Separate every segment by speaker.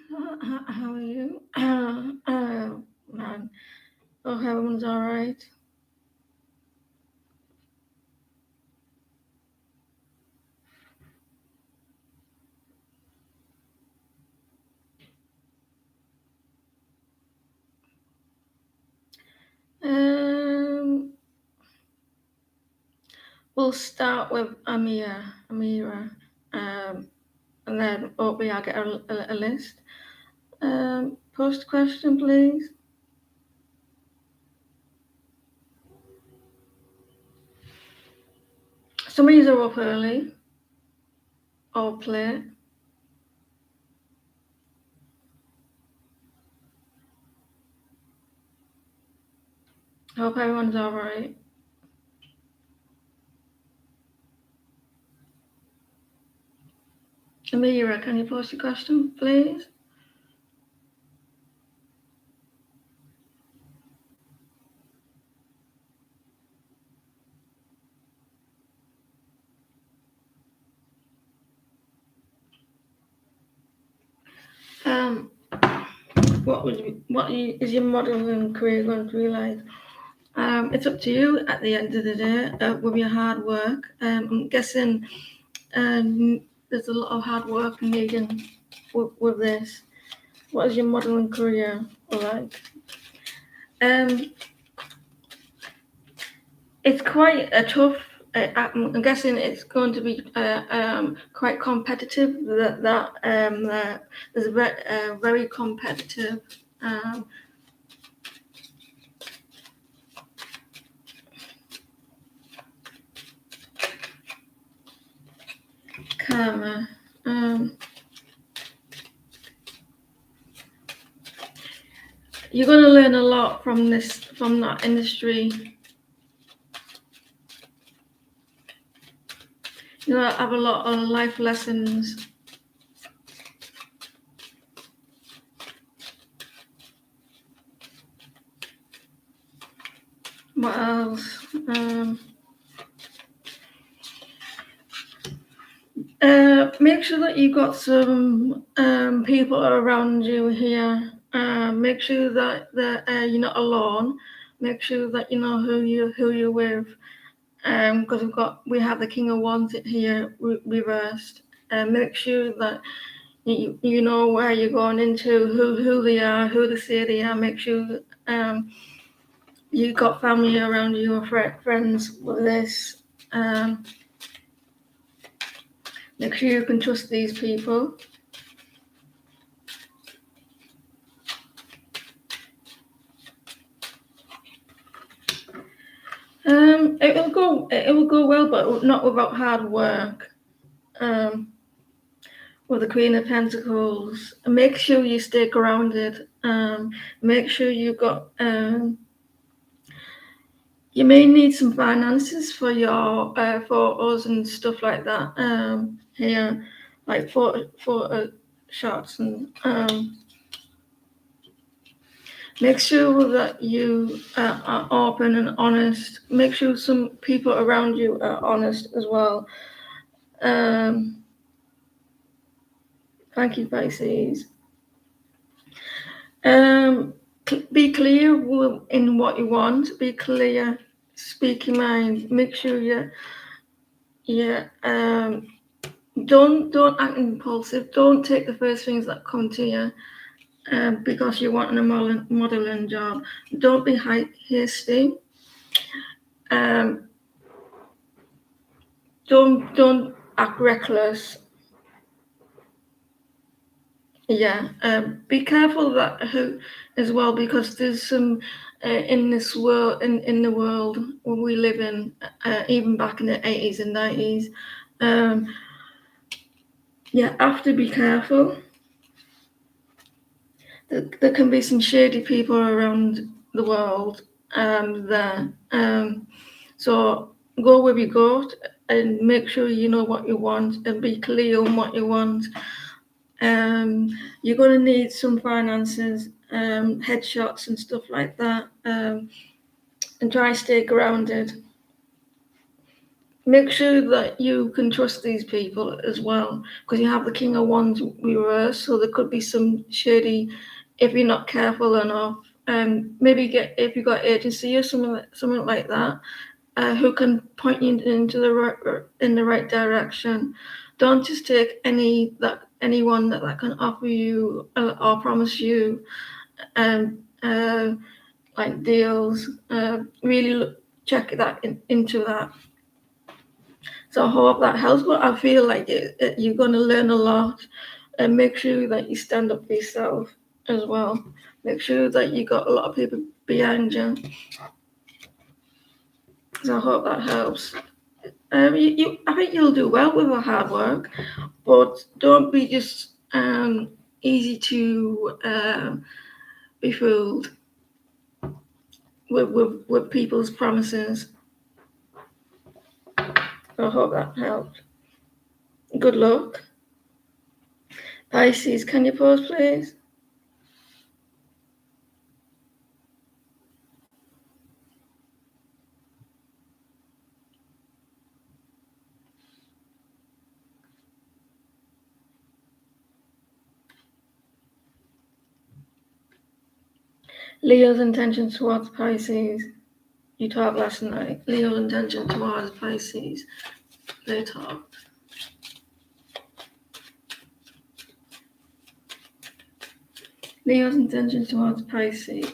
Speaker 1: How are you? Man. Oh, everyone's all right. Um, we'll start with Amira, and then hopefully I'll get a list. Post question, please. Some of you are up early or play. Hope everyone's all right. Amira, can you post a question, please? Um, is your modelling career going to be like? It's up to you at the end of the day with your hard work. I'm guessing there's a lot of hard work needed with this. What is your modelling career like? Um, it's quite a tough. I'm guessing it's going to be quite competitive. That there's a very competitive. Karma. You're going to learn a lot from that industry. You know, I have a lot of life lessons. What else? Make sure that you got some people around you here. Make sure that you're not alone. Make sure that you know who you're with. Because we have the King of Wands here reversed. Make sure that you know where you're going into, who they are, who they say they are. Make sure you got family around you or friends with this. Make sure you can trust these people. It will go well, but not without hard work. With the Queen of Pentacles, make sure you stay grounded. Make sure you got. You may need some finances for your photos and stuff like that. Here, like photo shots and. Make sure that you are open and honest. Make sure some people around you are honest as well. Thank you, Pisces. Be clear in what you want. Be clear. Speak your mind. Make sure don't act impulsive. Don't take the first things that come to you because you want a modeling job. Don't be hasty. Don't act reckless. Yeah, be careful that who as well, because there's some in this world, in the world we live in, even back in the 80s and 90s. Yeah, have to be careful. There can be some shady people around the world there. So go where you go and make sure you know what you want and be clear on what you want. You're going to need some finances, headshots and stuff like that, and try to stay grounded. make sure that you can trust these people as well, because you have the King of Wands reversed, so there could be some shady if you're not careful enough. Maybe if you got agency or something like that, who can point you into the right direction. Don't just take anyone that can offer you or promise you like deals. Really check into that. So I hope that helps. But I feel like you're going to learn a lot, and make sure that you stand up for yourself as well. Make sure that you got a lot of people behind you. So I hope that helps. I think you'll do well with the hard work, but don't be just easy to be fooled with people's promises. I hope that helped. Good luck. Pisces, can you pause, please? Leo's intention towards Pisces. You talked last night. Leo's intention towards Pisces. They talked. Leo's intention towards Pisces.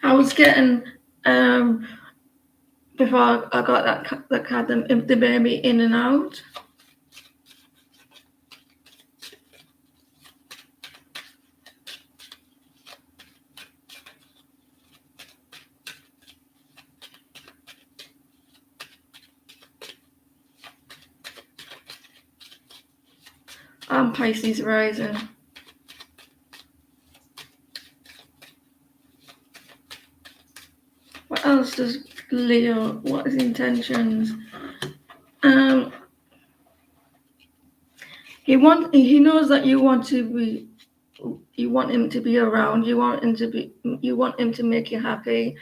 Speaker 1: I was getting before I got that card, the baby in and out. I'm Pisces rising. What else does Leo? What is his intentions? He knows that you want him to be around. You want him to make you happy.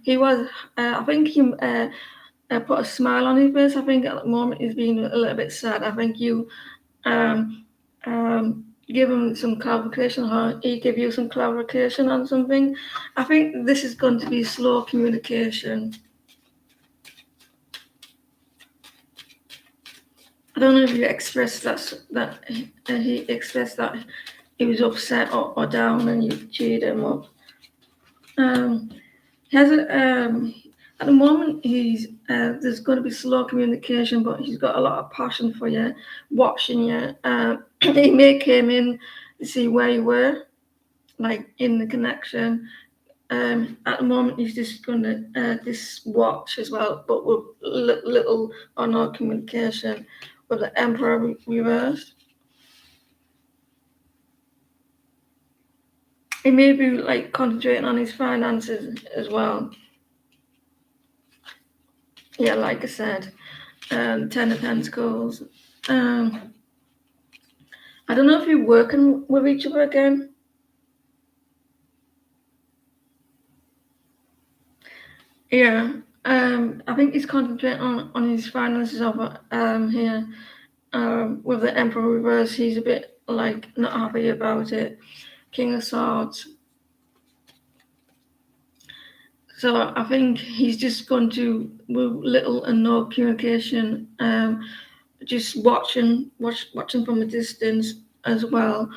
Speaker 1: He was. I think he put a smile on his face. I think at the moment he's being a little bit sad. I think you um, give him some clarification, or he give you some clarification on something. I think this is going to be slow communication. I don't know if you expressed that he expressed that he was upset or down, and you cheered him up. He has at the moment there's going to be slow communication, but he's got a lot of passion for you, watching you. He may came in to see where you were, like in the connection. At the moment, he's just going to just watch as well, but with little or no communication with the Emperor reversed. He may be like concentrating on his finances as well. Yeah, like I said, Ten of Pentacles. I don't know if you're working with each other again. Yeah. I think he's concentrating on his finances over here. With the Emperor reverse, he's a bit like not happy about it. King of Swords. So I think he's just going to, with little and no communication, just watching from a distance as well.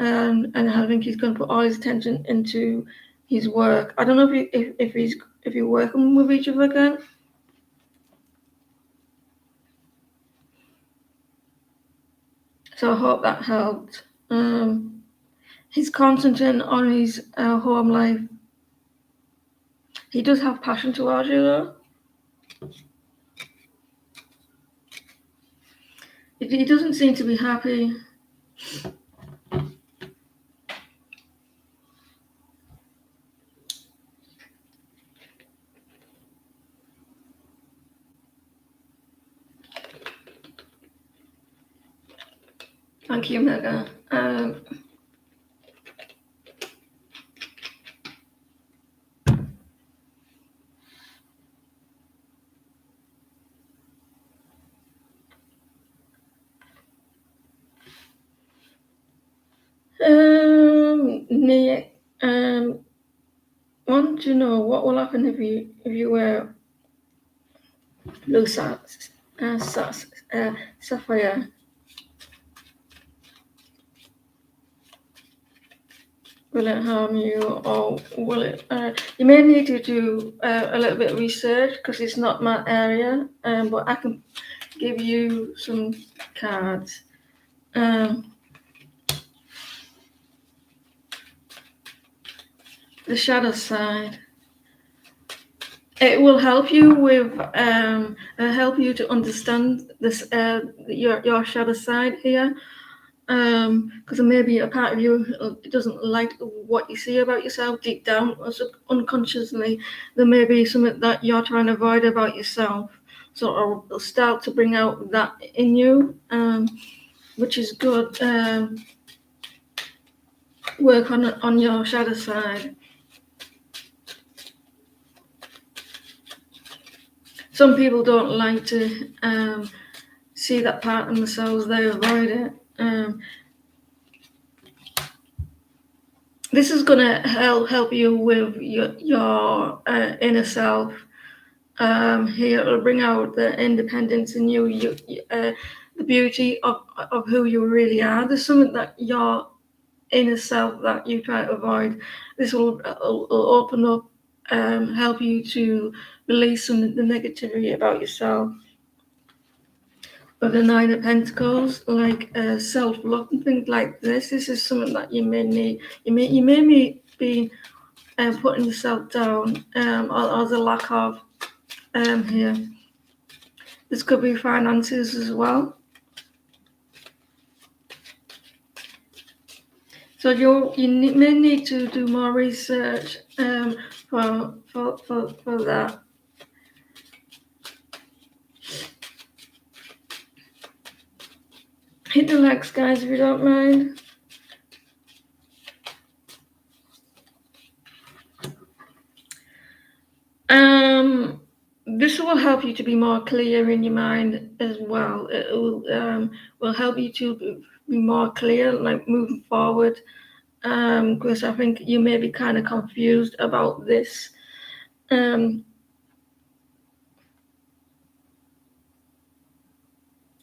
Speaker 1: And I think he's going to put all his attention into his work. I don't know if you're working with each other again. So I hope that helped. He's concentrating on his home life. He does have passion towards you, though. He doesn't seem to be happy. Thank you, Mega. Nick, want to know what will happen if you wear blue sapphire? Will it harm you, or will it? You may need to do a little bit of research because it's not my area, but I can give you some cards. The shadow side. It will help you with help you to understand this your shadow side here. Because there may be a part of you that doesn't like what you see about yourself deep down, or unconsciously. There may be something that you're trying to avoid about yourself. So it'll start to bring out that in you, which is good. Work on your shadow side. Some people don't like to see that part of themselves. They avoid it. This is going to help you with your inner self. Here it'll bring out the independence in you, the beauty of who you really are. There's something that your inner self that you try to avoid. This will open up, help you to release some of the negativity about yourself. But the Nine of Pentacles, like self-love and things like this is something that you may need. You may be putting yourself down, or the lack of here. This could be finances as well. So you may need to do more research for that. Hit the likes, guys, if you don't mind. This will help you to be more clear in your mind as well. It will help you to be more clear, like moving forward. Because I think you may be kind of confused about this.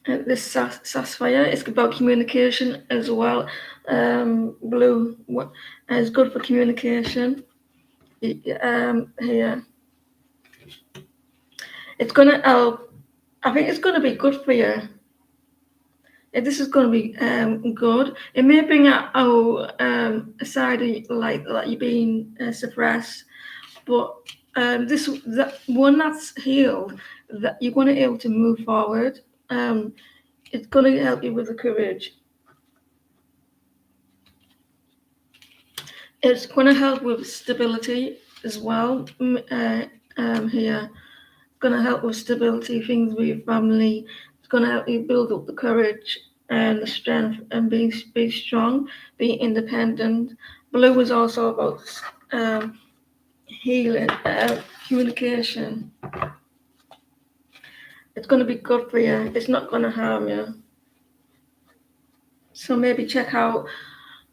Speaker 1: This sapphire is about communication as well. Blue is good for communication. Here, it's gonna help. I think it's gonna be good for you. This is going to be good. It may bring out a side of like you being suppressed, but that one that's healed, that you're going to be able to move forward. It's going to help you with the courage. It's going to help with stability as well. Here, going to help with stability, things with your family. It's going to help you build up the courage and the strength and be strong, be independent. Blue is also about healing, communication. It's going to be good for you. It's not going to harm you. So maybe check out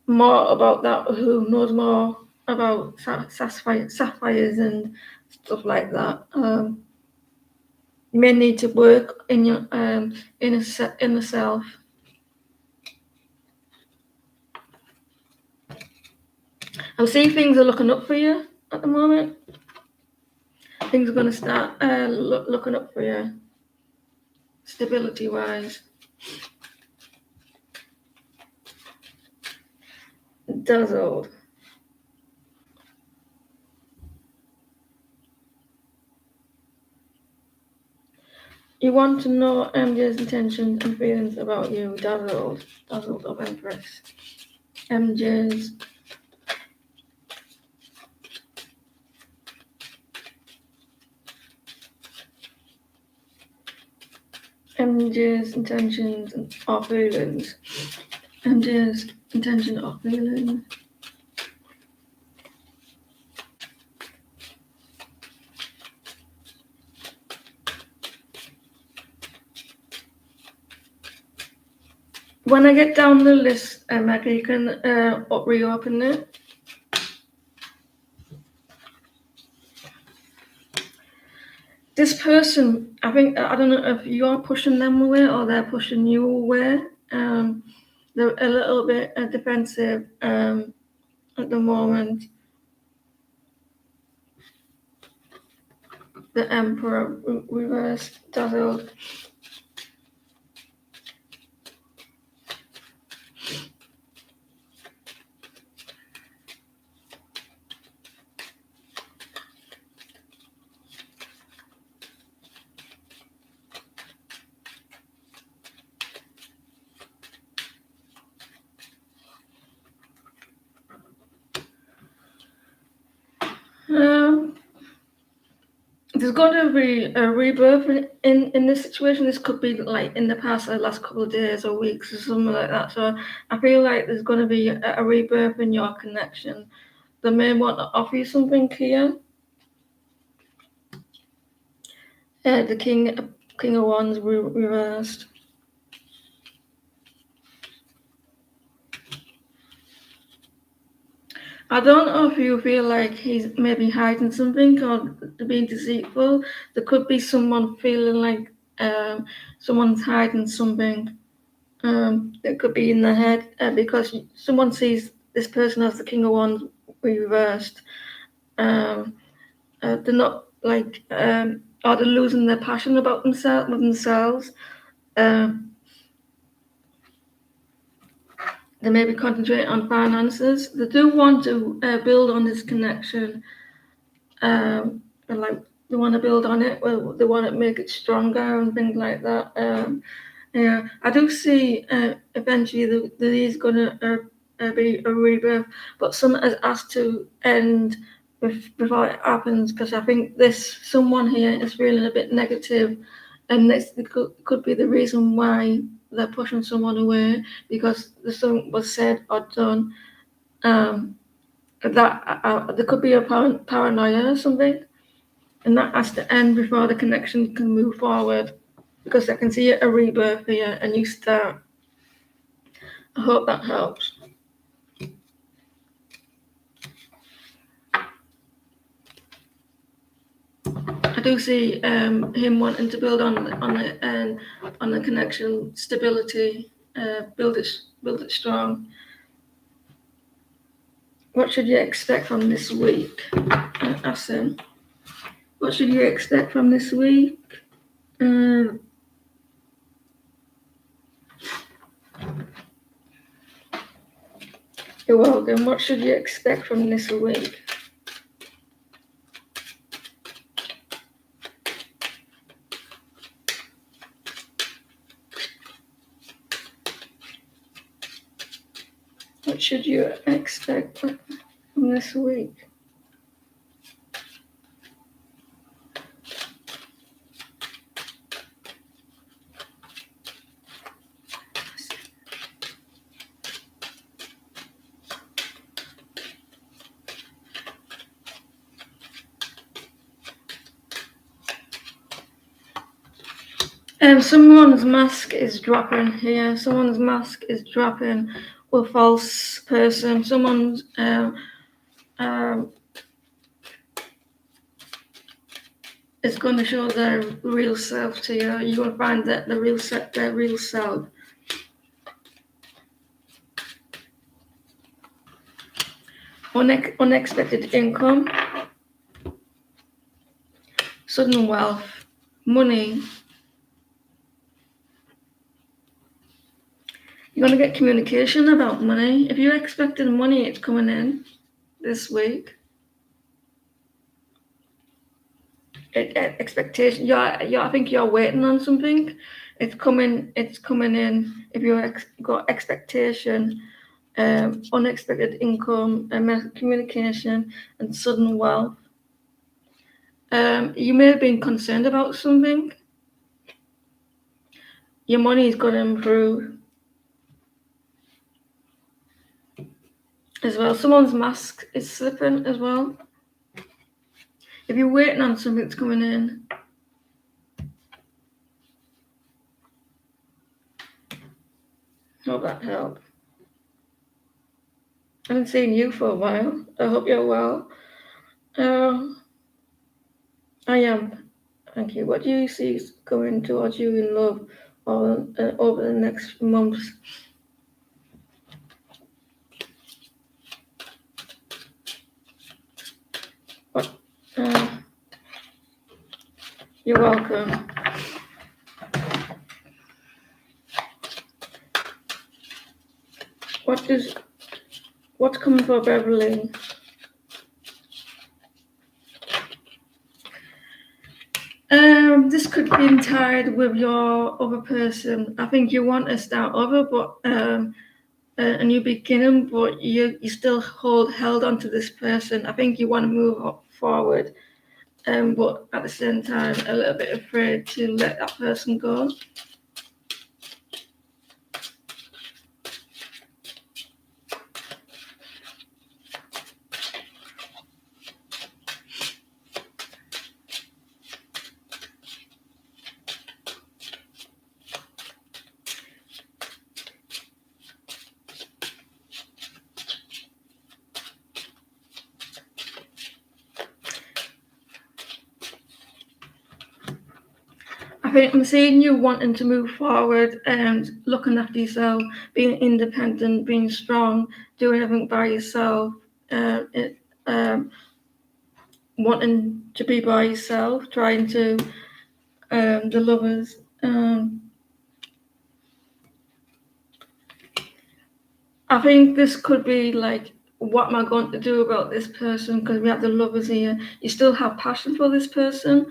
Speaker 1: more about that. Who knows more about sapphires and stuff like that? You may need to work in your inner self. I'm seeing things are looking up for you at the moment. Things are going to start looking up for you, stability-wise. Dazzled. You want to know MJ's intentions and feelings about you. Dazzled of Empress. MJ's intentions or feelings. MJ's intention of feeling. When I get down the list, Maggie, you can reopen it. This person, I don't know if you're pushing them away or they're pushing you away. They're a little bit defensive at the moment. The Emperor reversed, dazzled. There's going to be a rebirth in this situation. This could be like in the past, the last couple of days or weeks or something like that. So I feel like there's going to be a rebirth in your connection. They may want to offer you something here. The King of Wands reversed. I don't know if you feel like he's maybe hiding something or being deceitful. There could be someone feeling like someone's hiding something. It could be in the head because someone sees this person as the King of Wands reversed. They're not like, or they're losing their passion about themselves. They may be concentrating on finances. They do want to build on this connection. And like they want to build on it. Well, they want to make it stronger and things like that. Yeah, I do see eventually there is going to be a rebirth, but some has to end before it happens because I think someone here is feeling a bit negative, and this could be the reason why they're pushing someone away because something was said or done. That there could be a paranoia or something, and that has to end before the connection can move forward because I can see a rebirth here, a new start. I hope that helps. I do see him wanting to build on the connection stability, build it strong. What should you expect from this week? Ask him. What should you expect from this week? You're welcome. What should you expect from this week? What should you expect from this week? Someone's mask is dropping here. Someone's mask is dropping with a false person. Someone's is going to show their real self to you. You're going to find that their real self. Unexpected income, sudden wealth, money. You're going to get communication about money. If you're expecting money, it's coming in this week. Expectation. I think you're waiting on something. It's coming in. If you've got expectation, unexpected income, communication, and sudden wealth. You may have been concerned about something. Your money is going to improve. as well. Someone's mask is slipping as well. If you're waiting on something that's coming in, hope that helped. I haven't seen you for a while. I hope you're well. I am. Thank you. What do you see going towards you in love over the next months? What? You're welcome. What's coming for Beverly? This could be tied with your other person. I think you want to start over, but a new beginning, but you still held on to this person. I think you want to move forward, but at the same time, a little bit afraid to let that person go. I think I'm seeing you wanting to move forward and looking after yourself, being independent, being strong, doing everything by yourself, wanting to be by yourself, trying to the lovers. I think this could be like, what am I going to do about this person? Because we have the lovers here. You still have passion for this person,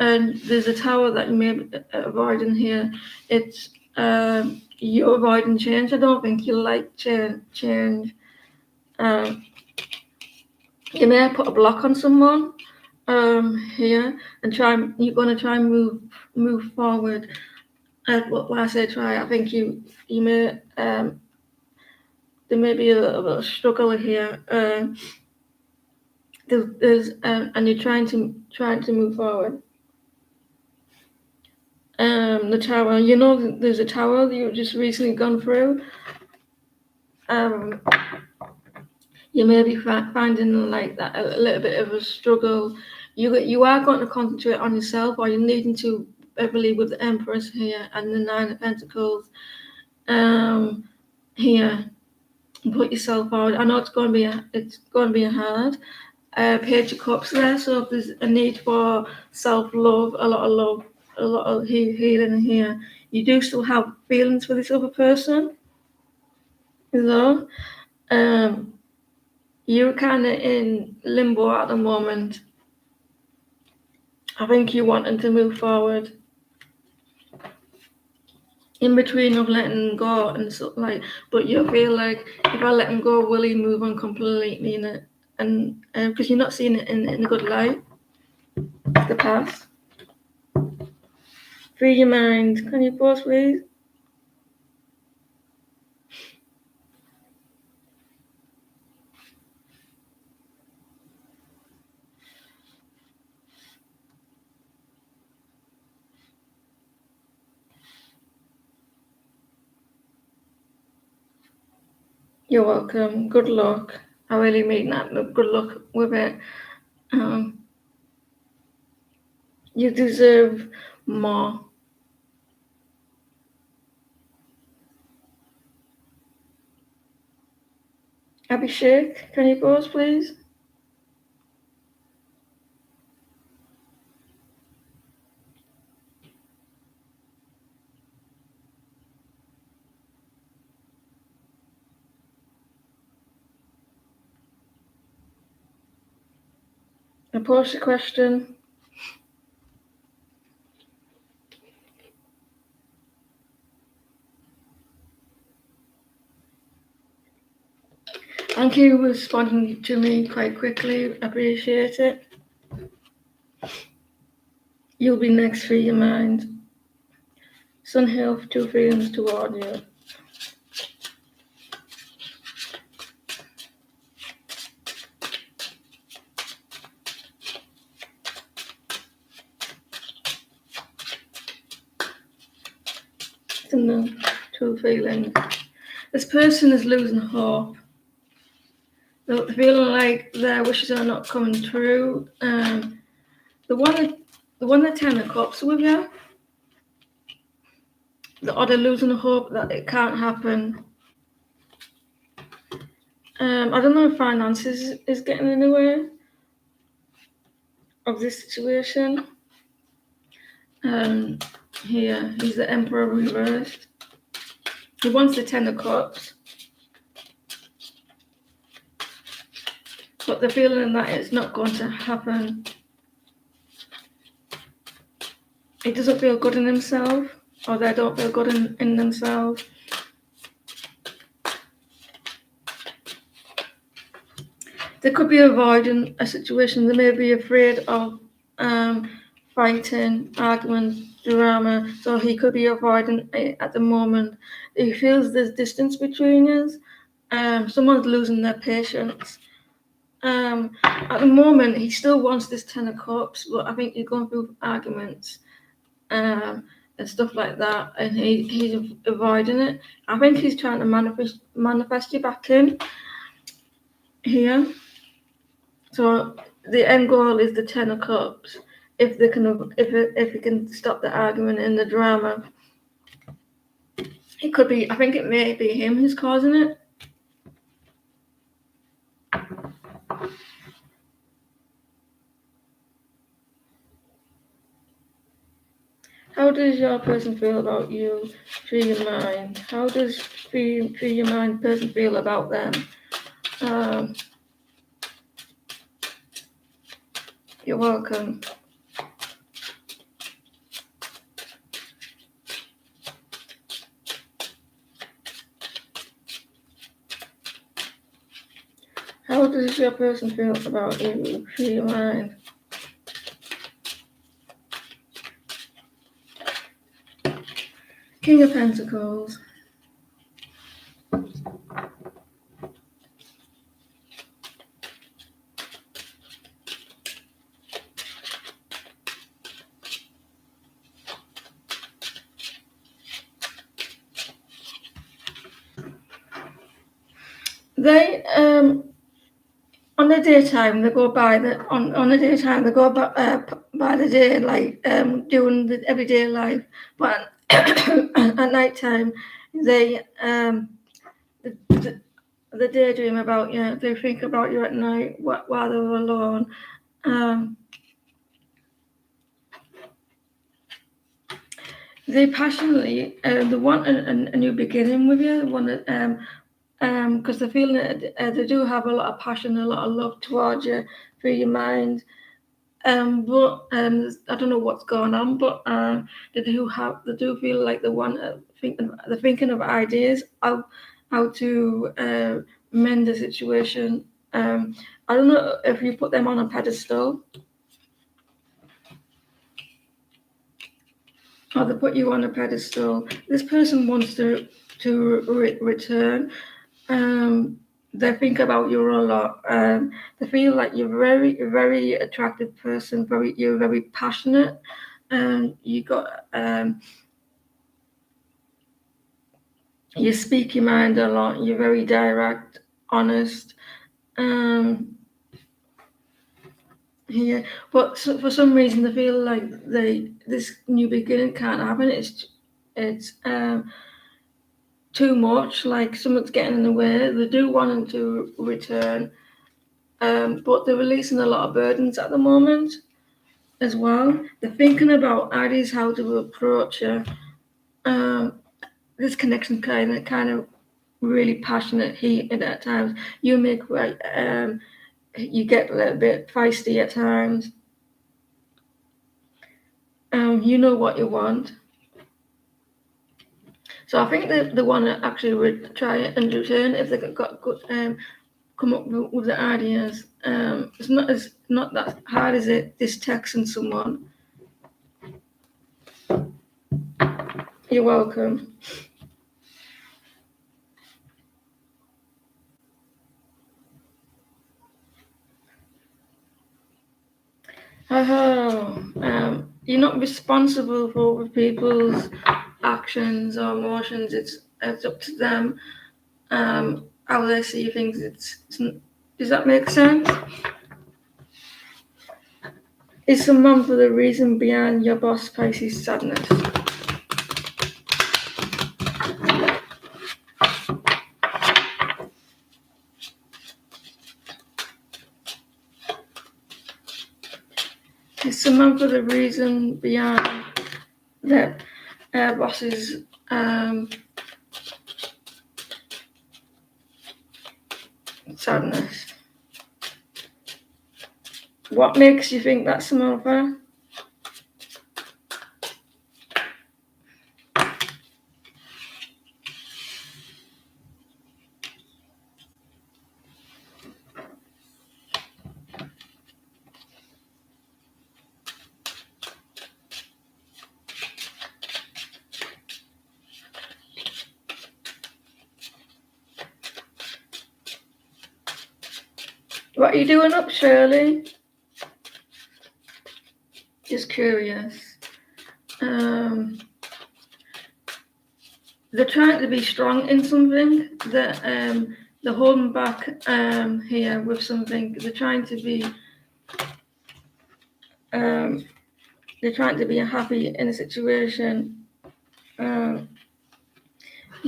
Speaker 1: and there's a tower that you may be avoiding here. It's you're avoiding change. I don't think you like change. You may put a block on someone here, and you're going to try and move forward. When I say try, I think you may there may be a little bit of struggle here. And you're trying to move forward. The tower, you know, there's a tower that you've just recently gone through. You may be finding like that a little bit of a struggle. You are going to concentrate on yourself, or you're needing to, I believe, with the Empress here and the Nine of Pentacles here. Put yourself out. I know it's going to be hard. Page of Cups there, so if there's a need for self-love, a lot of love, a lot of healing here, you do still have feelings for this other person, you know. You're kind of in limbo at the moment. I think you're wanting to move forward, in between of letting go and stuff like, but you feel like, if I let him go, will he move on completely in it? And because you're not seeing it in a good light, the past. Free your mind. Can you pause, please? You're welcome. Good luck. I really mean that. Good luck with it. You deserve more. Abhishek, can you pause, please? I pose the question. Thank you for responding to me quite quickly. Appreciate it. You'll be next for your mind. Sun health, two feelings toward you. in the true feeling. This person is losing hope. They're feeling like their wishes are not coming true. The one that Ten of Cups with you, or they're losing hope that it can't happen. I don't know if finances is getting in the way of this situation. Here, he's the Emperor reversed. He wants the Ten of Cups, but the feeling that it's not going to happen. He doesn't feel good in himself, or they don't feel good in themselves. They could be avoiding a situation. They may be afraid of fighting, arguments, drama. So he could be avoiding it at the moment. He feels there's distance between us. Someone's losing their patience. At the moment, he still wants this Ten of Cups, but I think you're going through arguments and stuff like that, and he's avoiding it. I think he's trying to manifest you back in here. So the end goal is the Ten of Cups. If they can stop the argument and the drama, it could be. I think it may be him who's causing it. How does your person feel about you through your mind? How does through your mind person feel about them? You're welcome. How does your person feel about you through your mind? King of Pentacles. They on the daytime they go by the on the daytime they go by the day, like doing the everyday life, but at night time they the daydream about you. They think about you at night while they're alone. They passionately they want a new beginning with you. They want to because they're feeling they do have a lot of passion, a lot of love towards you through your mind. But I don't know what's going on, but they do feel like they want they're thinking of ideas how to mend the situation. I don't know if you put them on a pedestal or they put you on a pedestal. This person wants to return. They think about you a lot. They feel like you're very attractive person. You're very passionate. You got you speak your mind a lot. You're very direct, honest. Yeah, but for some reason they feel like this new beginning can't happen. It's too much. Like something's getting in the way. They do want them to return. But they're releasing a lot of burdens at the moment as well. They're thinking about Aries, how to approach you. This connection kind of really passionate, heated at times. You get a little bit feisty at times. You know what you want. So I think they want to actually try and return if they've got good come up with the ideas. It's not that hard, is it? This texting someone. You're welcome. You're not responsible for other people's actions or emotions. It's up to them how they see things. Does that make sense? Is someone for the reason behind your boss Pisces sadness? Is someone for the reason behind their boss's sadness? What makes you think that's someone for? What are you doing up, Shirley? Just curious. They're trying to be strong in something. They're holding back here with something. They're trying to be happy in a situation. You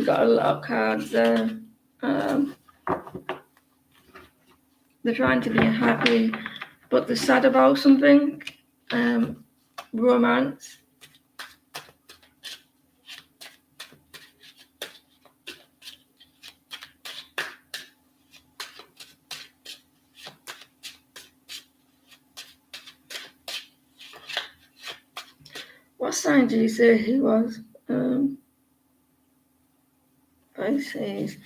Speaker 1: got a lot of cards there. They're trying to be happy, but they're sad about something. Romance. What sign did you say he was? Pisces.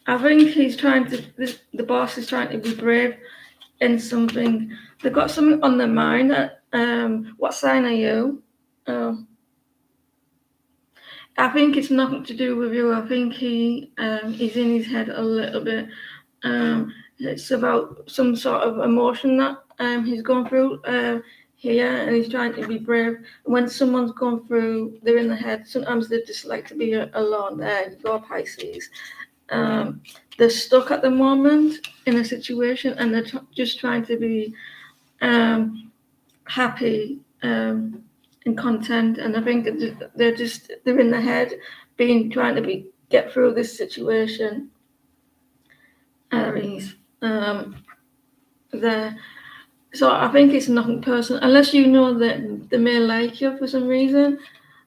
Speaker 1: I think the boss is trying to be brave in something. They've got something on their mind. What sign are you? I think it's nothing to do with you. I think he's in his head a little bit. It's about some sort of emotion that he's gone through here, and he's trying to be brave. When someone's gone through, they're in the head. Sometimes they just like to be alone. There you go, Pisces. They're stuck at the moment in a situation, and they're just trying to be happy and content. And I think they're in the head, trying to get through this situation. Aries. So I think it's nothing personal, unless you know that they may like you for some reason.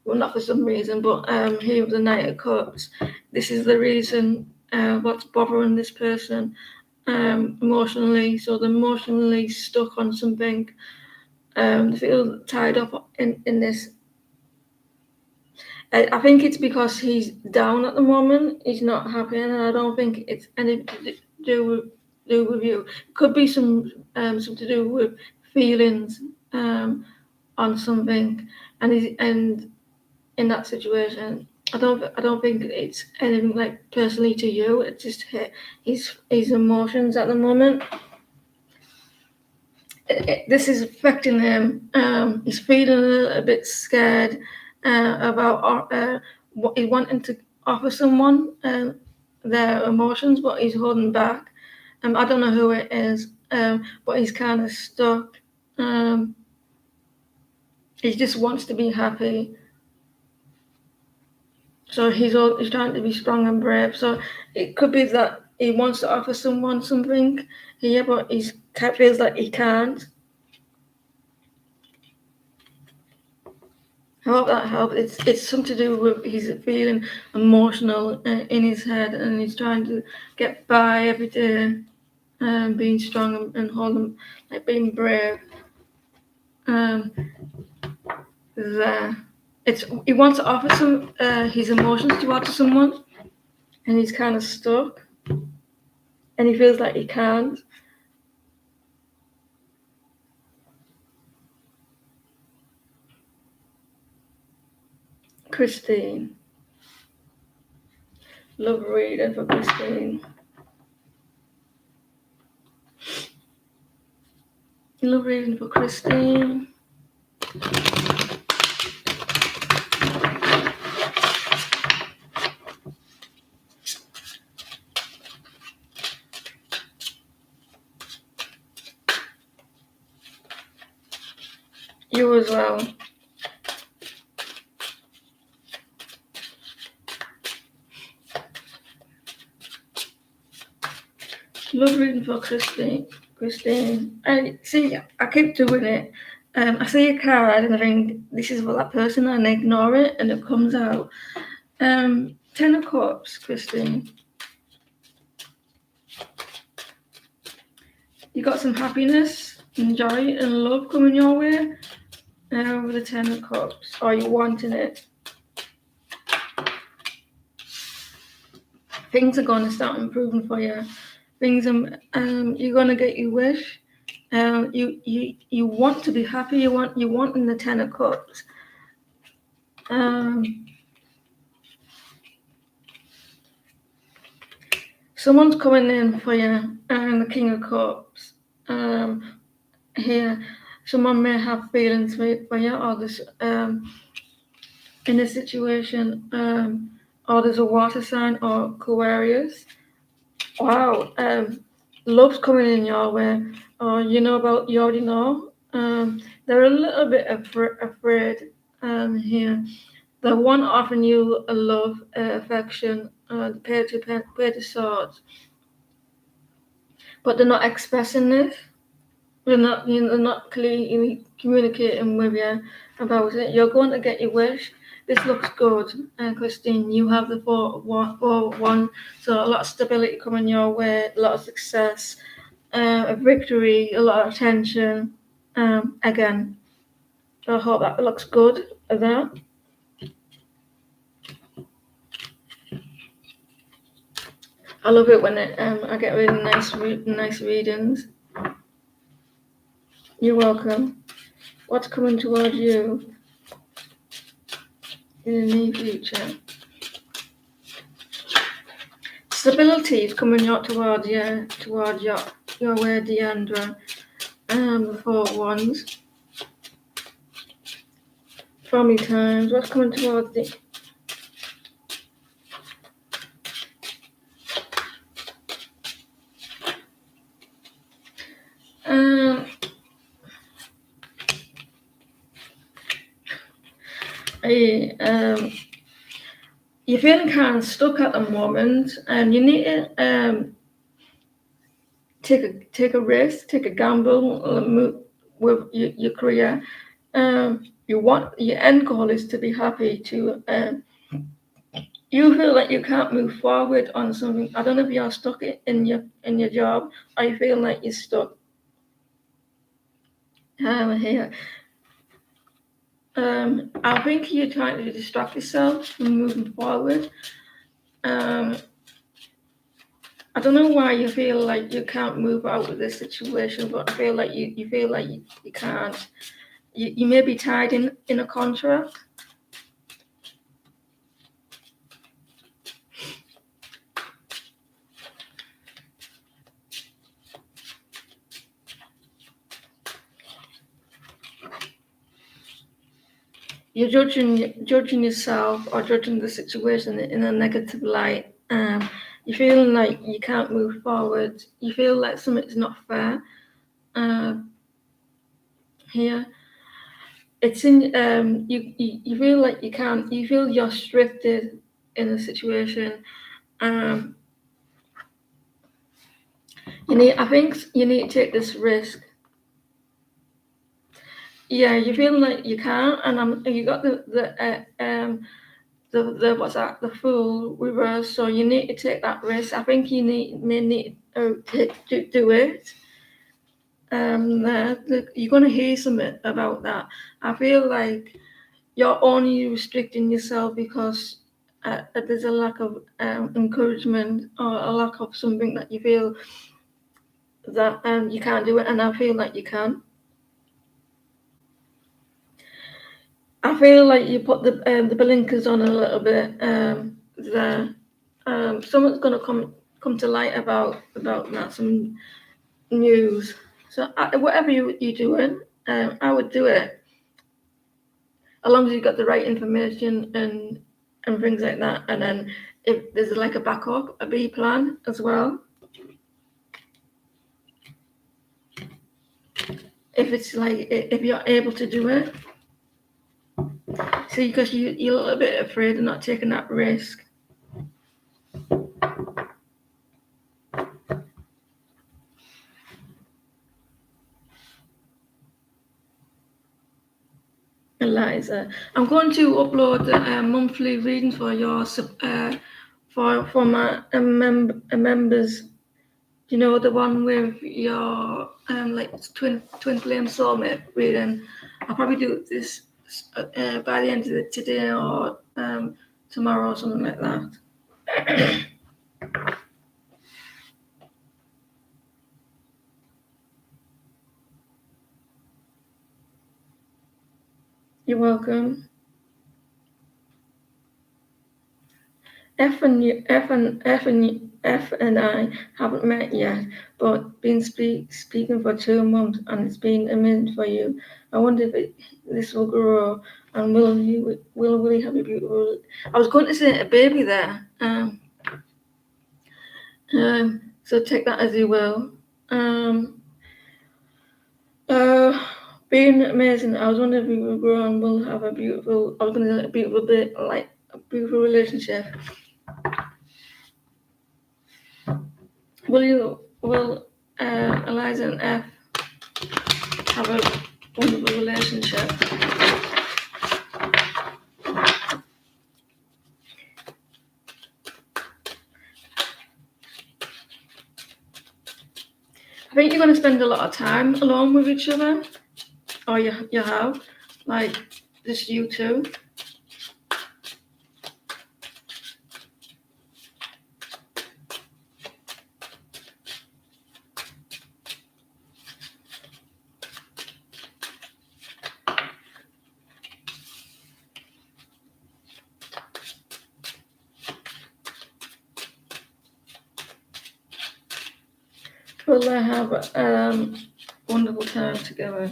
Speaker 1: Well, not for some reason, but here with the Knight of Cups, this is the reason what's bothering this person emotionally. So they're emotionally stuck on something. They feel tied up in this. I think it's because he's down at the moment. He's not happy, and I don't think it's anything to do with you. It could be some to do with feelings on something, and in that situation, I don't think it's anything like personally to you. It's just his emotions at the moment. This is affecting him. He's feeling a little bit scared about what he's wanting to offer someone their emotions, but he's holding back. I don't know who it is, but he's kind of stuck. He just wants to be happy. So he's trying to be strong and brave. So it could be that he wants to offer someone something here, but he feels like he can't. I hope that helps. It's something to do with he's feeling emotional in his head, and he's trying to get by every day, being strong and holding, like being brave. There, he wants to offer his emotions to someone, and he's kind of stuck, and he feels like he can't. Christine. Love reading for Christine. Love reading for Christine. You as well. Love reading for Christine. I see. I keep doing it. I see a card and I think this is for that person, and I ignore it, and it comes out. 10 of Cups, Christine. You got some happiness and joy and love coming your way with the 10 of Cups, or you're wanting it. Things are going to start improving for you. Things you're going to get your wish. You want to be happy. You want in the 10 of Cups. Someone's coming in for you, and the King of Cups. Here, someone may have feelings for you, or this in a situation, or there's a water sign or Aquarius. Wow, love's coming in your way, or you already know. They're a little bit afraid here. They want offering you a love, affection, the page of swords, but they're not expressing it. They're not clearly communicating with you about it. You're going to get your wish. This looks good, Christine. You have the 4-1, so a lot of stability coming your way, a lot of success, a victory, a lot of attention. Again, I hope that looks good. There. I love it when I get really nice readings. You're welcome. What's coming towards you in the near future? Stability is coming out towards your way, Deandra. 4 wands. Family times. What's coming towards the you're feeling kind of stuck at the moment, and you need to take a risk, take a gamble with your career. Your end goal is to be happy. You feel like you can't move forward on something. I don't know if you're stuck in your job, or you feel like you're stuck here. I think you're trying to distract yourself from moving forward. I don't know why you feel like you can't move out of this situation, but I feel like you feel like you can't. You may be tied in a contract. You're judging yourself or judging the situation in a negative light. You're feeling like you can't move forward. You feel like something's not fair. Here, it's in you feel like you can't. You feel you're restricted in a situation. I think you need to take this risk. Yeah, you feel like you can't, and you got the what's that? The Fool reverse. So you need to take that risk. I think you may need to do it. You're gonna hear something about that. I feel like you're only restricting yourself because there's a lack of encouragement or a lack of something that you feel that you can't do it, and I feel like you can. I feel like you put the blinkers on a little bit there. Someone's gonna come to light about that, some news. So whatever you're doing, I would do it. as long as you've got the right information and things like that. And then if there's like a backup, a B plan as well. If it's like, if you're able to do it. See, because you're a little bit afraid of not taking that risk. Eliza, I'm going to upload the monthly readings for your for my members. You know, the one with your like twin flame soulmate reading. I'll probably do this by the end of today or tomorrow or something like that. You're welcome. F and I haven't met yet, but been speaking for 2 months, and it's been amazing for you. I wonder if this will grow, and will we have a beautiful? I was going to say a baby there. So take that as you will. Being amazing. I was wondering if we will grow and we'll have a beautiful. I was going to say a beautiful bit, like a beautiful relationship. Will Eliza and F have a wonderful relationship? I think you're going to spend a lot of time alone with each other, or you have, like just you two. Will they have a wonderful time together?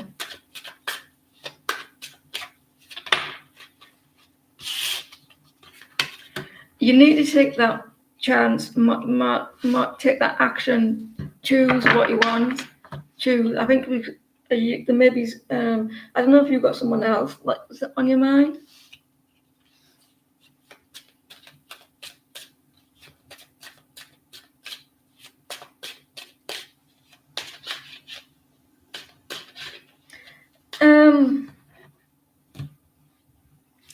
Speaker 1: You need to take that chance, take that action, choose what you want. Choose. I think there may be. I don't know if you've got someone else like on your mind.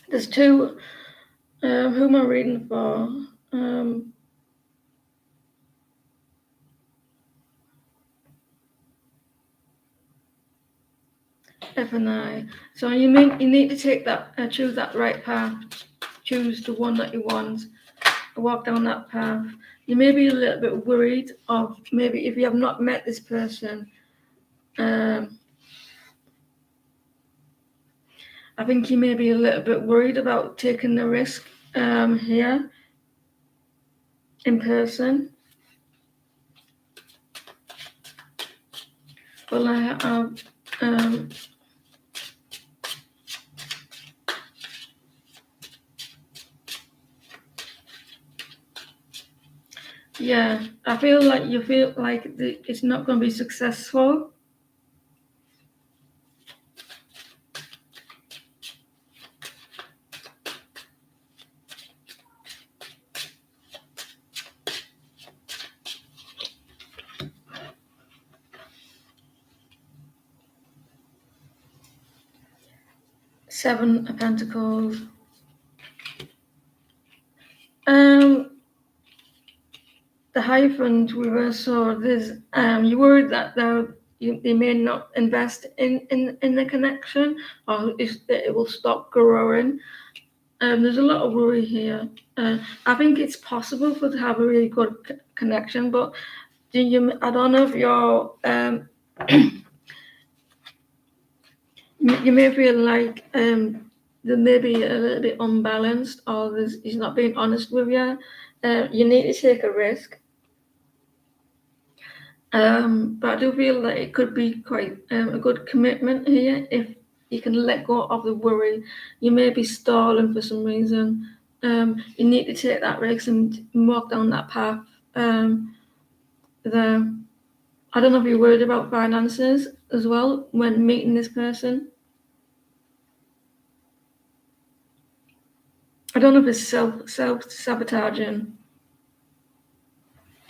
Speaker 1: There's two. Who am I reading for? F and I. So you need to take that, choose that right path, choose the one that you want, walk down that path. You may be a little bit worried of maybe if you have not met this person. I think you may be a little bit worried about taking the risk here in person. Well, I have. Yeah, I feel like you feel like it's not going to be successful. Seven of Pentacles. The Hierophant reversal. There's you worried that they may not invest in the connection, or it will stop growing. There's a lot of worry here. I think it's possible to have a really good connection, but I don't know if you're you may feel like there may be a little bit unbalanced, or he's not being honest with you. You need to take a risk. But I do feel that it could be quite a good commitment here if you can let go of the worry. You may be stalling for some reason. You need to take that risk and walk down that path. There. I don't know if you're worried about finances as well when meeting this person. I don't know if it's self-sabotaging.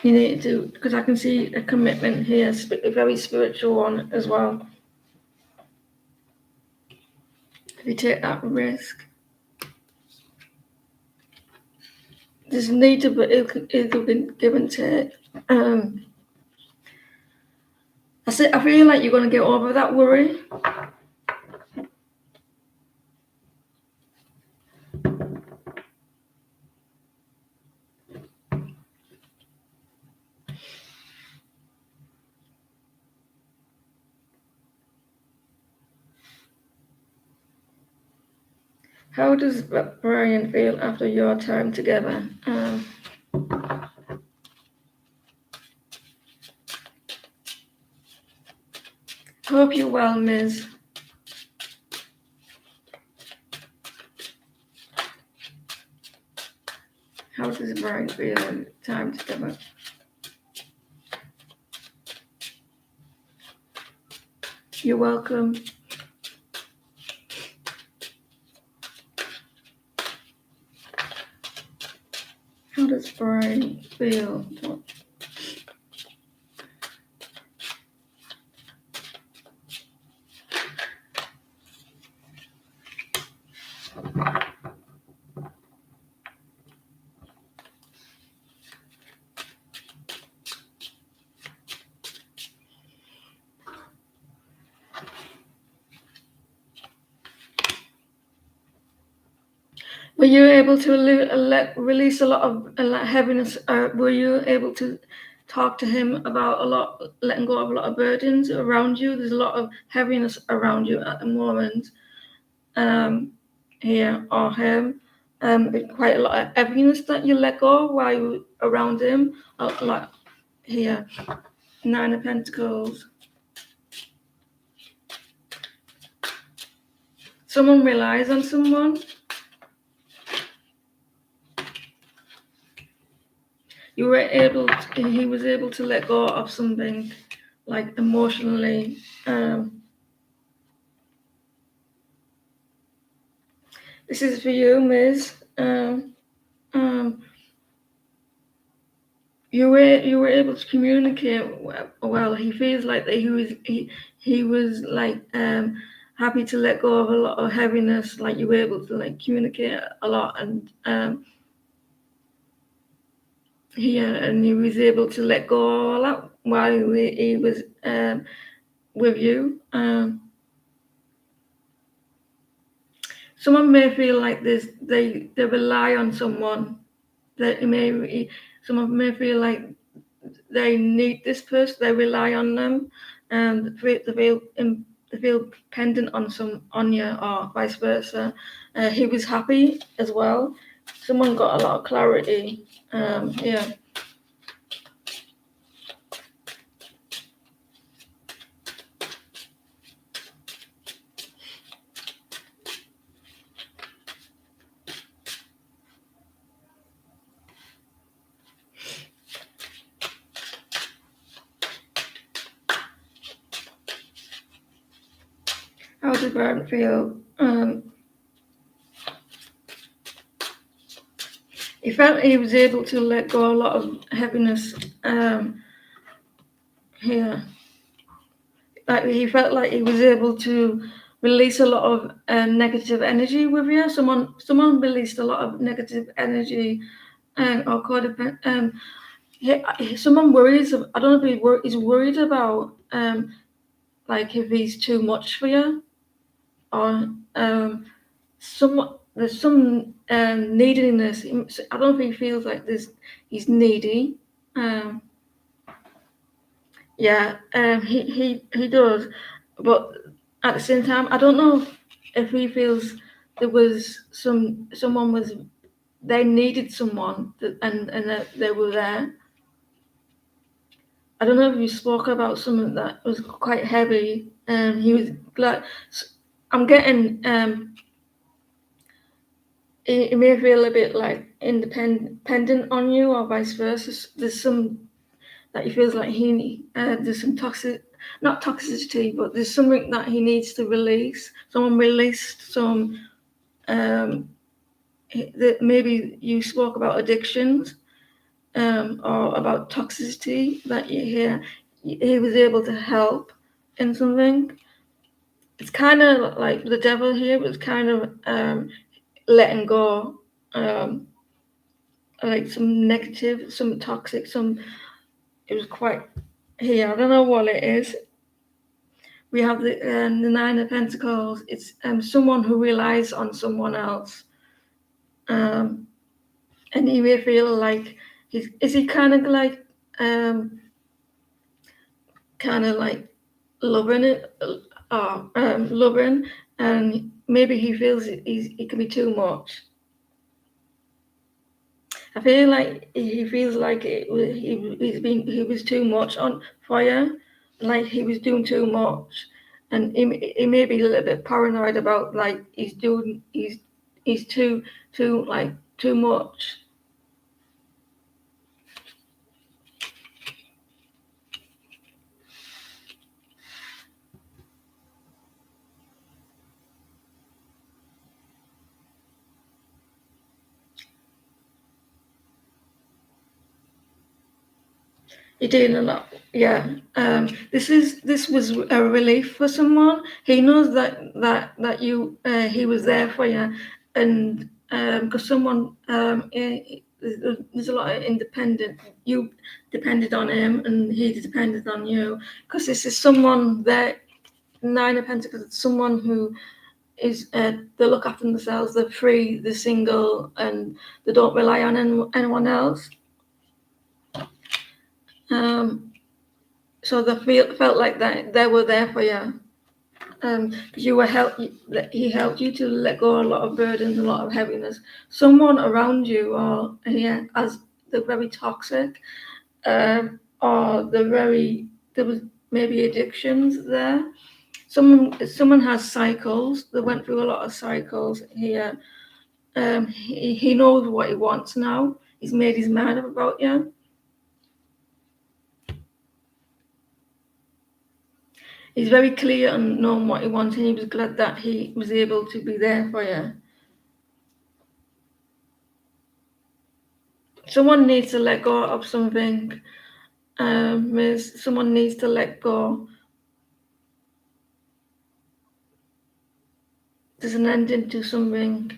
Speaker 1: You need to, because I can see a commitment here, a very spiritual one as well. If you take that risk, there's need to be give and take. I feel like you're going to get over that worry. How does Brian feel after your time together? Hope you're well, Ms. How does Brian feel in time together? You're welcome. How does Brian feel? Were you able to release a lot of heaviness? Were you able to talk to him about letting go of a lot of burdens around you? There's a lot of heaviness around you at the moment. Here or him. Quite a lot of heaviness that you let go while you were around him. Like here, 9 of Pentacles. Someone relies on someone. He was able to let go of something, like emotionally. This is for you, Ms. You were able to communicate well. He feels like that he was like happy to let go of a lot of heaviness. Like you were able to like communicate a lot, and he was able to let go of all that while he was with you. Someone may feel like they rely on someone. Someone may feel like they need this person. They rely on them, and they feel dependent on you, or vice versa. He was happy as well. Someone got a lot of clarity. Yeah. How did Brian feel? He felt he was able to let go a lot of heaviness here. Like he felt like he was able to release a lot of negative energy with you. Someone released a lot of negative energy, or codependent. Someone worries. I don't know if he's worried about like if he's too much for you, or there's some neediness. I don't think he feels like he's needy. Yeah, he does, but at the same time, I don't know if he feels there was they needed someone and that they were there. I don't know if you spoke about something that was quite heavy. He was glad. I'm getting it may feel a bit like independent on you, or vice versa. There's some that he feels like there's some not toxicity, but there's something that he needs to release. Someone released some. Maybe you spoke about addictions, or about toxicity that you hear. He was able to help in something. It's kind of like the devil here was kind of letting go, like some negative, some toxic, some. It was quite here. I don't know what it is. We have the Nine of Pentacles. It's someone who relies on someone else, and he may feel like is he kind of like loving it, loving, and maybe he feels it can be too much. I feel like he feels like he was too much on fire, like he was doing too much, and he may be a little bit paranoid about like he's too too much. You're doing a lot, yeah. This was a relief for someone. He knows that you he was there for you, and because someone there's a lot of independent. You depended on him, and he depended on you. Because this is someone that Nine of Pentacles. It's someone who is they look after themselves. They're free. They're single, and they don't rely on anyone else. So they felt like that they were there for you. You were he helped you to let go of a lot of burdens, a lot of heaviness. Someone around you, or yeah, as they're very toxic, or there was maybe addictions there. Someone has cycles. They went through a lot of cycles here. He knows what he wants now. He's made his mind up about you. He's very clear on knowing what he wants, and he was glad that he was able to be there for you. Someone needs to let go of something. Someone needs to let go. There's an ending to something.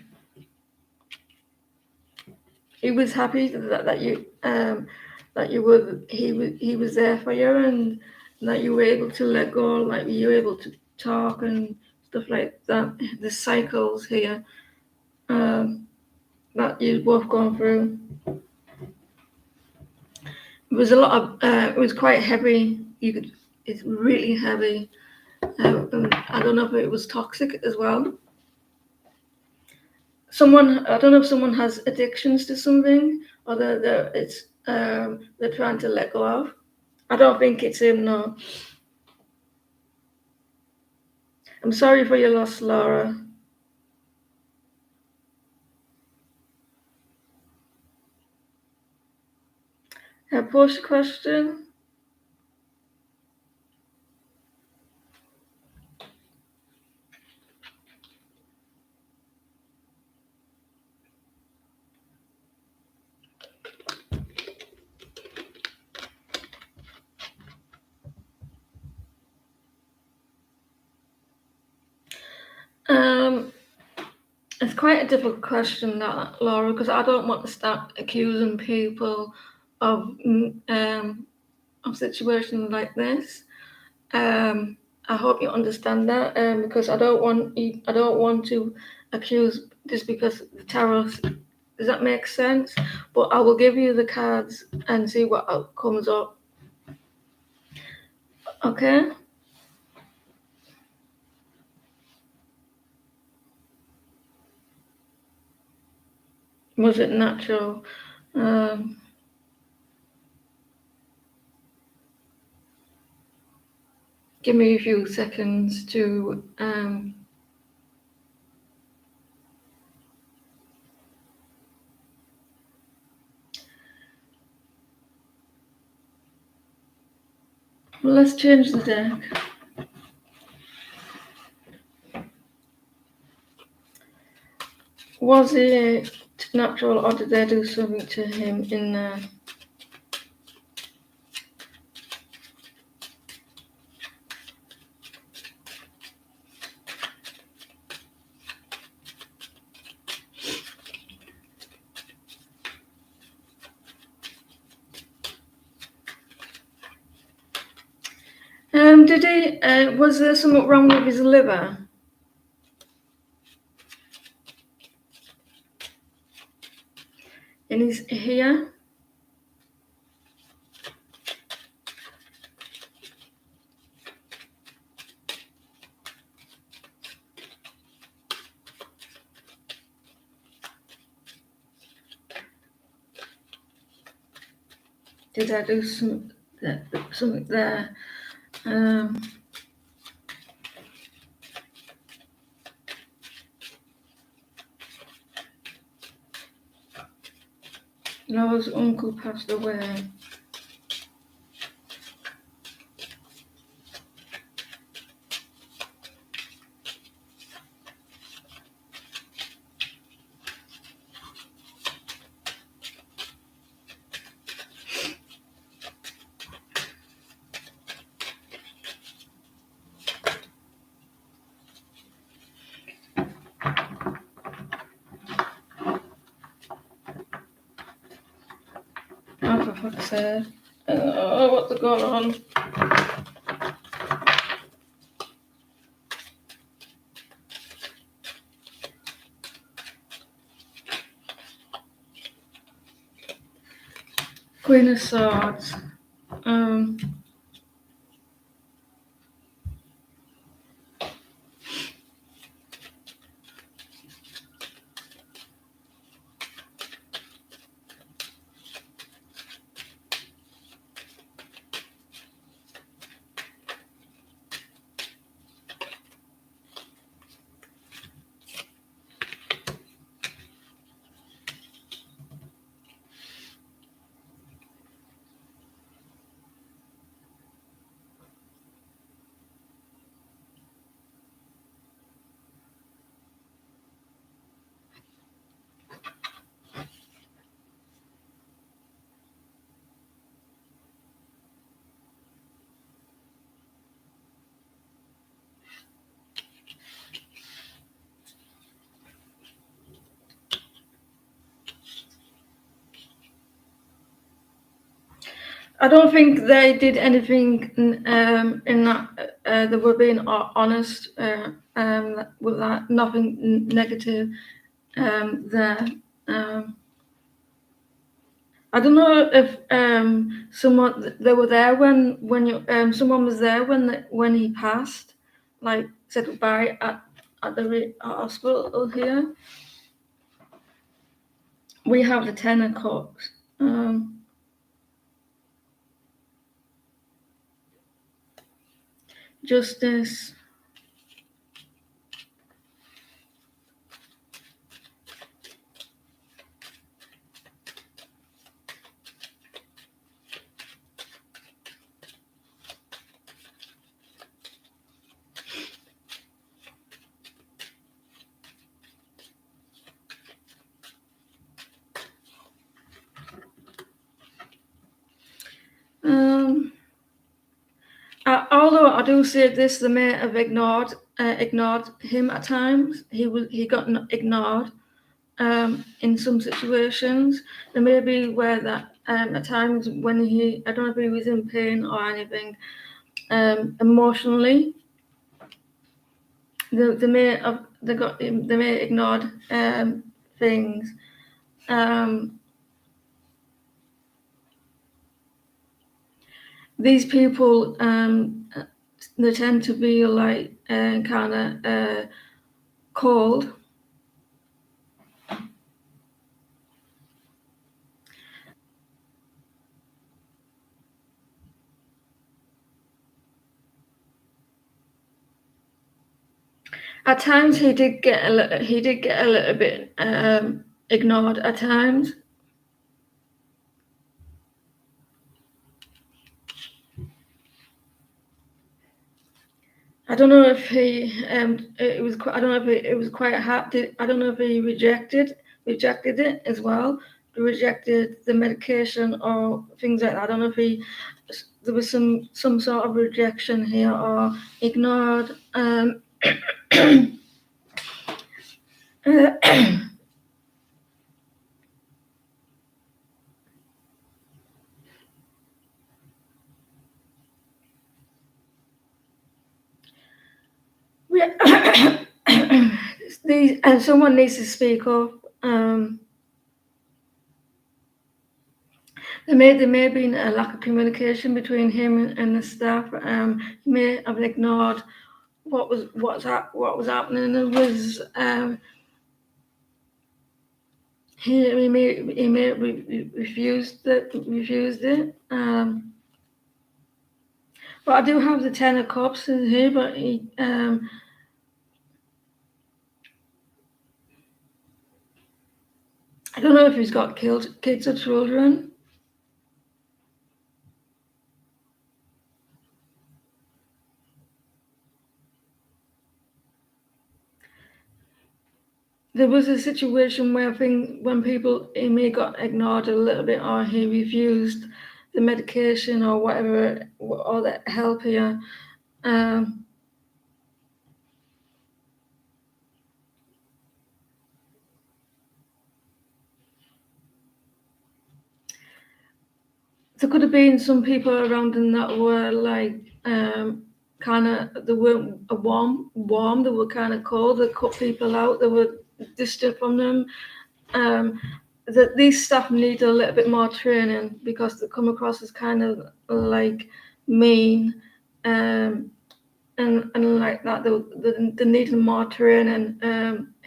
Speaker 1: He was happy that you were he was there for you, and that you were able to let go, like you were able to talk and stuff like that. The cycles here that you've both gone through. It was a lot of. It was quite heavy. It's really heavy. I don't know if it was toxic as well. I don't know if someone has addictions to something, or they're trying to let go of. I don't think it's him. No. I'm sorry for your loss, Laura. Post question. It's quite a difficult question, that, Laura, because I don't want to start accusing people of situations like this. I hope you understand that, because I don't want to accuse just because the tarot. Does that make sense? But I will give you the cards and see what comes up. Okay. Was it natural? Give me a few seconds to Well, let's change the deck. Was it natural, or did they do something to him in there? Did he? Was there something wrong with his liver? In his here? Did I do something there? Noah's uncle passed away. Oh, for fuck's sake. Oh, what's going on? Queen of Swords. I don't think they did anything in that. They were being honest with that. Nothing negative there. I don't know if someone they were there when you someone was there when he passed, like said goodbye at the hospital here. We have the Ten of Cups. Justice. Although I do say this, they may have ignored him at times. He got ignored in some situations. There may be where that at times when I don't know if he was in pain or anything emotionally, they may have they may ignored things. These people they tend to be like kind of cold. At times he did get a little bit ignored at times. I don't know if he it was I don't know if it was quite hard. I don't know if he rejected it as well. He rejected the medication or things like that. I don't know if there was some sort of rejection here or ignored. These and someone needs to speak up. There may have been a lack of communication between him and the staff. He may have ignored what was happening. There was he may refused it. But I do have the Ten of Cups in here, but he I don't know if he's got kids or children. There was a situation where when people he may got ignored a little bit, or he refused the medication or whatever, or the help here. There could have been some people around him that were like kind of they weren't warm. They were kind of cold. They cut people out. They were distant from them. That these staff need a little bit more training because they come across as kind of like mean and like that. They need more training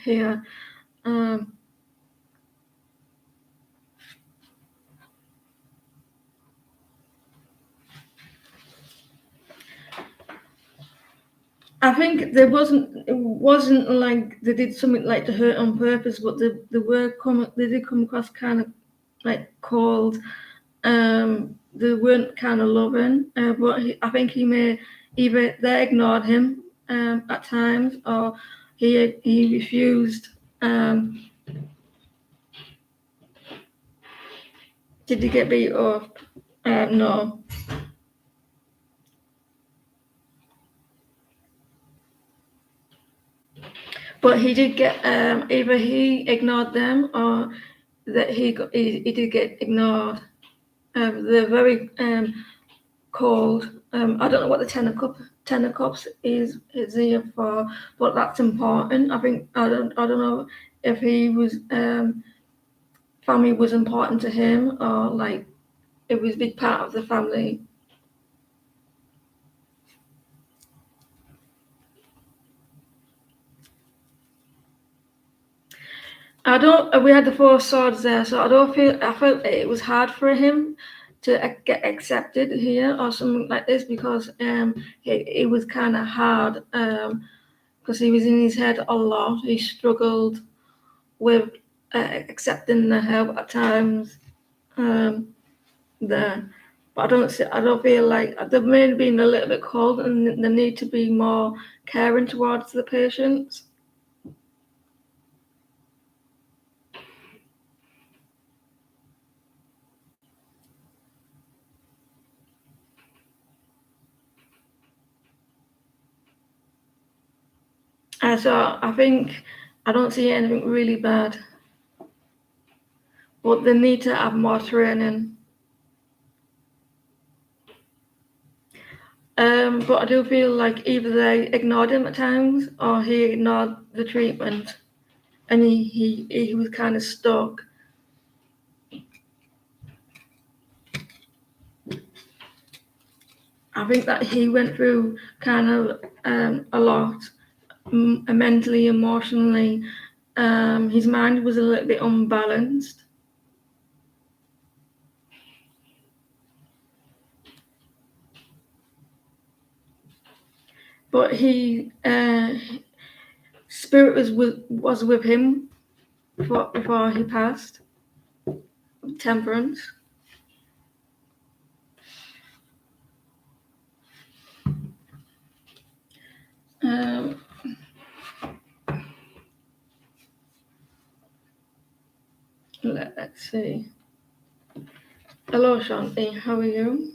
Speaker 1: here. I think it wasn't like they did something like to hurt on purpose, but they did come across kind of like cold. They weren't kind of loving, but I think he may either they ignored him at times, or he refused. Did he get beat up? No. But he did get either he ignored them or that he did get ignored. They're very cold. I don't know what the Ten of Cups is here for, but that's important. I don't know if he was family was important to him or like it was a big part of the family. I don't. We had the Four Swords there, so I felt it was hard for him to get accepted here or something like this because it was kind of hard because he was in his head a lot. He struggled with accepting the help at times there. But I don't feel like they've maybe been a little bit cold and they need to be more caring towards the patients. So I think I don't see anything really bad, but they need to have more training. But I do feel like either they ignored him at times or he ignored the treatment, and he was kind of stuck. I think that he went through kind of a lot mentally, emotionally. His mind was a little bit unbalanced. But spirit was with him before he passed. Temperance. Let's see. Hello, Shanti. How are you?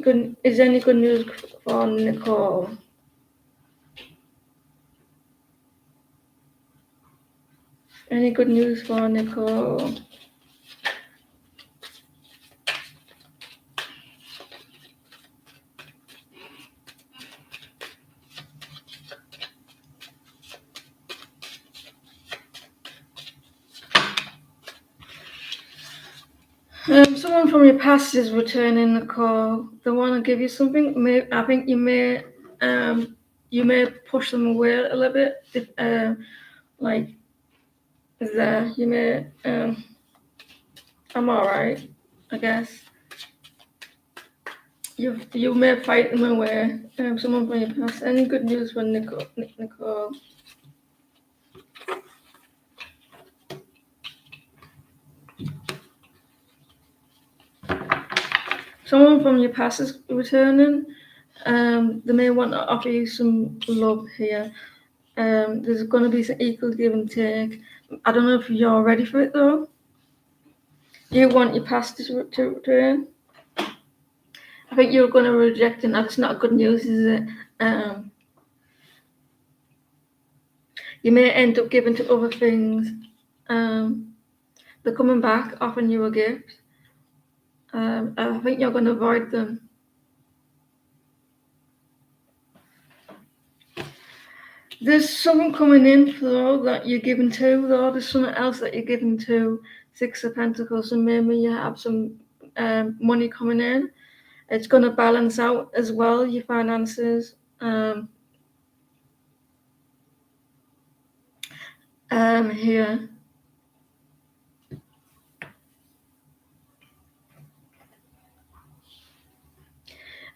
Speaker 1: Good. Is there any good news for Nicole? Any good news for Nicole? Someone from your past is returning the call. They want to give you something. I think you may push them away a little bit. If, like there, you may. I'm all right, I guess. You may fight them away. Someone from your past. Any good news for Nicole? Someone from your past is returning. They may want to offer you some love here. There's going to be some equal give and take. I don't know if you're ready for it though. You want your past to return? I think you're going to reject it. That's not good news, is it? You may end up giving to other things. They're coming back, offering you a gift. I think you're going to avoid them. There's someone coming in though that you're giving to though. There's someone else that you're giving to. Six of Pentacles, and maybe you have some money coming in. It's going to balance out as well your finances. Here.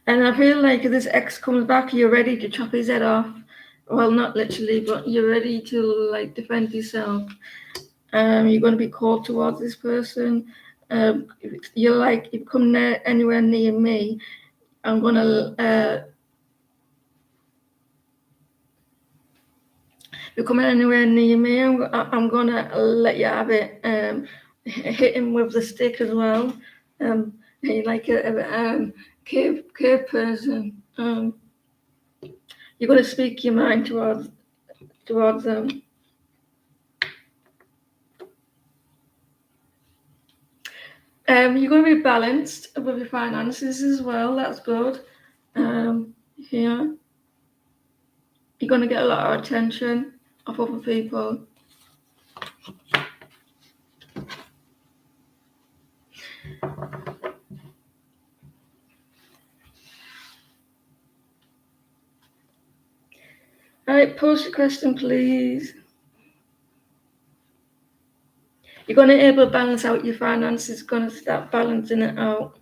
Speaker 1: And I feel like if this ex comes back, you're ready to chop his head off. Well, not literally, but you're ready to like defend yourself. You're going to be cold towards this person. You're like, if you come anywhere near me, I'm going to. If you're coming anywhere near me, I'm going to let you have it. Hit him with the stick as well. Like a cave person. You're going to speak your mind towards them. You're going to be balanced with your finances as well. That's good. Here, you're going to get a lot of attention of other people. All right, post your question, please. You're going to be able to balance out your finances. Going to start balancing it out.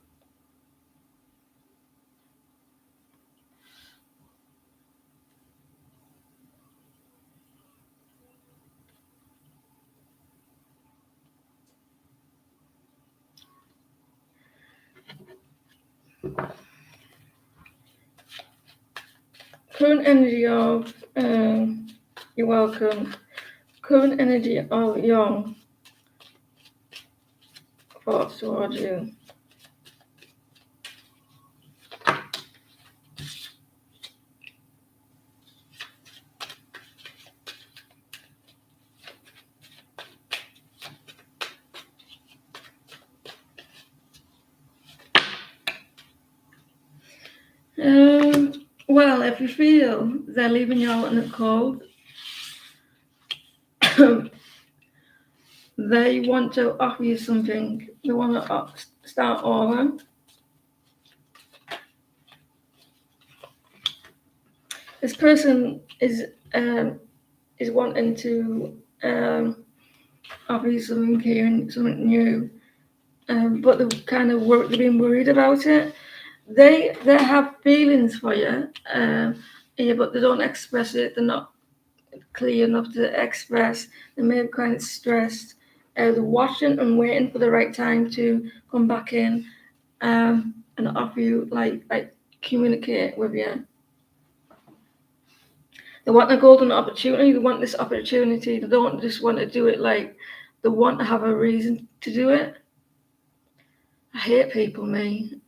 Speaker 1: Current energy of, you're welcome. Current energy of young thoughts towards you. Well, if you feel they're leaving you out in the cold, they want to offer you something. They want to start over. This person is wanting to offer you something here and something new, but they've been worried about it. They have feelings for you, but they don't express it. They're not clear enough to express. They may be kind of stressed. They're watching and waiting for the right time to come back in and offer you like communicate with you. They want a golden opportunity. They want this opportunity. They don't just want to do it like they want to have a reason to do it. I hate people, me.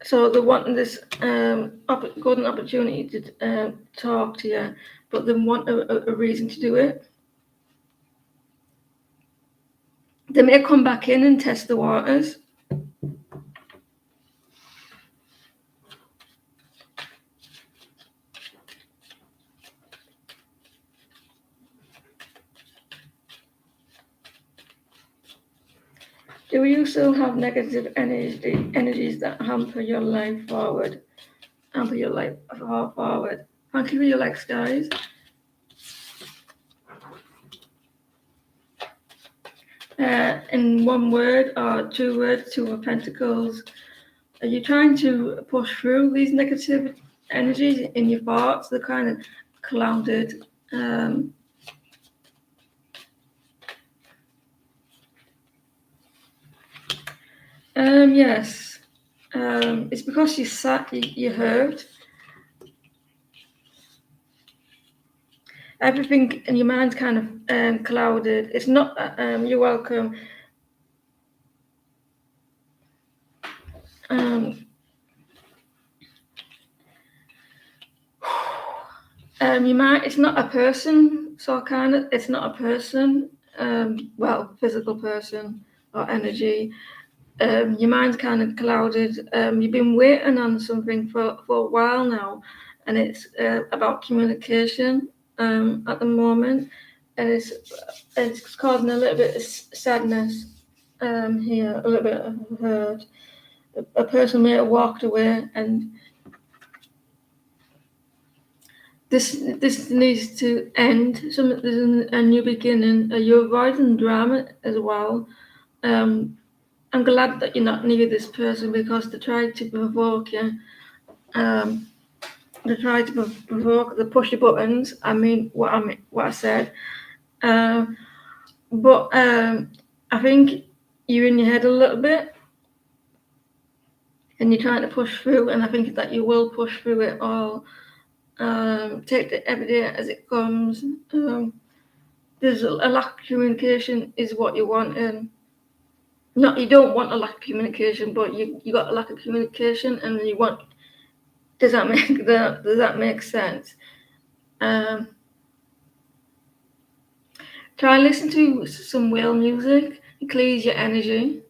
Speaker 1: So they want this golden opportunity to talk to you, but they want a reason to do it. They may come back in and test the waters. Do you still have negative energies that hamper your life forward? Hamper your life forward. Thank you for your likes, guys. In one word or 2 words, 2 of Pentacles. Are you trying to push through these negative energies in your thoughts? They're kind of clouded. Yes. It's because you're hurt. Everything in your mind's kind of clouded. It's not, you're welcome. Your mind, it's not a person, so kind of, it's not a person, physical person or energy. Your mind's kind of clouded. You've been waiting on something for a while now, and it's about communication at the moment, and it's causing a little bit of sadness here, a little bit of hurt. A person may have walked away, and this needs to end. There's a new beginning. You're avoiding drama as well. I'm glad that you're not near this person because they tried to provoke you. They tried to provoke, they push your buttons. I mean what I said. But I think you're in your head a little bit, and you're trying to push through. And I think that you will push through it all. Take it every day as it comes. There's a lack of communication is what you want, and not you don't want a lack of communication, but you got a lack of communication, and you want. Does that make sense? Try listen to some whale music. It clears your energy.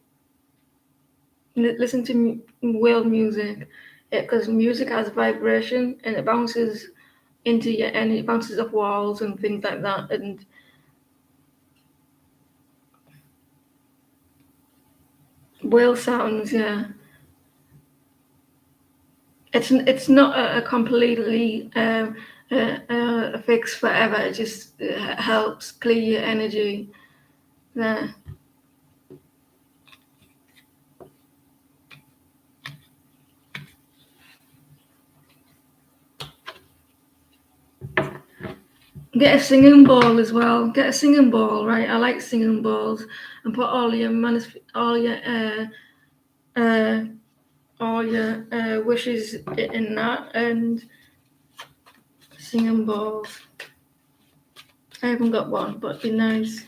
Speaker 1: Listen to whale music, because music has vibration and it bounces into your energy, it bounces off walls and things like that. And whale sounds, yeah. It's not a completely a fix forever. It just helps clear your energy. Yeah. Get a singing bowl as well. Get a singing bowl, right? I like singing bowls, and put all your wishes in that, and singing bowls. I haven't got one, but it'd be nice.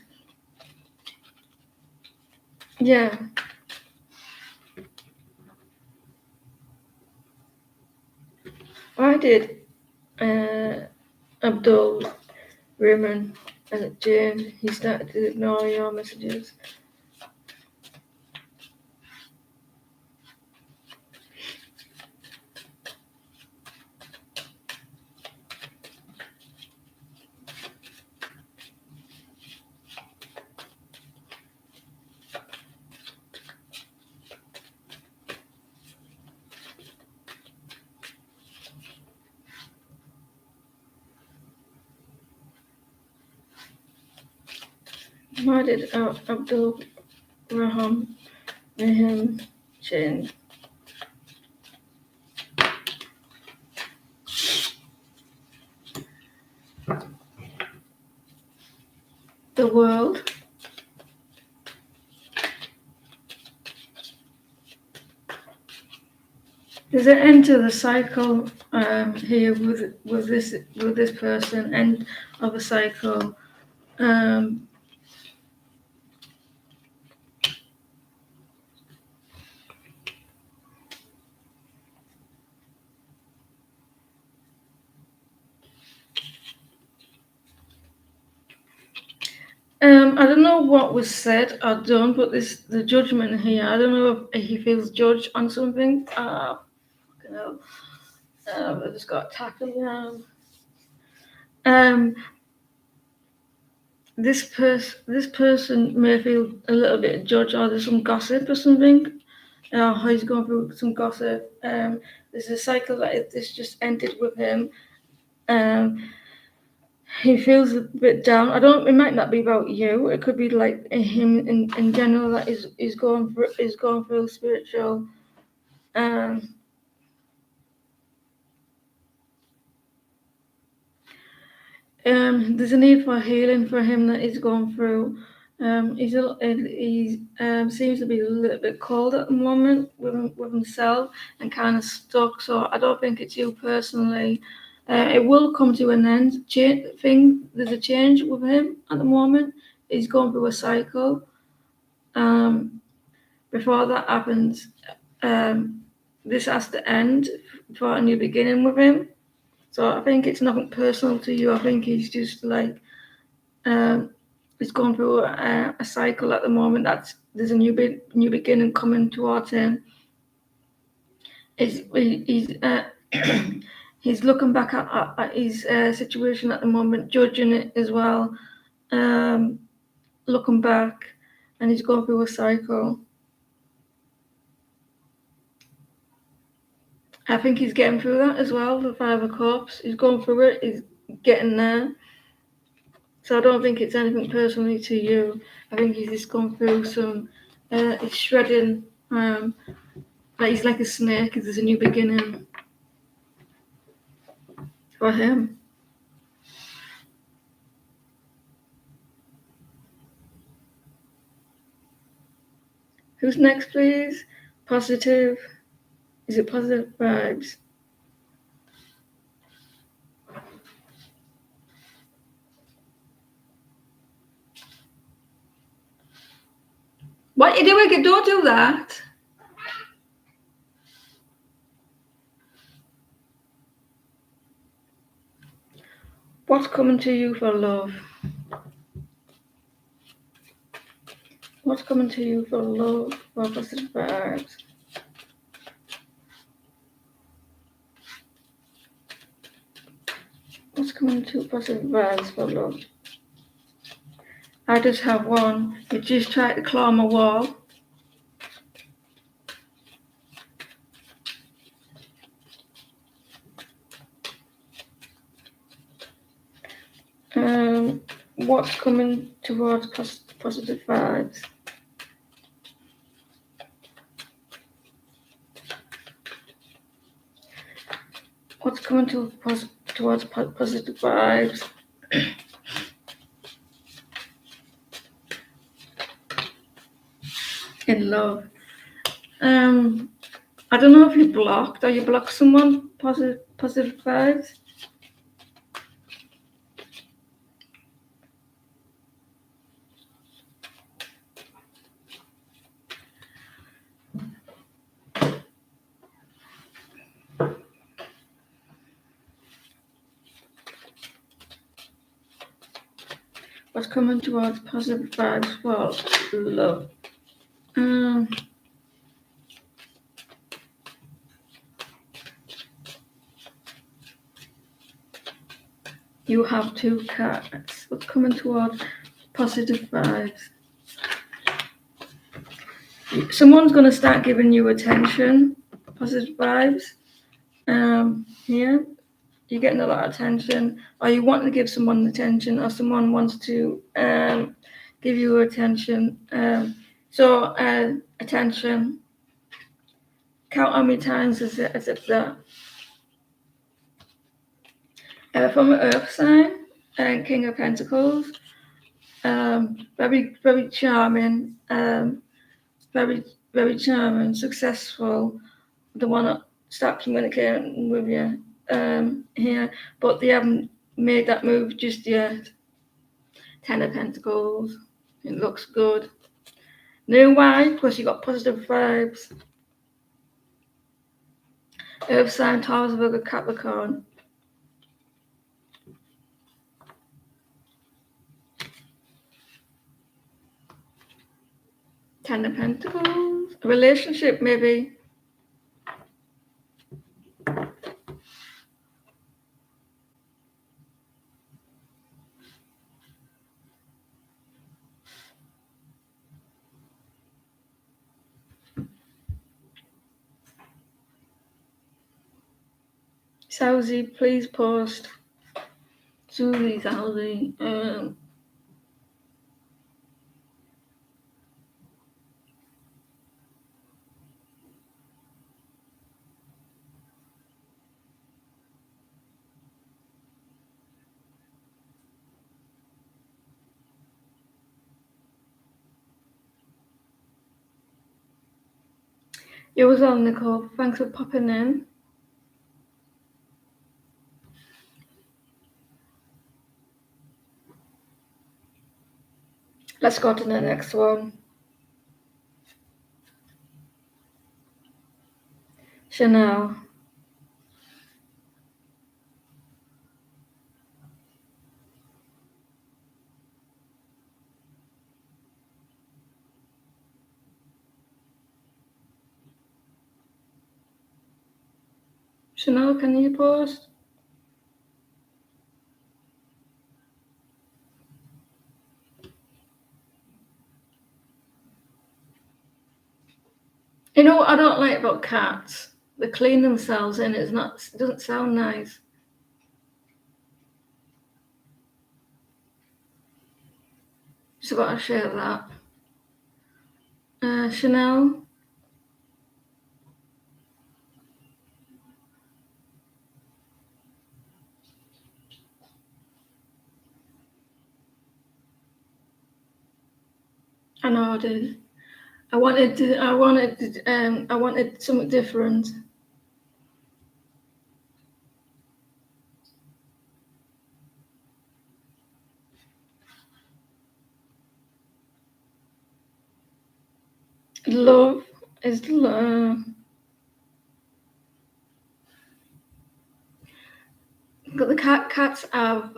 Speaker 1: Yeah. I did Abdul Rahman and James. He started to ignore your messages. I did Abdul Rahman James. The world. There's an end to the cycle here with this person, end of a cycle. I don't know what was said or done, but the judgment here. I don't know if he feels judged on something. I just got attacked again. This person may feel a little bit judged, or there's some gossip or something. He's going through some gossip. There's a cycle that this just ended with him. He feels a bit down. It might not be about you. It could be like him in general that is going through spiritual. There's a need for healing for him that he's going through. He seems to be a little bit cold at the moment with himself and kind of stuck. So I don't think it's you personally. It will come to an end. There's a change with him at the moment. He's going through a cycle. Before that happens, this has to end for a new beginning with him. So I think it's nothing personal to you. I think he's just like he's going through a cycle at the moment. There's a new beginning coming towards him. He's he's looking back at his situation at the moment, judging it as well, looking back, and he's going through a cycle. I think he's getting through that as well. The Five of Cups, he's going through it. He's getting there. So I don't think it's anything personally to you. I think he's just gone through some he's shredding. Like he's like a snake. There's a new beginning for him. Who's next, please? Positive. Is it positive vibes? What are you doing? Don't do that. What's coming to you for love? What's coming to you for love, for positive vibes? What's coming to positive vibes for love? I just have one. You just tried to climb a wall. What's coming towards positive vibes? What's coming towards positive vibes? In love. I don't know if you blocked or you blocked someone. Positive vibes. What's coming towards positive vibes for love? You have two cards. What's coming towards positive vibes? Someone's going to start giving you attention. Positive vibes. Here. You're getting a lot of attention, or you want to give someone attention, or someone wants to give you attention. Attention. Count how many times is it that? From an earth sign, King of Pentacles. Very, very charming. Very, very charming, successful. The one start communicating with you here, but they haven't made that move just yet. 10 of Pentacles. It looks good. New wife, because you got positive vibes. Earth sign, Taurus, Virgo, Capricorn. Ten of Pentacles. A relationship, maybe. Susie, please post. Susie. You was on, Nicole. Thanks for popping in. Let's go to the next one. Chanel. Chanel, can you post? You know what I don't like about cats? They clean themselves and it doesn't sound nice. Just gotta share that. Chanel. I know I did. I wanted something different. Love is the cats have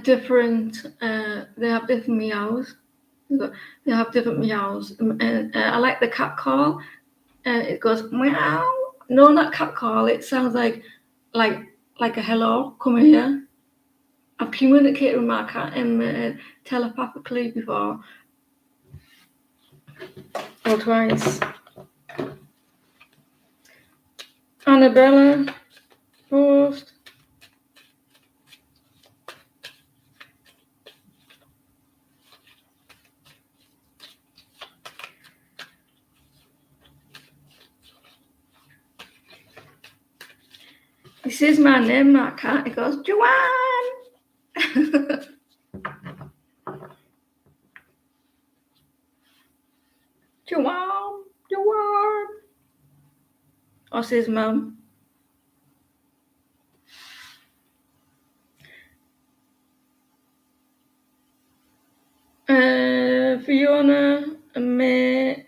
Speaker 1: different. They have different meows. They have different meows, and I like the cat call. It goes meow. No, not cat call. It sounds like a hello. Come here. I've communicated with my cat telepathically before. Or twice. Annabella, post. This is my name, my cat. It goes, Joanne. Joanne. Or says mum. Fiona, May,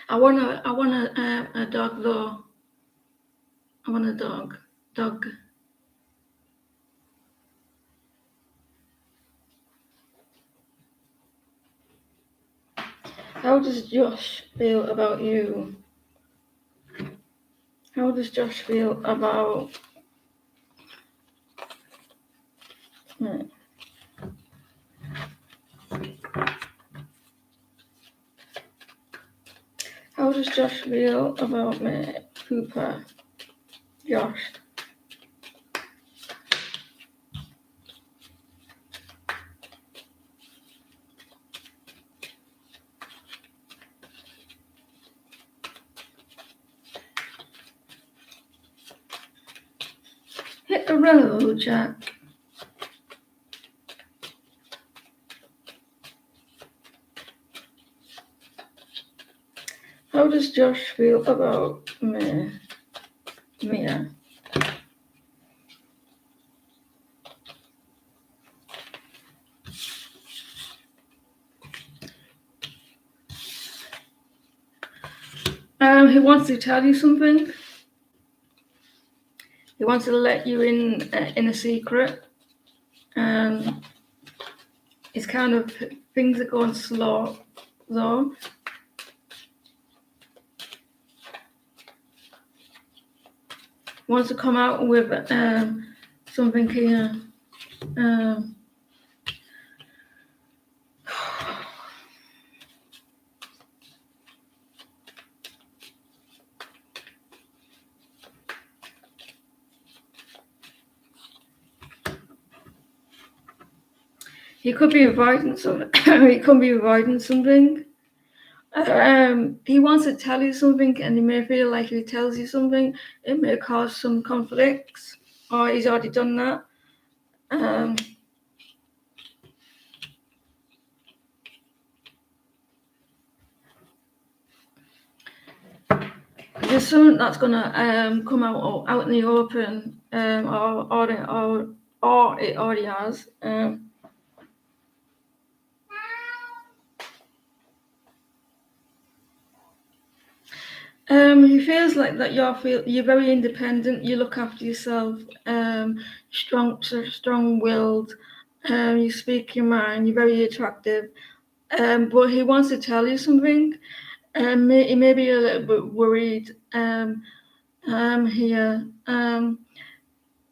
Speaker 1: I want a dog though. I want a dog. How does Josh feel about you? How does Josh feel about... How does Josh feel about me? Cooper. Josh. Hit the road, Jack. How does Josh feel about Mia? He wants to tell you something. He wants to let you in a secret. It's kind of, things are going slow though. Wants to come out with something here. He could be avoiding something. He could be avoiding something. He wants to tell you something, and he may feel like if he tells you something, it may cause some conflicts, or he's already done that. There's something that's gonna come out in the open, or it already has. He feels like that you're very independent. You look after yourself. Strong-willed. You speak your mind. You're very attractive. But he wants to tell you something. He may be a little bit worried. Here.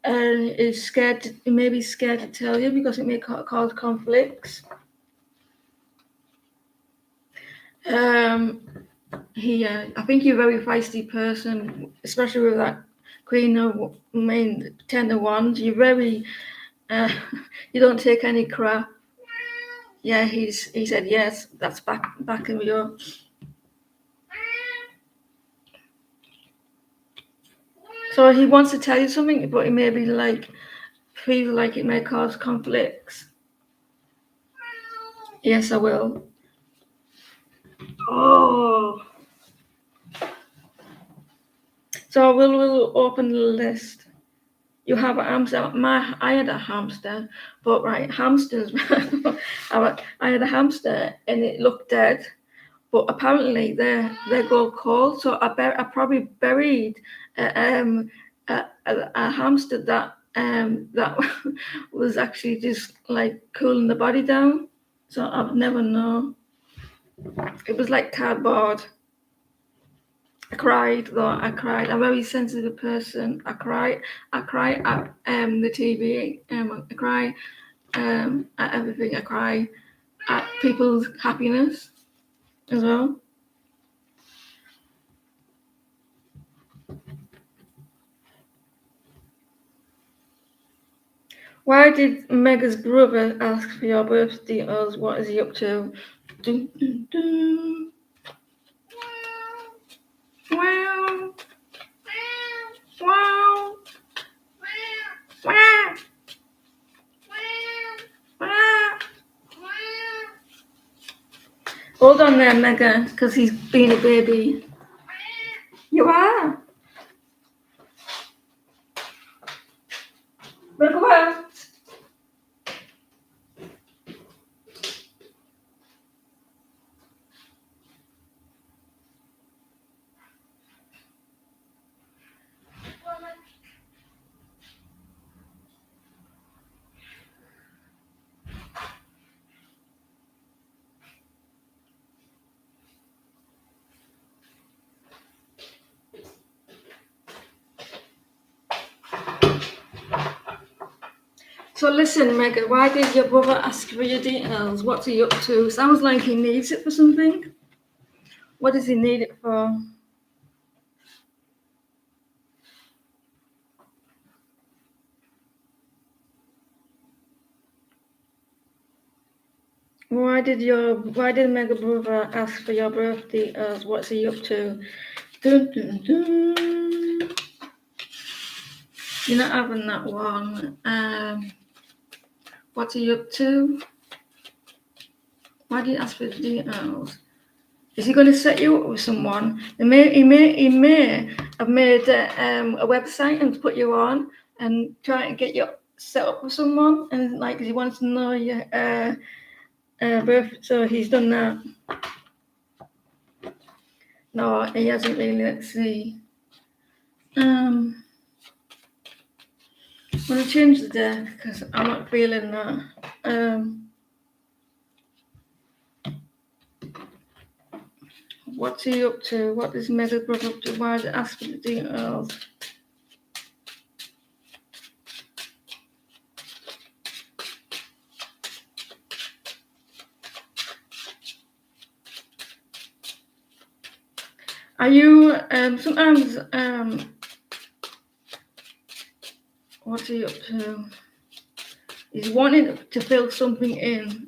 Speaker 1: Is scared. He may be scared to tell you because it may cause conflicts. I think you're a very feisty person, especially with that Queen of 10 of Wands. You're very, you don't take any crap. Yeah, he said yes. That's backing me up. So he wants to tell you something, but it may be feel like it may cause conflicts. Yes, I will. Oh. So we'll open the list. You have a hamster. I had a hamster, but hamsters. I had a hamster and it looked dead, but apparently they go cold. So I probably buried a hamster that was actually just like cooling the body down. So I've never known. It was like cardboard. I cried though. I'm a very sensitive person. I cry at the TV. I cry at everything. I cry at people's happiness as well. Why did Mega's brother ask for your birth details? What is he up to? Dun, dun, dun. Wow. Wow. Wow. Wow. Hold on there, Mega, because he's being a baby. You are. Look around. So listen, Megan, why did your brother ask for your details? What's he up to? Sounds like he needs it for something. What does he need it for? Why did Mega brother ask for your birth details? What's he up to? Dun, dun, dun. You're not having that one. What's he up to? Why did he ask for the details? Is he going to set you up with someone? He may have made a website and put you on and try to get you set up with someone, and like he wants to know your birth. So he's done that. No, he hasn't really. Let's see. I'm gonna change the deck because I'm not feeling that. What's he up to? What is Mega Brother up to? Why is it asking the details? Are you sometimes what's he up to? He's wanting to fill something in.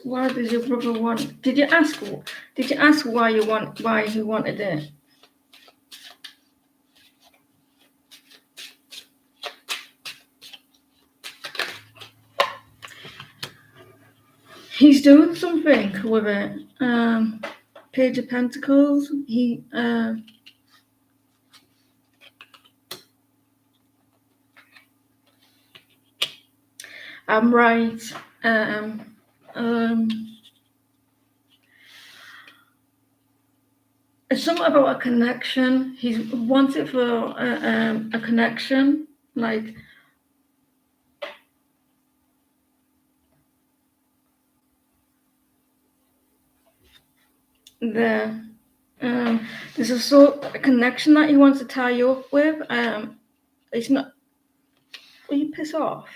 Speaker 1: Why does your brother want? Did you ask why he wanted it? He's doing something with it. Page of Pentacles. I'm right. It's something about a connection. He wants it for a connection, like the there's a connection that he wants to tie you up with. It's not. Will you piss off?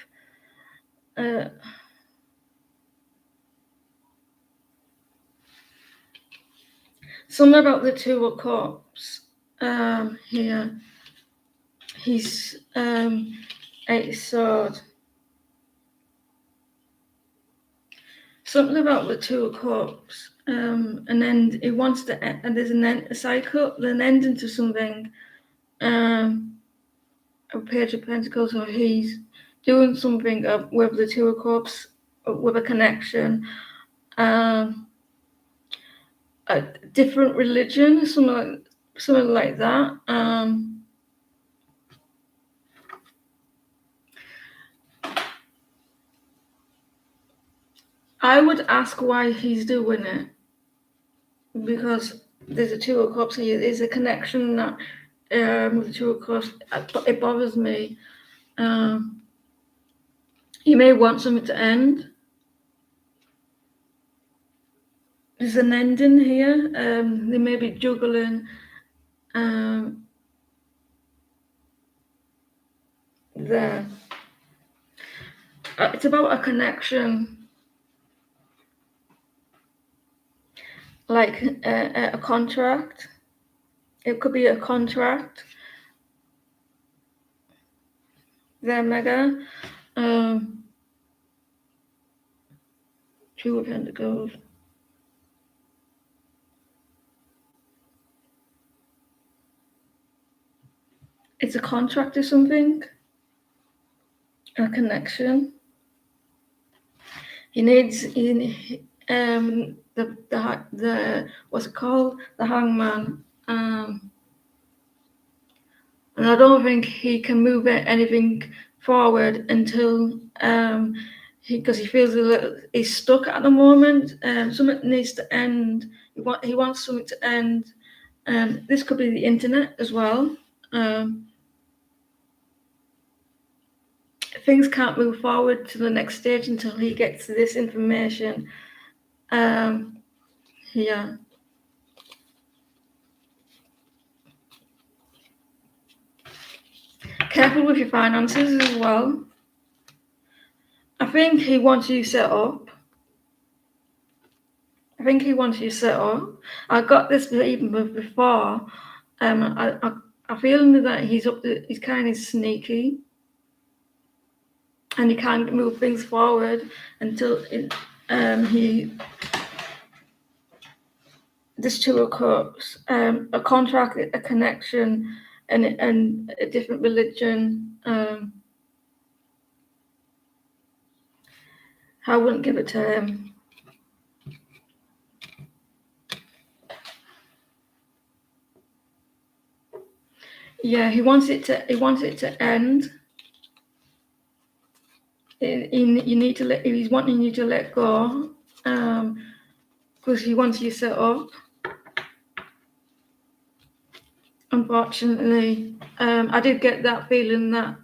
Speaker 1: Something about the Two of Cups. Here, he's Eight of Swords. Something about the Two of Cups. And then he wants to, and there's a cycle, an ending to something. A Page of Pentacles, or he's doing something with the Two of Cups, with a connection. A different religion, something like that. I would ask why he's doing it, because there's a Two of Cups here. There's a connection that with the Two of Cups. It bothers me. You may want something to end. There's an ending here. They may be juggling. There. It's about a connection. Like a contract. It could be a contract. There, Mega. Two of Pentacles. It's a contract or something. A connection. He needs the what's it called? The Hangman. And I don't think he can move anything forward until because he feels he's stuck at the moment. Something needs to end. He wants something to end. This could be the internet as well. Things can't move forward to the next stage until he gets this information. Yeah. Careful with your finances as well. I think he wants you set up. I got this even before. I feel that he's kind of sneaky, and he can't move things forward until he this Two of Cups, a contract, a connection, and a different religion. I wouldn't give it to him. Yeah, he wants it to end. You need to let. He's wanting you to let go, because he wants you set up. Unfortunately, I did get that feeling that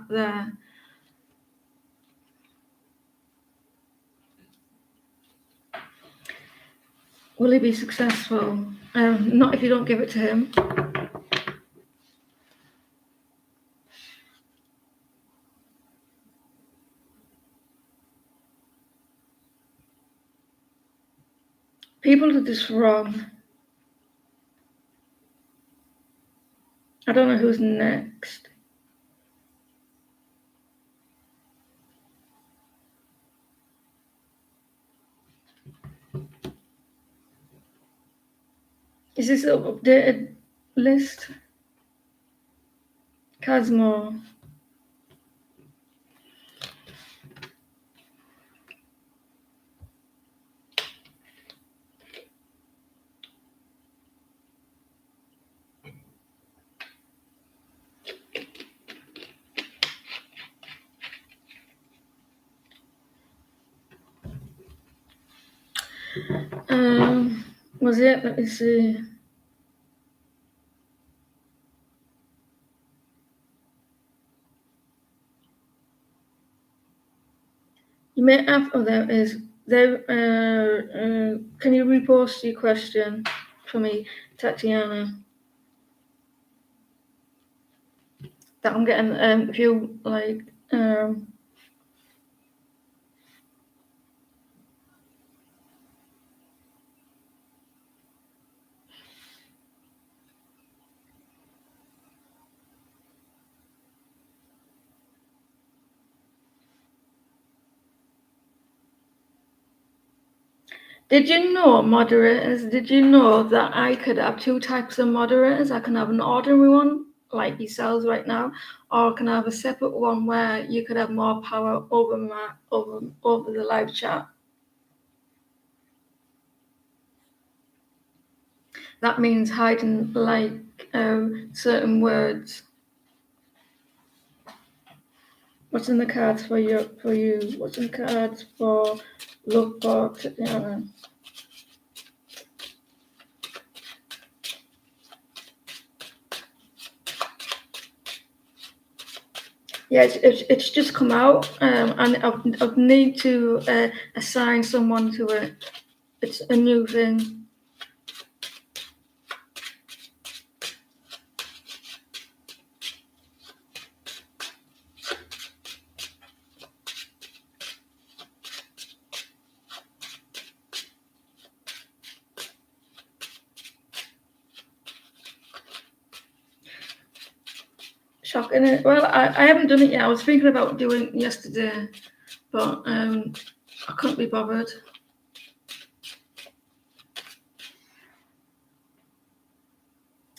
Speaker 1: there. Will he be successful? Not if you don't give it to him. People are just wrong. I don't know who's next. Is this an updated list? Casmo. Was it? Let me see. You may have. Oh, there is. There. Can you repost your question for me, Tatiana? That I'm getting. If you like. Did you know, moderators? Did you know that I could have two types of moderators? I can have an ordinary one, like yourselves right now, or I can have a separate one where you could have more power over the live chat. That means hiding like certain words. What's in the cards for you? What's in the cards for look for Tatiana? Yeah, it's just come out, and I need to assign someone to it. It's a new thing. Shocking it. Well, I haven't done it yet. I was thinking about doing it yesterday, but I couldn't be bothered.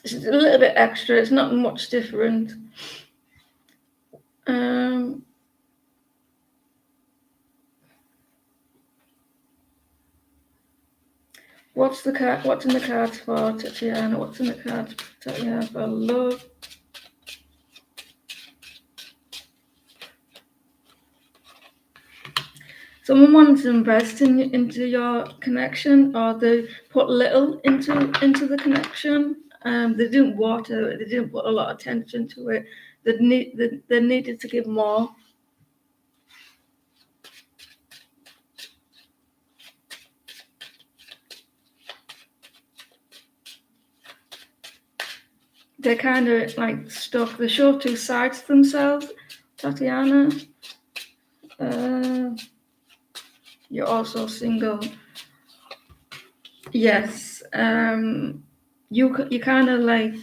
Speaker 1: It's a little bit extra. It's not much different. What's in the cards for Tatiana? What's in the cards for Tatiana for love? Someone wants to invest into your connection, or they put little into the connection. They didn't water it. They didn't put a lot of attention to it. They needed to give more. They're kind of like stuck. They show two sides to themselves, Tatiana. You're also single. Yes. You kind of like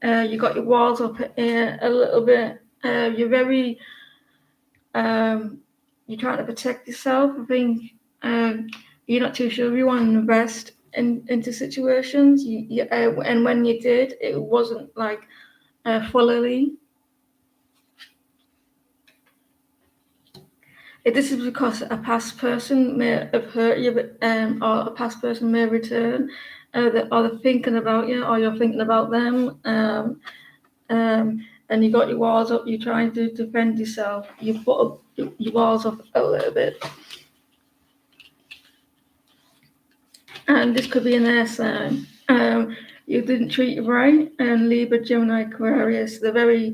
Speaker 1: you got your walls up a little bit. You're very you're trying to protect yourself. I think you're not too sure you want to invest into situations. And when you did, it wasn't like fully. This is because a past person may have hurt you, or a past person may return, or they're thinking about you, or you're thinking about them, and you got your walls up, you're trying to defend yourself, you put up your walls up a little bit. And this could be an air sign. You didn't treat you right, and Libra, Gemini, Aquarius, the very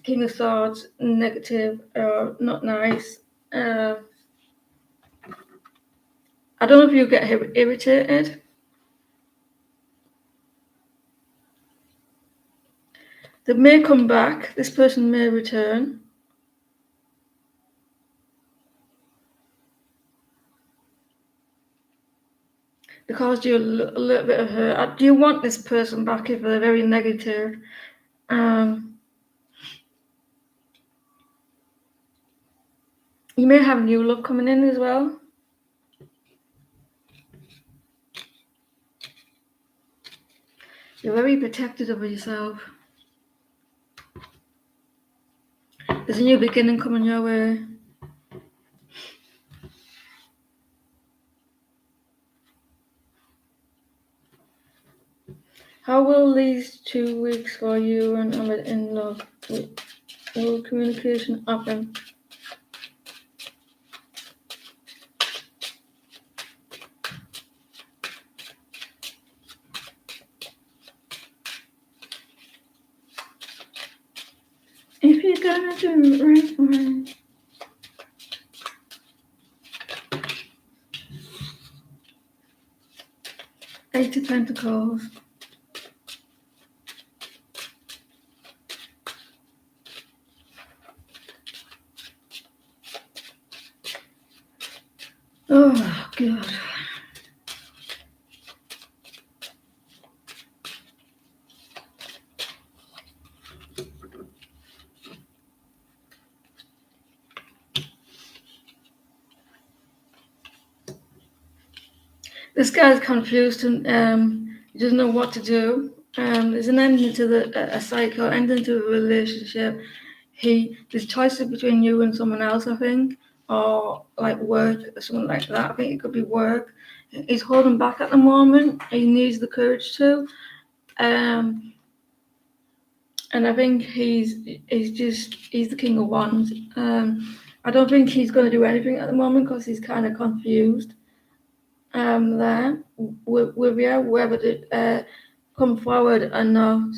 Speaker 1: King of Swords, negative, or not nice. I don't know if you get irritated. They may come back, this person may return. They caused you a little bit of hurt. Do you want this person back if they're very negative? You may have new love coming in as well. You're very protective of yourself. There's a new beginning coming your way. How will these 2 weeks for you and Ahmed in love? Will communication happen? If you're gonna do it right for me. Eight of Pentacles. Oh, God. This guy's confused and he doesn't know what to do. There's an ending to a cycle, ending to a relationship. There's choices between you and someone else, I think, or like work or something like that. I think it could be work. He's holding back at the moment. He needs the courage to. And I think he's the King of Wands. I don't think he's going to do anything at the moment because he's kind of confused. There with you, whether to come forward or not.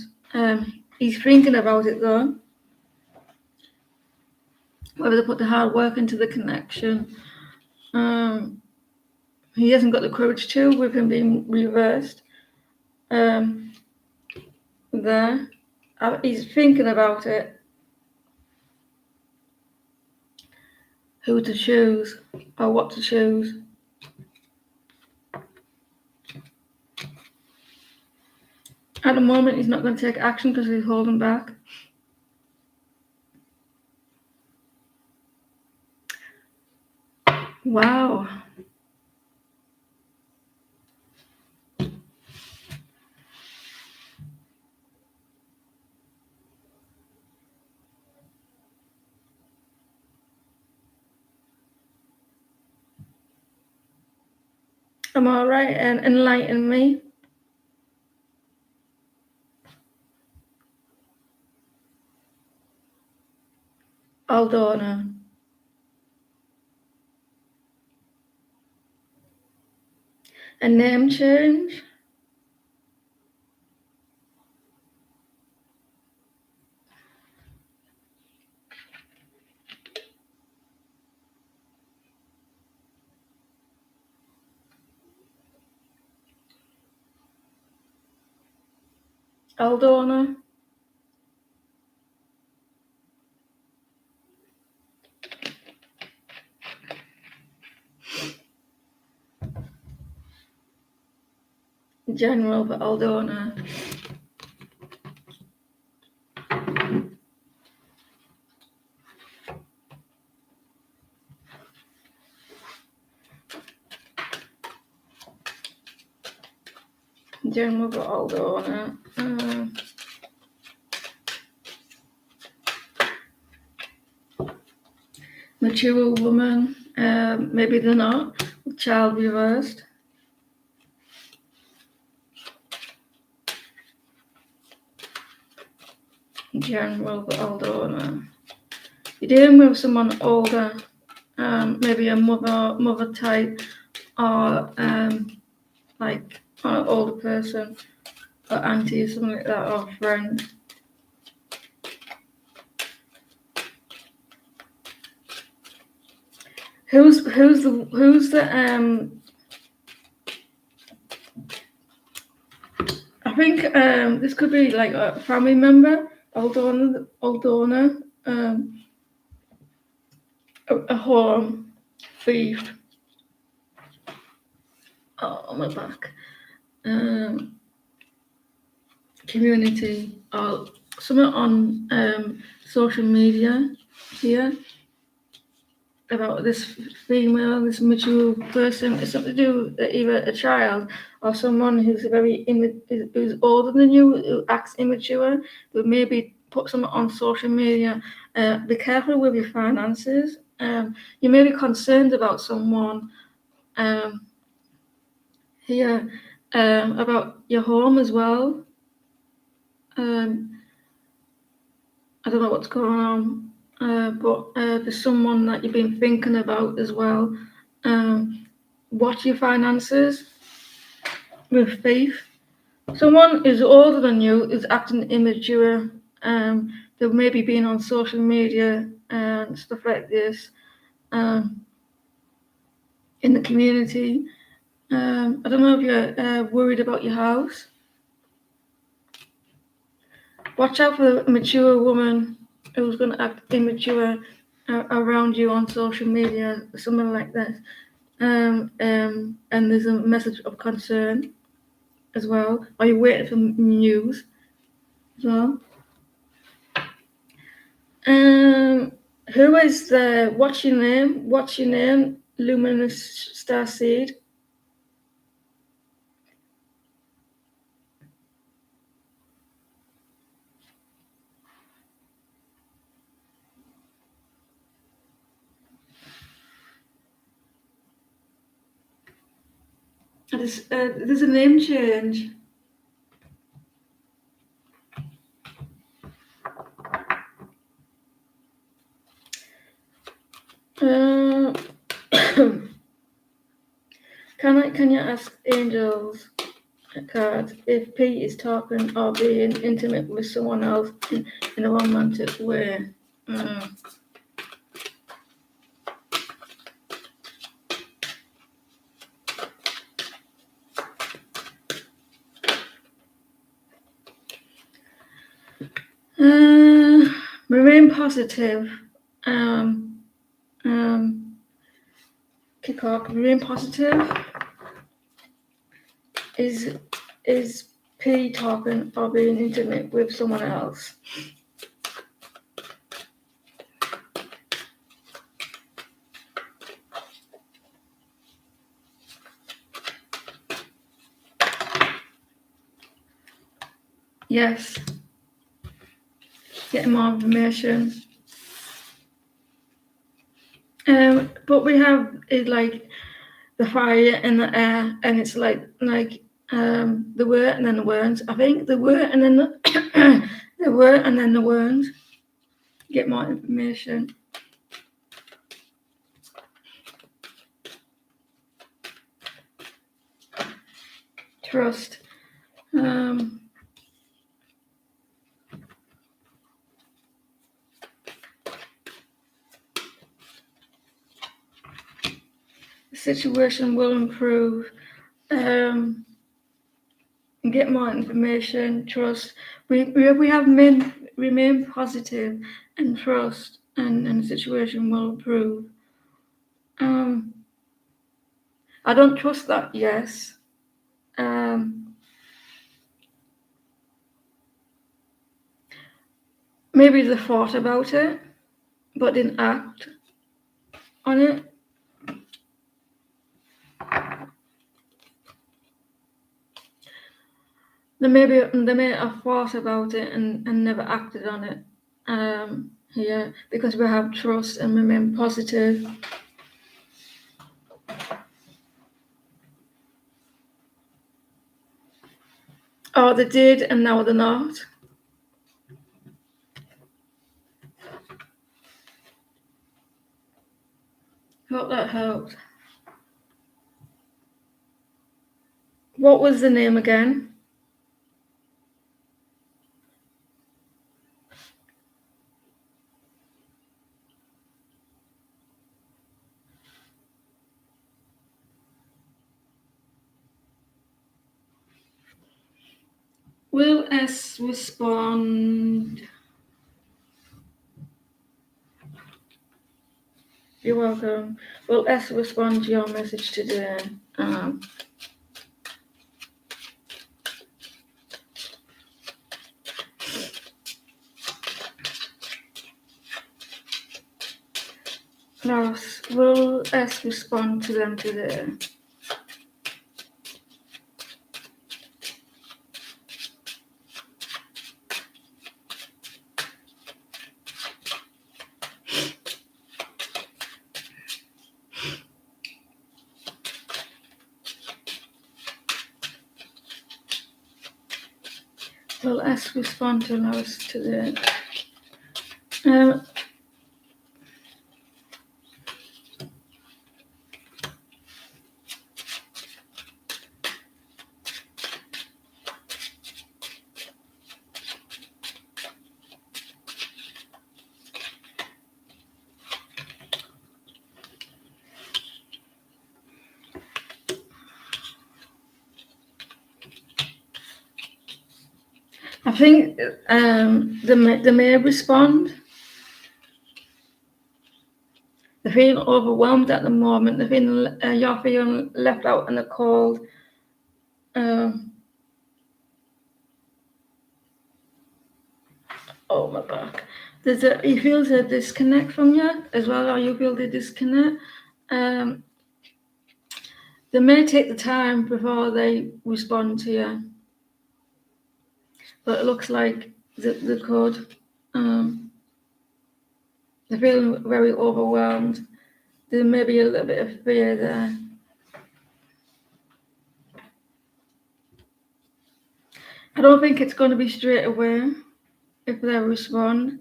Speaker 1: He's thinking about it though. Whether to put the hard work into the connection. He hasn't got the courage to, with him being reversed. There. He's thinking about it. Who to choose or what to choose. At the moment, he's not going to take action because he's holding back. Wow. Am I right? And enlighten me. Aldona. A name change. Aldona. General for Aldona. Then we've got older owner. Mature woman, maybe they're not. Child reversed. General, the older owner. You're dealing with someone older, maybe a mother type, or like an older person, or auntie, something like that, or friend. Who's the I think this could be like a family member, older owner, a home thief. Oh, my back. Community, or something on social media here about this female, this mature person. It's something to do with either a child or someone who's who's older than you, who acts immature, but maybe put something on social media. Be careful with your finances. You may be concerned about someone here, about your home as well. I don't know what's going on, but there's someone that you've been thinking about as well. Watch your finances with faith. Someone who's older than you is acting immature. They've maybe been on social media and stuff like this in the community. I don't know if you're worried about your house. Watch out for a mature woman who's going to act immature around you on social media, something like that. And there's a message of concern as well. Are you waiting for news as well? Who is the? What's your name? What's your name? Luminous star seed. There's a name change. Can you ask angels card if Pete is talking or being intimate with someone else in a romantic way? Remain positive. Kick off. Remain positive. Is P talking or being intimate with someone else? Yes. Getting more information. But we have it like the fire and the air, and it's like the were and then the weren't. I think the were and then the were and then the weren't. Get more information. Trust. The situation will improve. Get more information. Trust. We have remain positive and trust, and the situation will improve. I don't trust that. Yes. Maybe they thought about it, but didn't act on it. They may have thought about it and never acted on it here, because we have trust and remain positive. Or they did and now they're not. Hope that helped. What was the name again? Will S respond? You're welcome. Will S respond to your message today? Klaus, will S respond to them today? Will S respond to Klaus today? I think they may respond. They're feeling overwhelmed at the moment. They're feeling you're feeling left out in the cold. Oh my back. He feels a disconnect from you as well, or you feel the disconnect. They may take the time before they respond to you, but it looks like they could. They're feeling very overwhelmed. There may be a little bit of fear there. I don't think it's going to be straight away if they respond.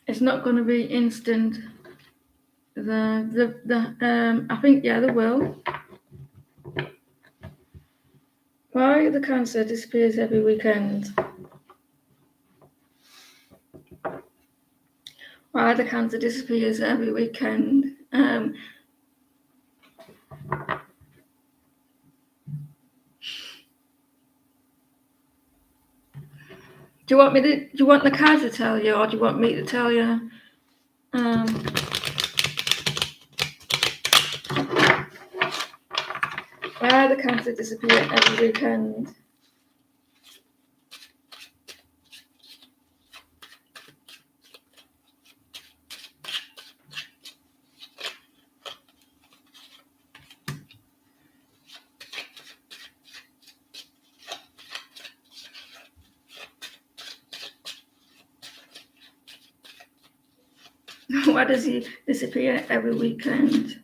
Speaker 1: It's not going to be instant. I think, yeah, they will. Why the Cancer disappears every weekend? Why the Cancer disappears every weekend? Do you want me to? Do you want the card to tell you, or do you want me to tell you? Why the Cancer disappear every weekend? Why does he disappear every weekend?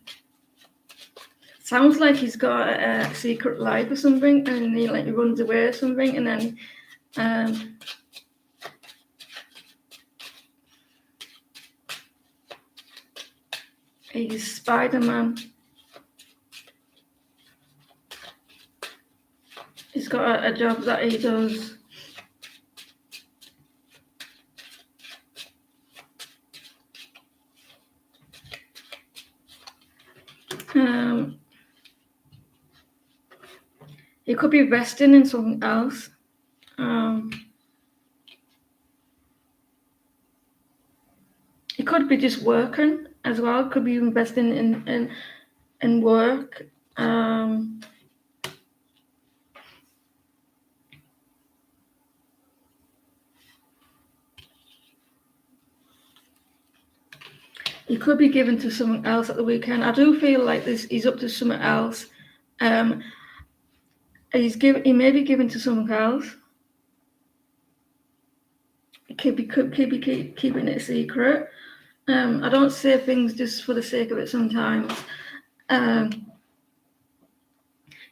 Speaker 1: Sounds like he's got a secret life or something, and he runs away or something, and then he's Spider-Man. He's got a job that he does. He could be investing in something else. He could be just working as well. Could be investing in work. He could be given to someone else at the weekend. I do feel like he's up to something else. He may be given to someone else. Keeping it a secret. I don't say things just for the sake of it sometimes.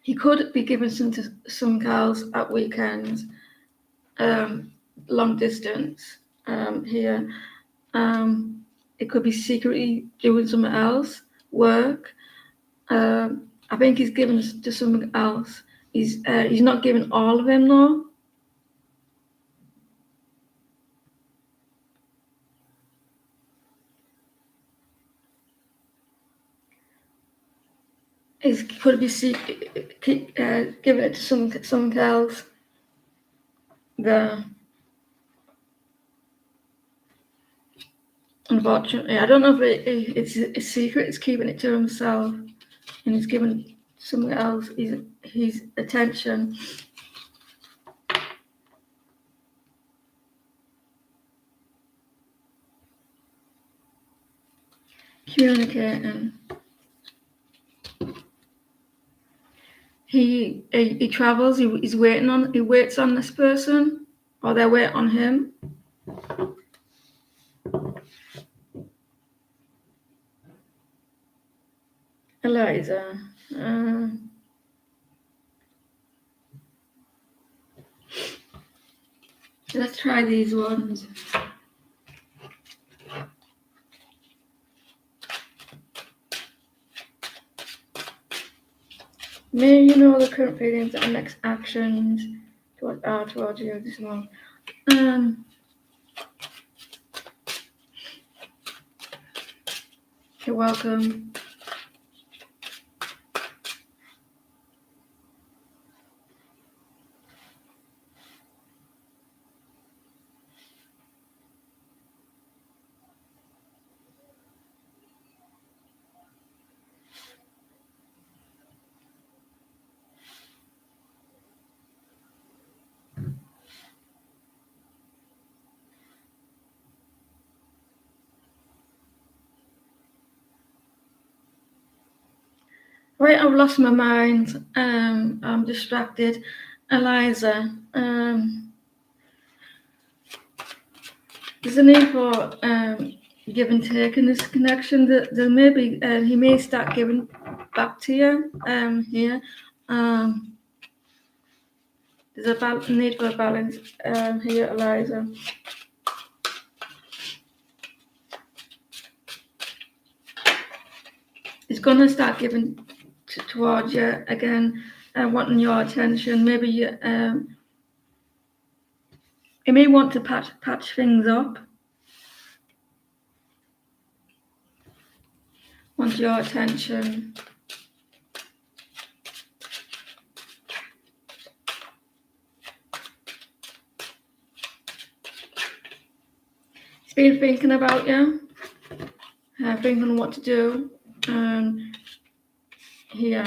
Speaker 1: He could be given some to some girls at weekends, long distance here. It could be secretly doing something else, work. I think he's given to something else. He's not given all of him though. He could be giving it to someone else. Unfortunately, I don't know if it's a secret. He's keeping it to himself, and he's giving someone else his attention. Communicating. He travels. He waits on this person, or they wait on him. Eliza. Let's try these ones. May you know the current feelings and next actions towards you this one. You're welcome. Right, I've lost my mind. I'm distracted. Eliza. There's a need for give and take in this connection. There may be he may start giving back to you here. There's a need for a balance here, Eliza. He's gonna start giving towards you again, wanting your attention. Maybe you he may want to patch things up. Want your attention. He's been thinking about you, thinking what to do. Here.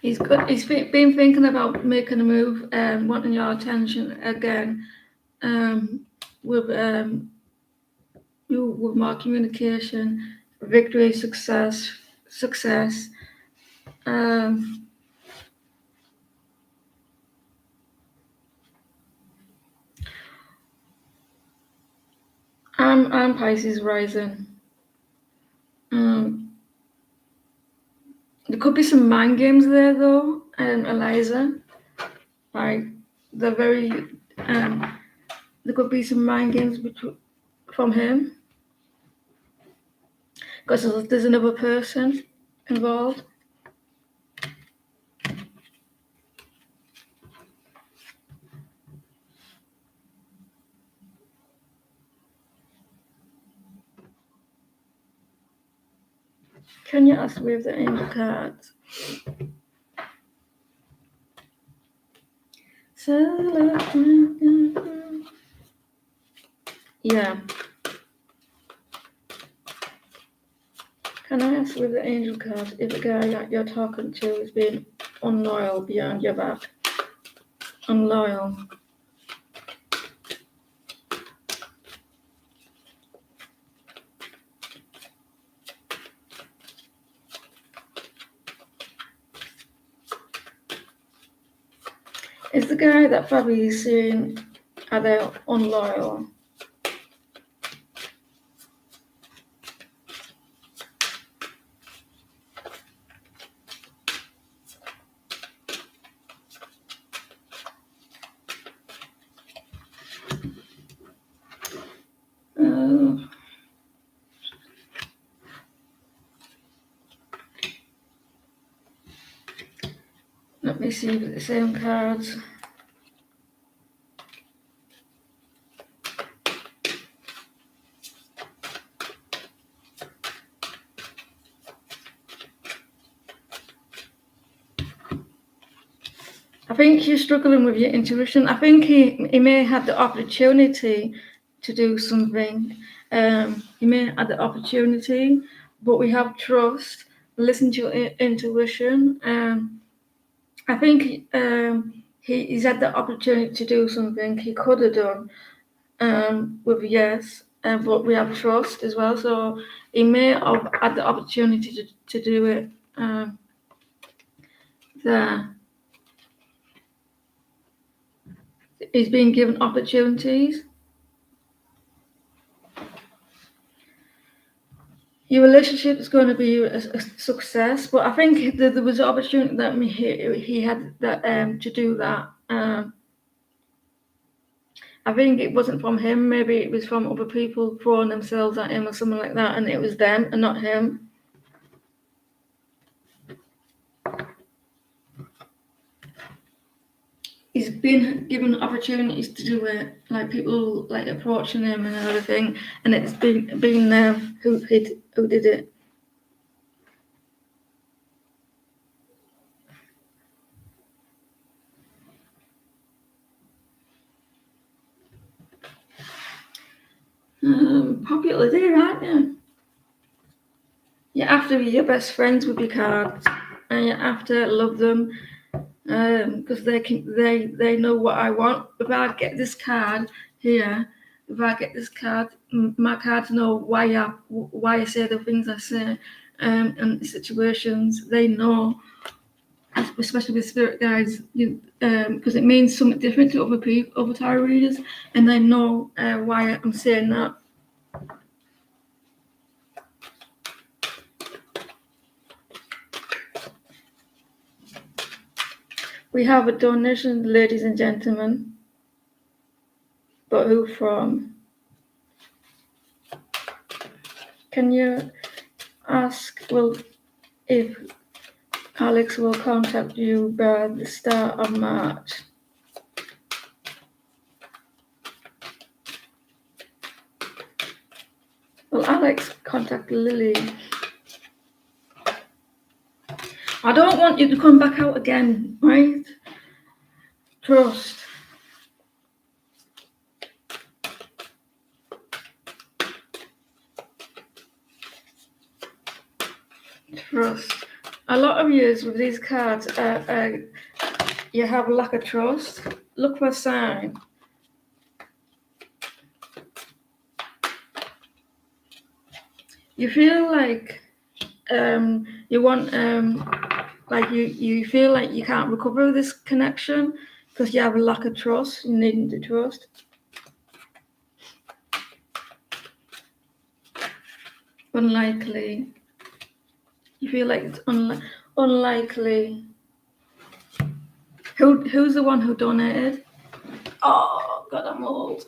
Speaker 1: He's been thinking about making a move, wanting your attention again, with more communication, victory, success. I'm Pisces rising. There could be some mind games there though, Eliza. Like they're very there could be some mind games from him because there's another person involved. Can you ask me if the angel cards? Yeah. Can I ask with the angel card if the guy that you're talking to is being unloyal behind your back. Unloyal. Is the guy that Fabi is seeing, are they unloyal? Let me see if it's the same cards. I think you're struggling with your intuition. I think he may have the opportunity to do something. He may have the opportunity, but we have trust. Listen to your intuition. I think he's had the opportunity to do something he could have done with yes, but we have trust as well. So he may have had the opportunity to do it there. He's been given opportunities. Your relationship is going to be a success, but I think there was an opportunity that he had that to do that. I think it wasn't from him. Maybe it was from other people throwing themselves at him or something like that, and it was them and not him. He's been given opportunities to do it, like people like approaching him and everything, and it's been them who did it. Popular day, aren't you? You have to be your best friends with your cards, and you have to love them, because they know what I want. If I get this card here, my cards know why I say the things I say, and situations they know, especially with spirit guides, because it means something different to other tarot readers, and they know why I'm saying that. We have a donation, ladies and gentlemen. But who from? Can you ask if Alex will contact you by the start of March? Well, Alex, contact Lily. I don't want you to come back out again, right? Trust. Trust. A lot of you with these cards, you have lack of trust. Look for a sign. You feel like you want like you feel like you can't recover this connection because you have a lack of trust. You need to trust. Unlikely. You feel like it's unlikely. Who's the one who donated? Oh God, I'm old.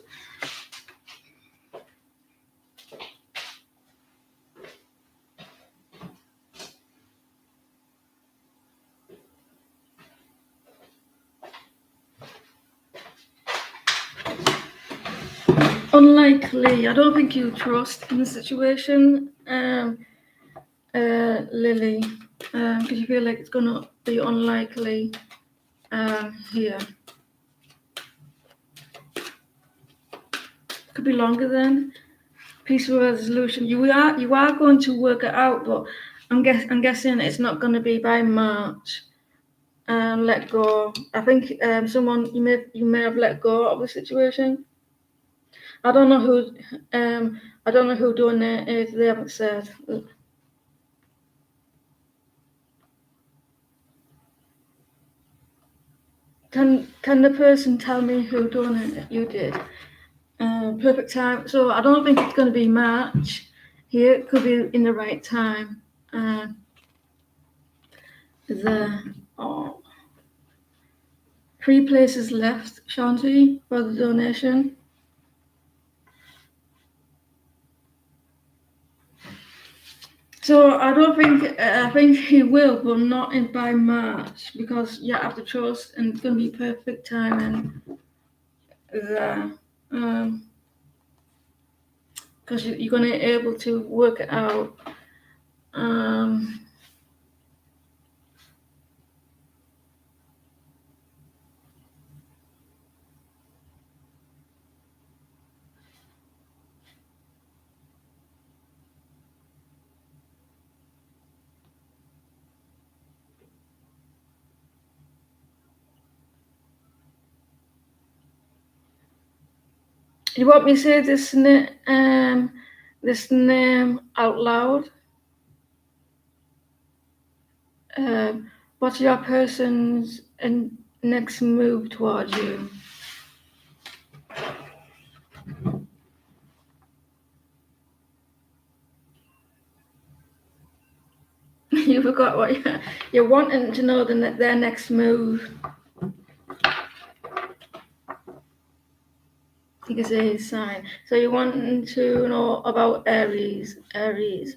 Speaker 1: Unlikely. I don't think you trust in the situation, Lily, because you feel like it's gonna be unlikely here. Could be longer then. Peaceful resolution. You are going to work it out, but I'm guessing it's not going to be by March. let go. I think someone you may have let go of the situation. I don't know who doing it if they haven't said. Can the person tell me who done it? You did. Perfect time. So I don't think it's going to be March. Here it could be in the right time. Oh, 3 places left, Shanti, for the donation. So I don't think I think he will, but not by March, because you have to trust, and it's going to be perfect timing there. Because you're going to be able to work it out. You want me to say this name out loud? What's your person's next move towards you? You forgot what you're wanting to know their next move. You can say his sign. So you're wanting to know about Aries. Aries.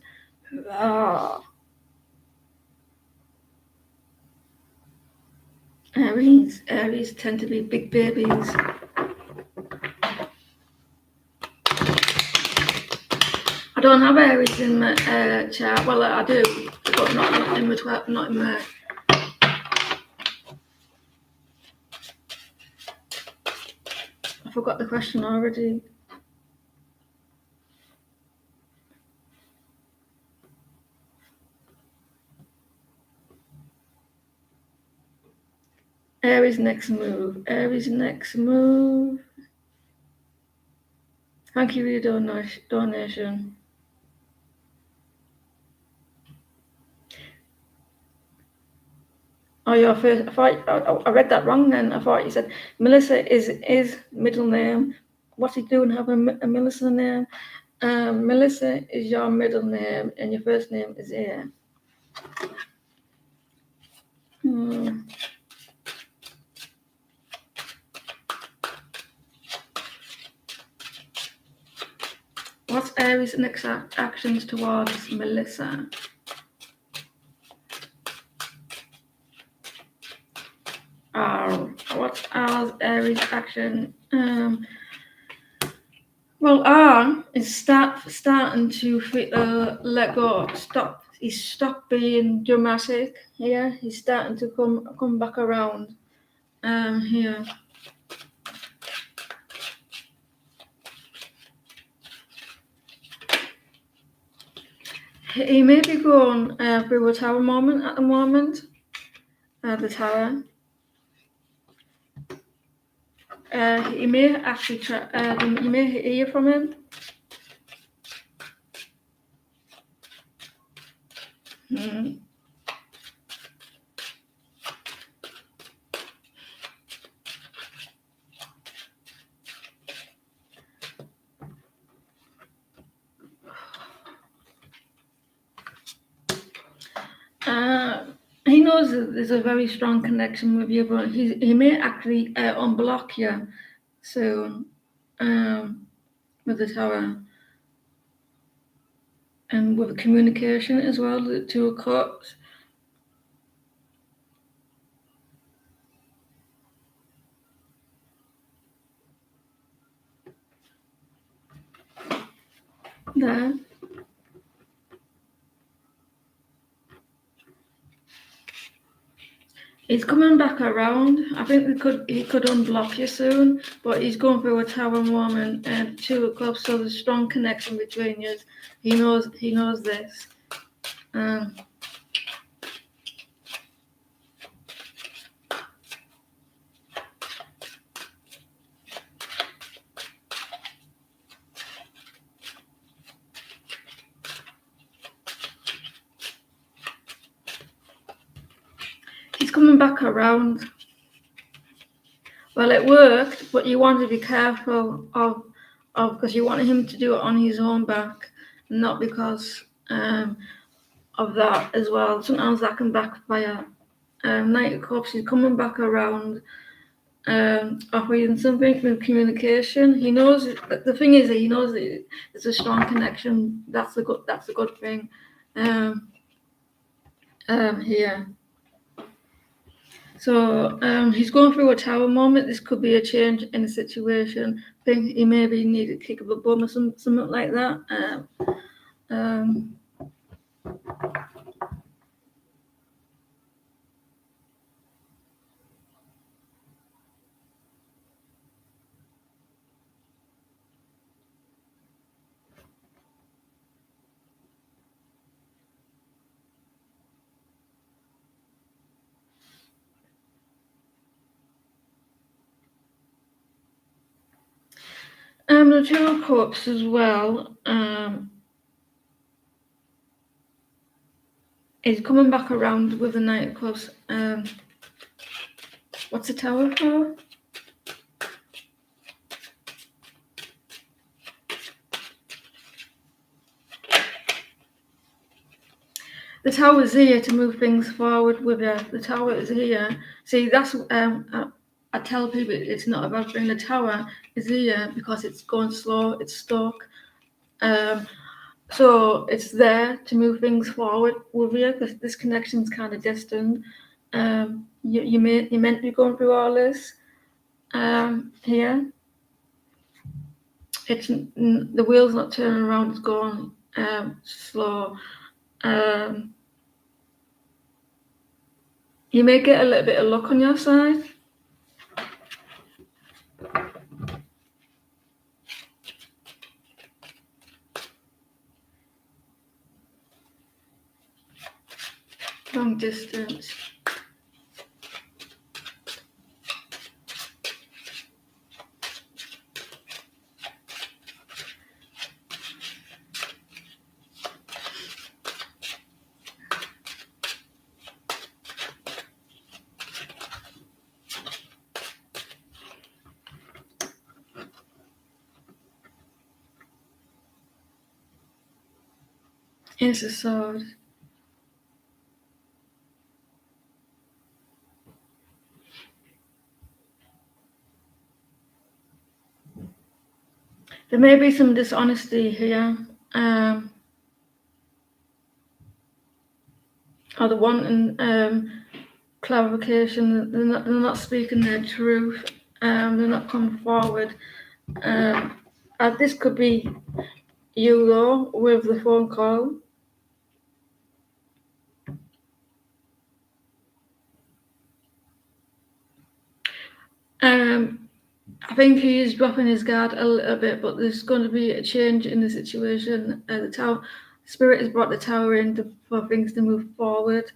Speaker 1: Aries tend to be big babies. I don't have Aries in my chart. Well, I do, but not in my 12, not in my. I forgot the question already. Aries next move. Thank you for your donation. Oh, your first. I read that wrong then. I thought you said Melissa is middle name. What's he doing? Have a Melissa name? Melissa is your middle name, and your first name is here. What's Aries' next actions towards Melissa? What's Aries' action? Well, R is starting to let go. He's stopped being dramatic here. He's starting to come back around. Here. He may be going through a tower moment at the moment. The tower. You may actually try. You may hear from him. He knows that there's a very strong connection with you, but he may actually unblock you soon with the tower. And with communication as well, the 2 of Cups. There. He's coming back around. I think he could unblock you soon, but he's going through a tower moment and 2 of Cups, so there's strong connection between you. He knows this. He's coming back around. Well, it worked, but you want to be careful of because you want him to do it on his own back, not because of that as well. Sometimes that can backfire. Knight of Cups, he's coming back around, offering something with communication. He knows the thing is that he knows that it's a strong connection. That's a good thing. Here. So he's going through a tower moment. This could be a change in the situation. I think he maybe needed a kick of a bum or something like that. The Two of Cups as well. Is coming back around with the Knight of Cups. What's the Tower for? The Tower is here to move things forward with you. The Tower is here. See, that's I tell people it's not about bringing the Tower is here because it's going slow. It's stuck. So it's there to move things forward with you because this connection's kind of distant. You meant to be going through all this here. It's the wheel's not turning around. It's going slow. You may get a little bit of luck on your side. Long distance. Ace of Swords. There may be some dishonesty here. Or the wanting clarification. They're not speaking their truth. They're not coming forward. This could be you though with the phone call. I think he is dropping his guard a little bit, but there's going to be a change in the situation. The Tower Spirit has brought the Tower in for things to move forward.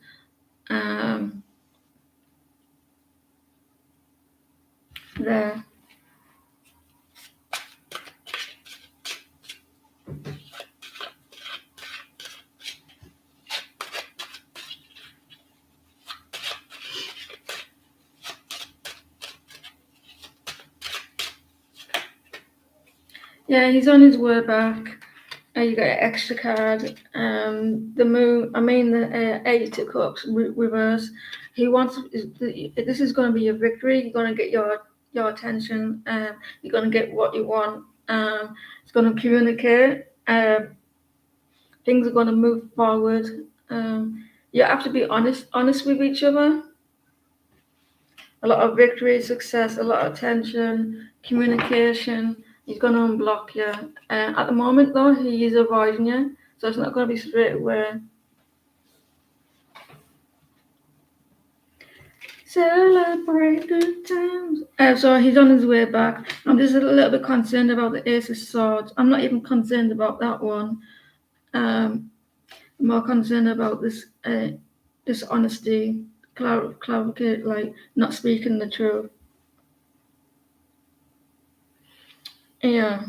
Speaker 1: There. Yeah, he's on his way back. You got an extra card. The Moon. I mean the Eight of Cups reverse. He wants. This is going to be your victory. You're going to get your attention. You're going to get what you want. It's going to communicate. Things are going to move forward. You have to be honest with each other. A lot of victory, success, a lot of attention, communication. He's going to unblock you. At the moment, though, he is avoiding you, so it's not going to be straight away. Celebrate good times. So he's on his way back. I'm just a little bit concerned about the Ace of Swords. I'm not even concerned about that one. I'm more concerned about this dishonesty, clarify, like not speaking the truth. Yeah.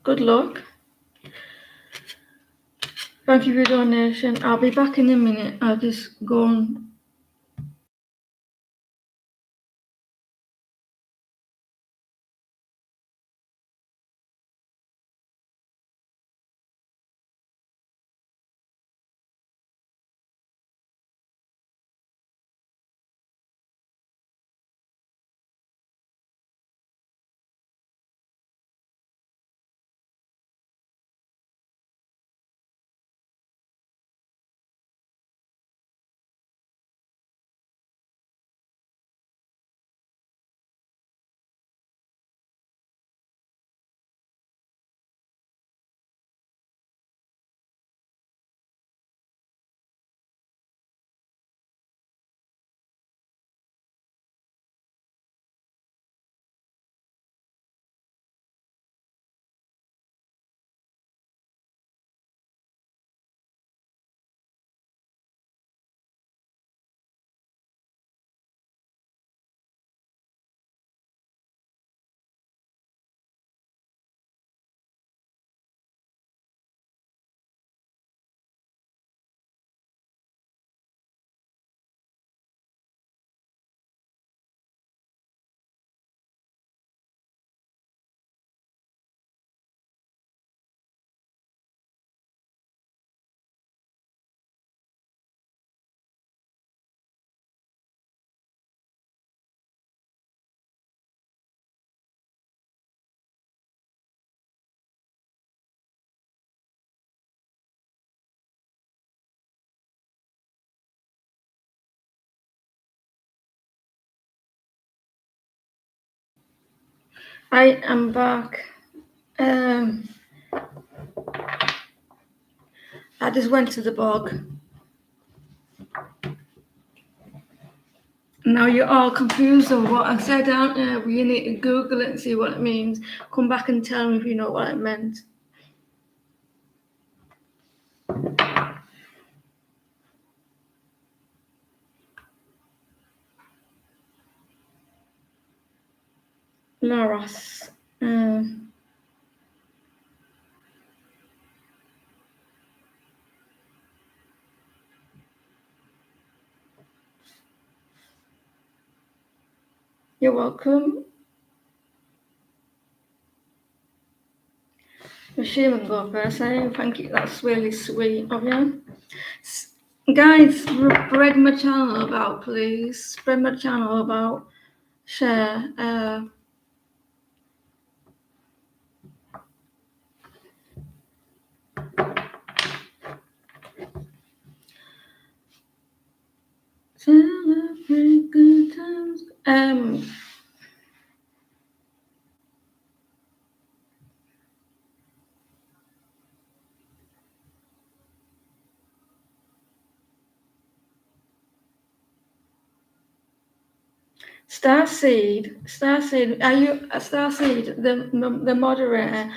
Speaker 1: Good luck. Thank you for your donation. I'll be back in a minute. I'll just go on. I am back. I just went to the bog. Now you're all confused of what I said, aren't you? You need to Google it and see what it means. Come back and tell me if you know what it meant. Laros. You're welcome. Michelle can go first. Thank you. That's really sweet of you. Guys, spread my channel about, please. Spread my channel about. Share. Celebrate good times. Starseed, are you Starseed, the moderator?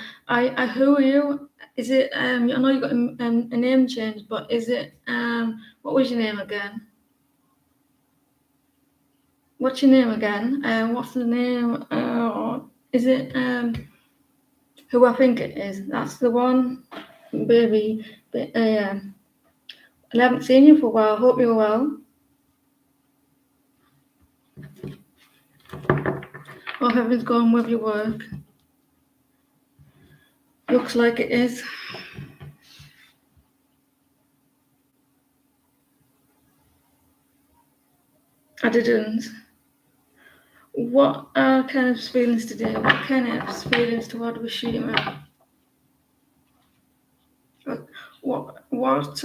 Speaker 1: Who are you? Is it I know you got a name change, but is it what was your name again? What's your name again? What's the name? Is it who I think it is? That's the one, baby. Yeah. I haven't seen you for a while. Hope you're well. Hope everything's going with your work. Looks like it is. I didn't. What are Kenneth's feelings today? What Kenneth's feelings toward Wishima? What Kenneth's feelings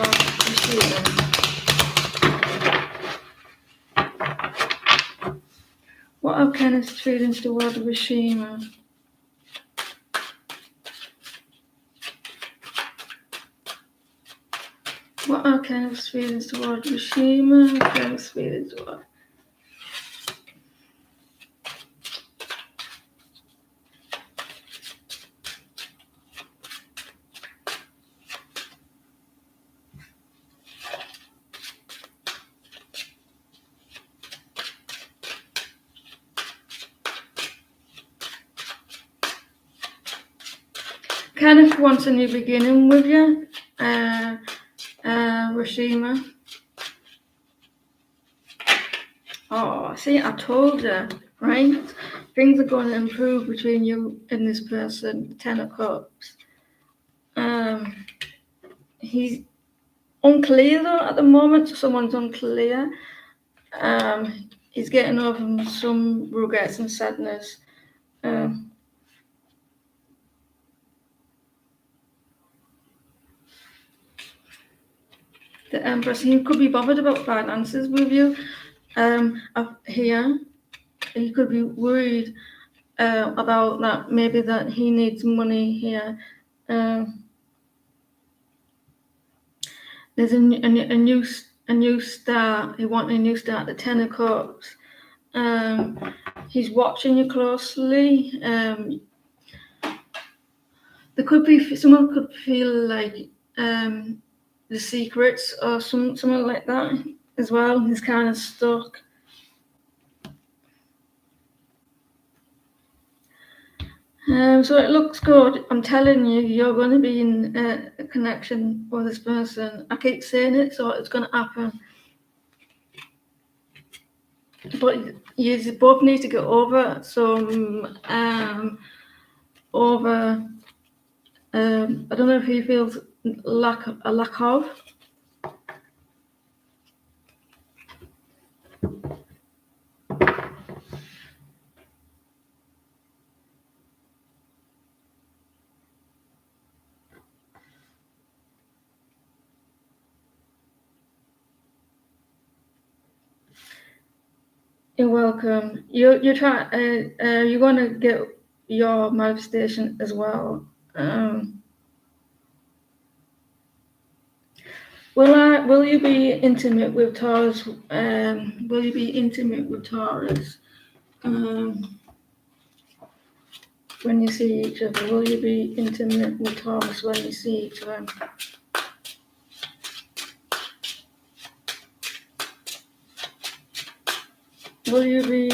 Speaker 1: toward Wishima? What are Kenneth's feelings toward Wishima? What are Kenneth's feelings toward Wishima? Kenneth's feelings toward. kind of wants a new beginning with you, Rashima. Oh, see, I told you, right? Things are going to improve between you and this person, Ten of Cups. He's unclear though at the moment, so someone's unclear. He's getting over some regrets and sadness. The Empress, he could be bothered about finances with you. Here, he could be worried about that. Maybe that he needs money here. There's a new start. He wants a new start. The Ten of Cups. He's watching you closely. There could be someone could feel like the secrets or something like that as well. He's kind of stuck. So it looks good. I'm telling you, you're going to be in a connection with this person. I keep saying it, so it's going to happen. But you both need to get over some I don't know if he feels a lack of. You're welcome. You're gonna get your manifestation as well. Will you be intimate with Taurus? Will you be intimate with Taurus? When you see each other, will you be intimate with Taurus when you see each other? Will you be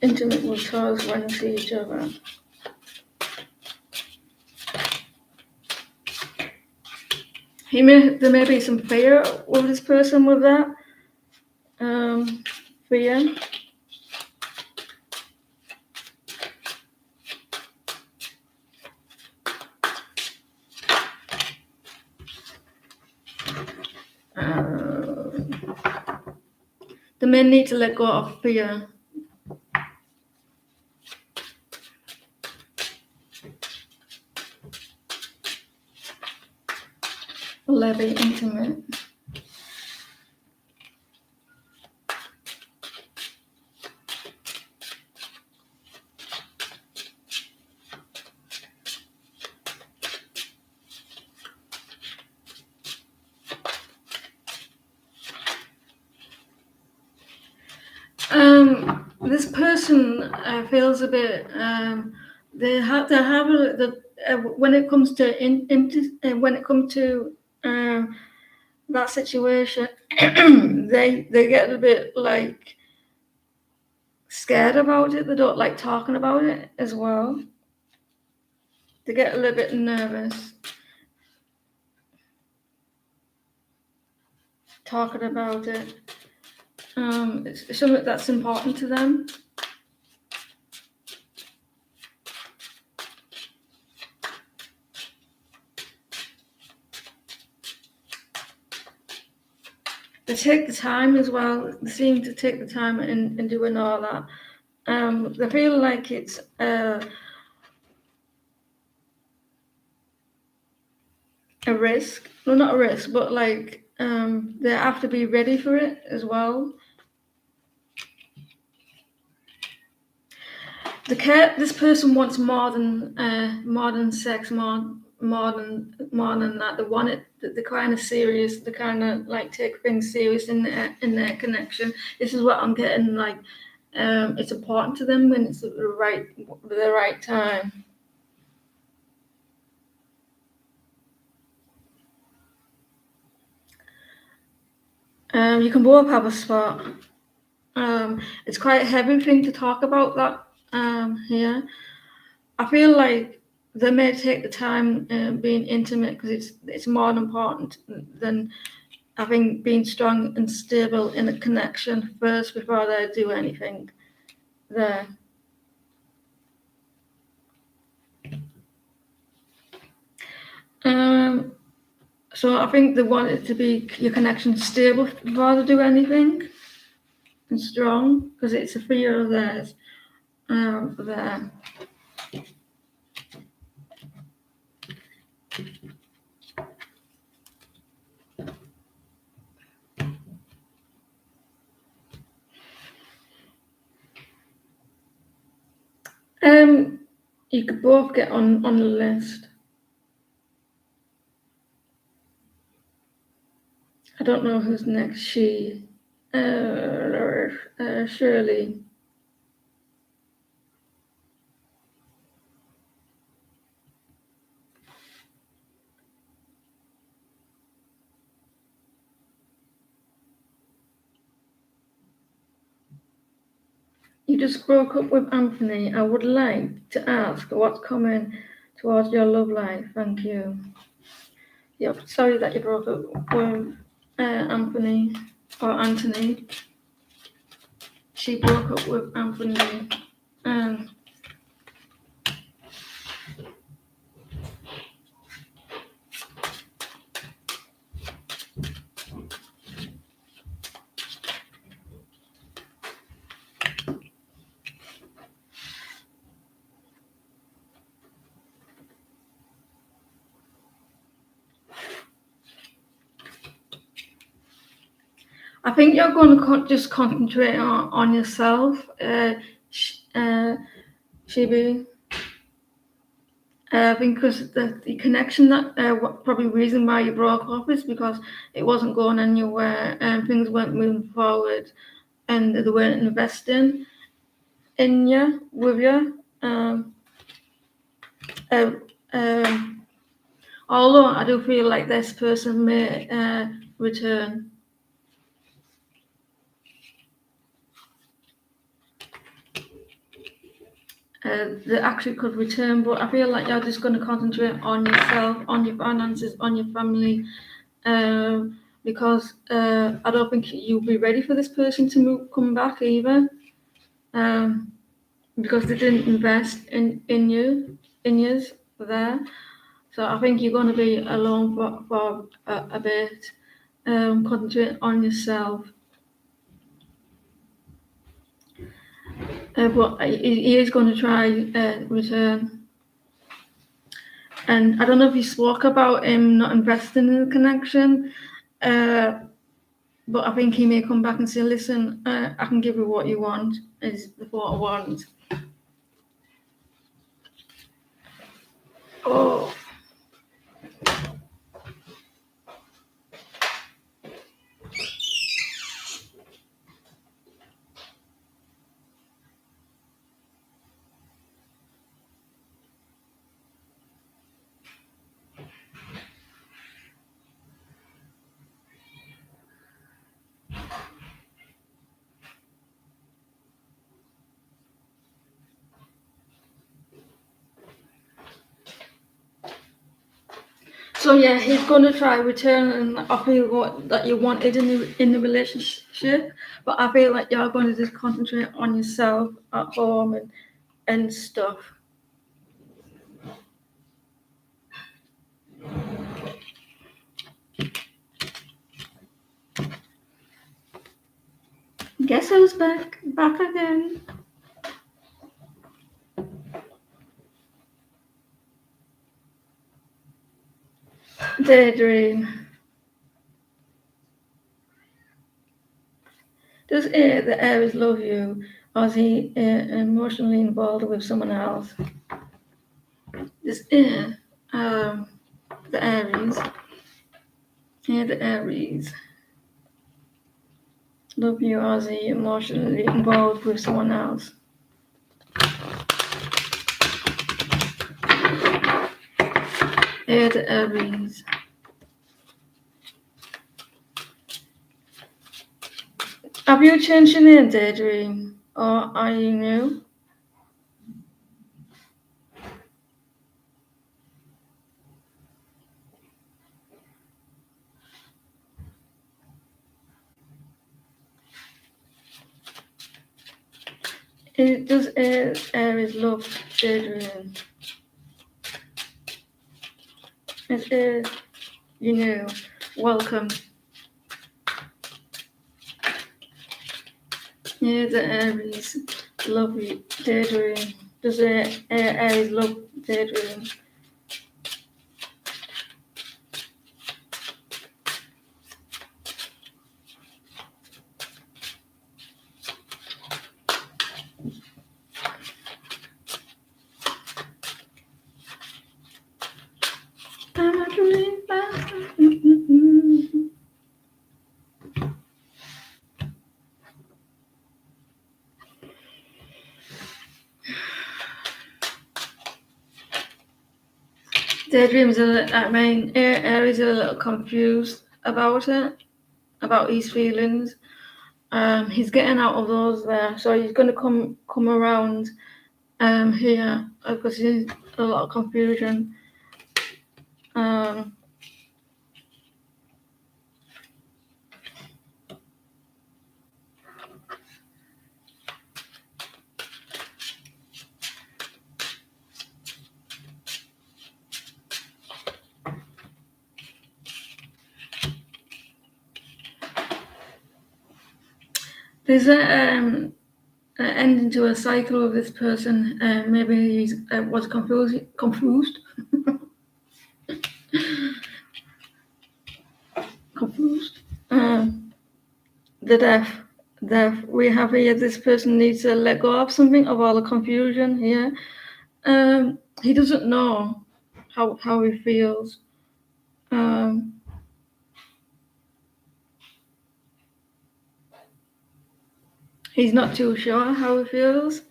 Speaker 1: intimate with Taurus when you see each other? There may be some fear with this person with that. Fear. The men need to let go of fear. Will they be intimate? This person feels a bit. They have when it comes to that situation, they get a bit like scared about it. They don't like talking about it as well. They get a little bit nervous talking about it. It's something that's important to them. They take the time as well. They seem to take the time in doing all that. They feel like it's a risk. Well, not a risk, but like they have to be ready for it as well. This person wants more than sex, more than that. They want it. They're kind of serious. They kind of like take things serious in their connection. This is what I'm getting. Like, it's important to them when it's the right time. You can both have a spot. It's quite a heavy thing to talk about that here. I feel like they may take the time being intimate because it's more important than having been strong and stable in a connection first before they do anything there. So I think they want it to be your connection stable before they do anything and strong because it's a fear of theirs there. You could both get on the list. I don't know who's next. Shirley. You just broke up with Anthony. I would like to ask what's coming towards your love life. Thank you. Yep, sorry that you broke up with Anthony or Anthony. She broke up with Anthony. I think you're going to just concentrate on yourself, Shibi. I think because the connection that probably reason why you broke up is because it wasn't going anywhere and things weren't moving forward and they weren't investing in you, with you. Although I do feel like this person may return. They actually could return, but I feel like you're just going to concentrate on yourself, on your finances, on your family, because I don't think you'll be ready for this person to come back either, because they didn't invest in yous there. So I think you're going to be alone for a bit. Concentrate on yourself. But he is going to try return. And I don't know if you spoke about him not investing in the connection, but I think he may come back and say, listen, I can give you what you want, is the thought I want. Oh. So yeah, he's going to try return and offer you what that you wanted in the relationship, but I feel like you're going to just concentrate on yourself at home and stuff. Guess who's back again? Daydream. Does the Aries love you, or is he emotionally involved with someone else? Does the Aries, the Aries love you, or is he emotionally involved with someone else? The Aries. Have you changed your name, Daydream, or are you new? Does Aries love daydreaming? It is, welcome. The Aries love daydreaming. Does Aries love daydreaming? I'm a dream. Daydreams Aries are a little confused about it, about his feelings. He's getting out of those there, so he's going to come around here because there's a lot of confusion. There's an ending to a cycle of this person. Maybe he was confused. confused. The death. We have here, this person needs to let go of something, of all the confusion here. He doesn't know how he feels. He's not too sure how he feels.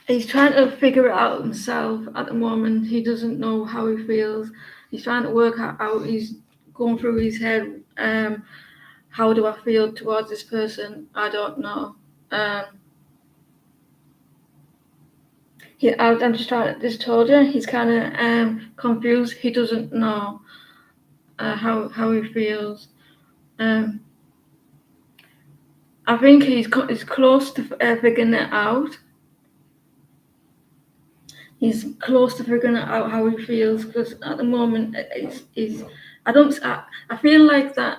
Speaker 1: He's trying to figure it out himself at the moment. He doesn't know how he feels. He's trying to work out. He's going through his head. How do I feel towards this person? I don't know. I just told you, he's kind of confused. He doesn't know how he feels. I think he's close to figuring it out. He's close to figuring out how he feels, because at the moment I feel like that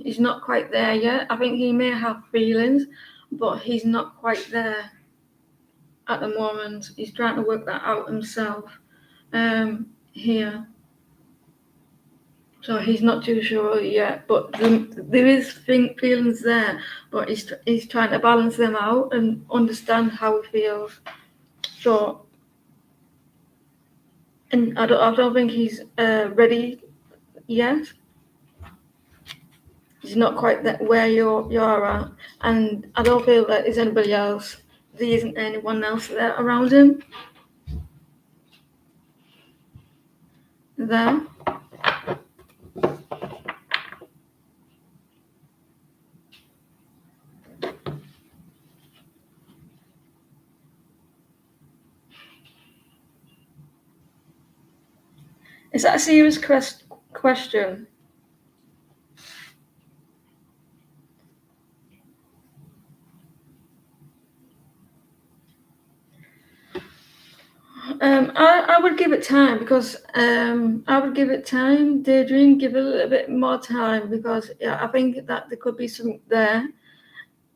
Speaker 1: he's not quite there yet. I think he may have feelings, but he's not quite there at the moment. He's trying to work that out himself here. So he's not too sure yet, but there is feelings there, but he's trying to balance them out and understand how he feels. So, and I don't think he's ready yet. He's not quite where you're at, and I don't feel that there's anybody else. There isn't anyone else there around him. There. Is that a serious question? I would give it time, because I would give it time. Daydream, give it a little bit more time, because I think that there could be something there.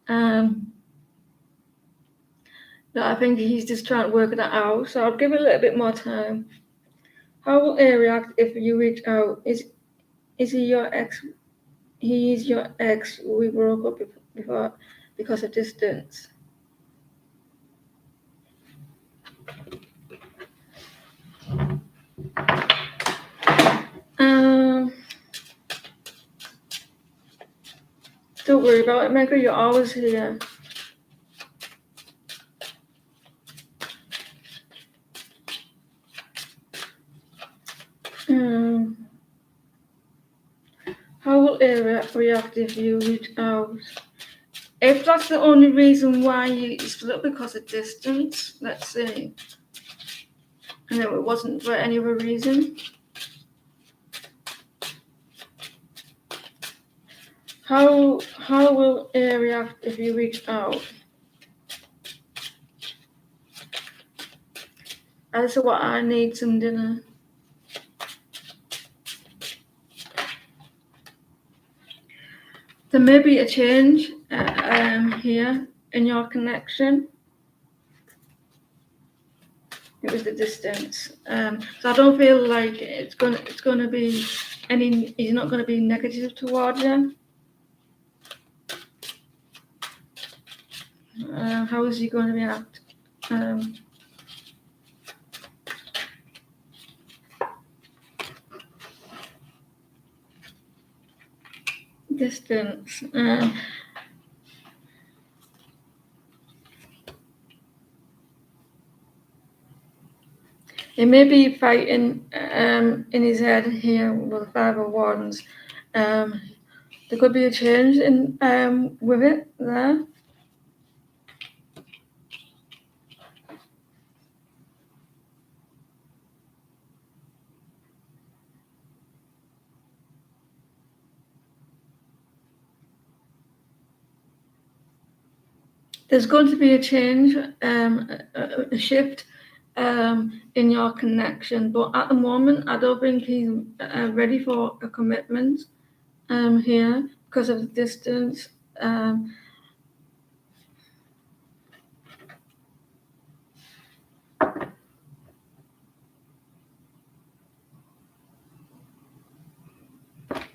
Speaker 1: That I think he's just trying to work that out. So I'll give it a little bit more time. How will he react if you reach out? Is he your ex? He is your ex. We broke up before because of distance. Don't worry about it, Megha. You're always here. How will he react if you reach out? If that's the only reason why you split because of distance, let's see. And it wasn't for any other reason. How will A react if you reach out? As to what I need some dinner. There may be a change here in your connection. It was the distance. So I don't feel like it's gonna be any. He's not gonna be negative towards you. How is he going to react? Distance. He may be fighting in his head here with the Five of Wands. There could be a change in with it there. There's going to be a change, a shift in your connection, but at the moment, I don't think he's ready for a commitment here because of the distance.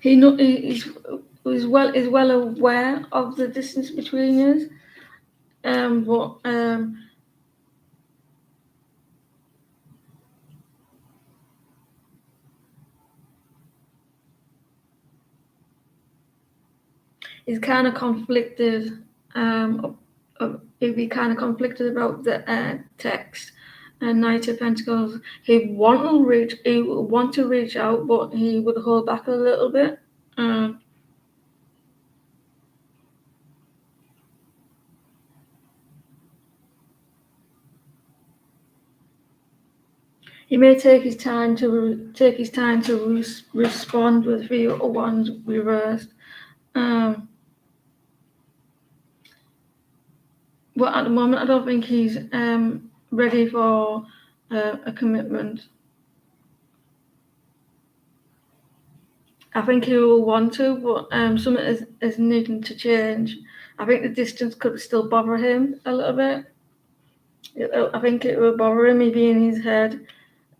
Speaker 1: He's well aware of the distance between us, but he's kind of conflicted. He'd be kind of conflicted about the text. And Knight of Pentacles, he would want to reach out, but he would hold back a little bit. He may take his time to respond with Three of Wands reversed. But at the moment, I don't think he's ready for a commitment. I think he will want to, but something is needing to change. I think the distance could still bother him a little bit. I think it will bother him, maybe in his head.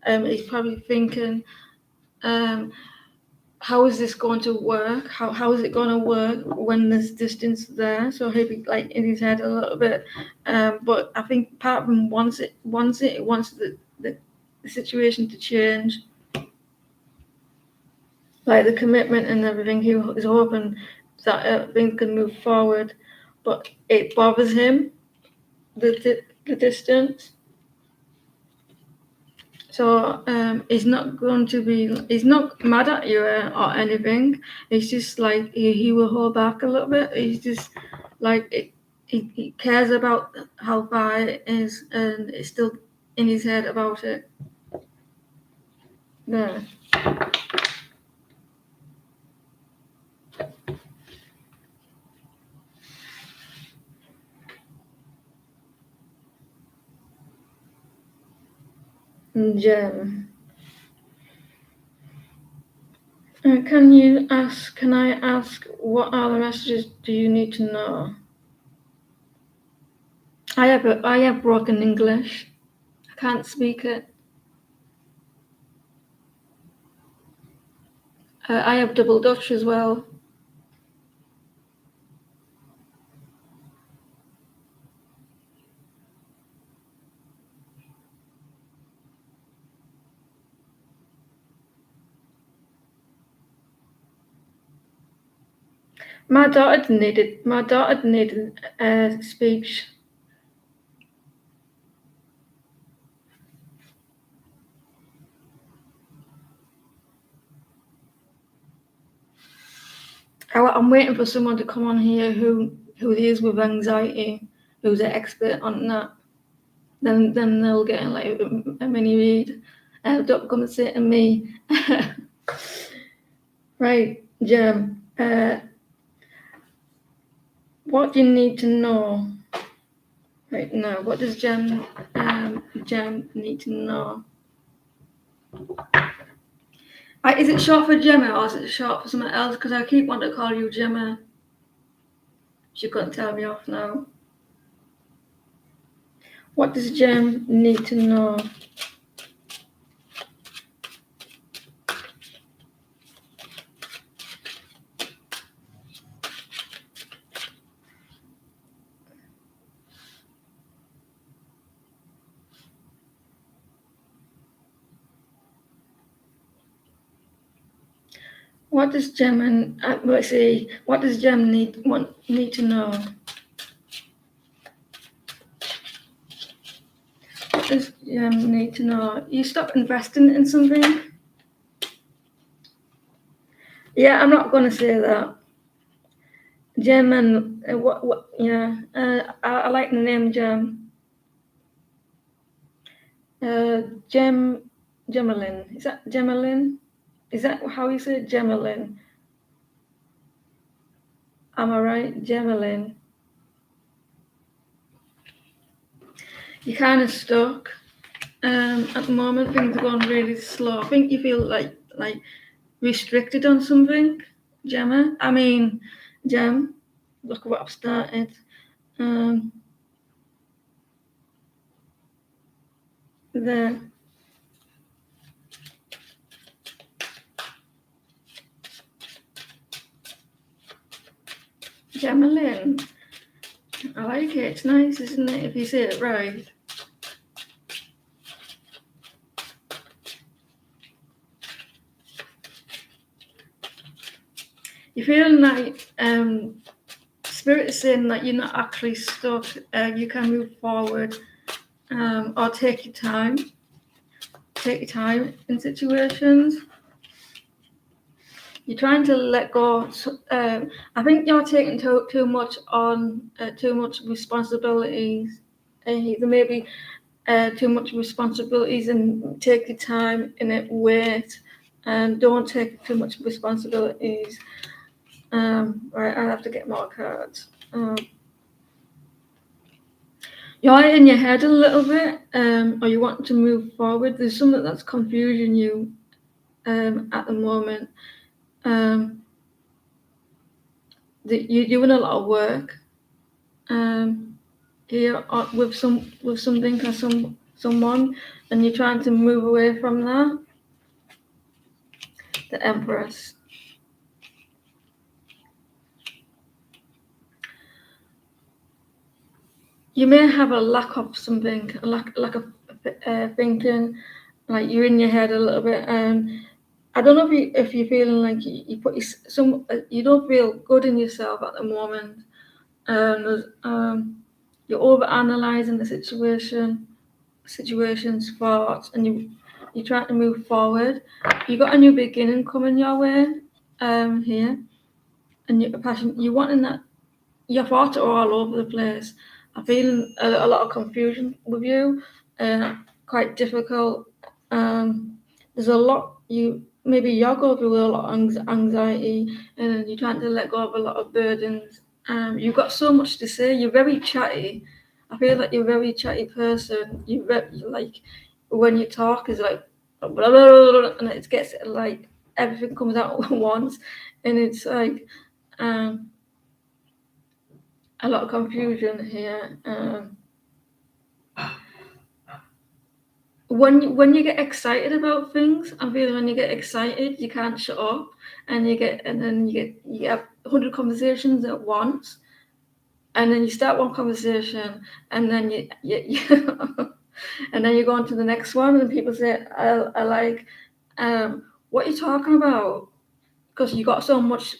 Speaker 1: He's probably thinking, how is this going to work? How is it going to work when there's distance there? So he'll be like in his head a little bit. But I think part of him wants the situation to change. Like the commitment and everything, he is hoping that things can move forward. But it bothers him, the distance. So he's not mad at you or anything. It's just like he will hold back a little bit. He's just like he cares about how far it is, and it's still in his head about it. There. Gem. Can I ask what are the messages do you need to know? I have broken English. I can't speak it. I have double Dutch as well. My daughter needed speech. I'm waiting for someone to come on here who deals with anxiety, who's an expert on that. Then they'll get like a mini read. Don't come and say to me. Right, Gem. What do you need to know right now? What does Gem need to know? Is it short for Gemma or is it short for something else? Because I keep wanting to call you Gemma. She couldn't tell me off now. What does Gem need to know? What does Gem what does Gem need to know? What does Gem need to know? You stop investing in something? Yeah, I'm not going to say that. Gem and I like the name Gem. Gemelin. Is that Gemelin? Is that how you say it? Gemelin? Am I right? Gemelin. You're kind of stuck. At the moment, things are going really slow. I think you feel like restricted on something, Gemma. Gem. Look what I've started. There. Gemelin. I like it. It's nice, isn't it? If you say it right. You're feeling like Spirit is saying that you're not actually stuck. You can move forward, or take your time. Take your time in situations. You're trying to let go. I think you're taking too much on, too much responsibilities. There may be too much responsibilities, and take your time in it. Wait, and don't take too much responsibilities. Right, I have to get more cards. You're in your head a little bit, or you want to move forward. There's something that's confusing you at the moment. You're doing a lot of work here with something or someone, and you're trying to move away from that. The Empress. You may have a lack of something, a lack of thinking, like you're in your head a little bit. I don't know if you're feeling like you don't feel good in yourself at the moment. You're over analyzing the situations, thoughts, and you're trying to move forward. You got a new beginning coming your way here, and your passion. You wanting that. Your thoughts are all over the place. I'm feeling a lot of confusion with you. Quite difficult. There's a lot you're going through with a lot of anxiety, and you're trying to let go of a lot of burdens. You've got so much to say. You're very chatty. I feel like you're a very chatty person. Like when you talk is like blah, blah, blah, blah, and it gets like everything comes out at once, and it's like a lot of confusion here. When you get excited about things, I feel when you get excited, you can't shut up, and you get 100 conversations at once, and then you start one conversation, and then you and then you go on to the next one, and people say, "I like, what are you talking about?" Because you got so much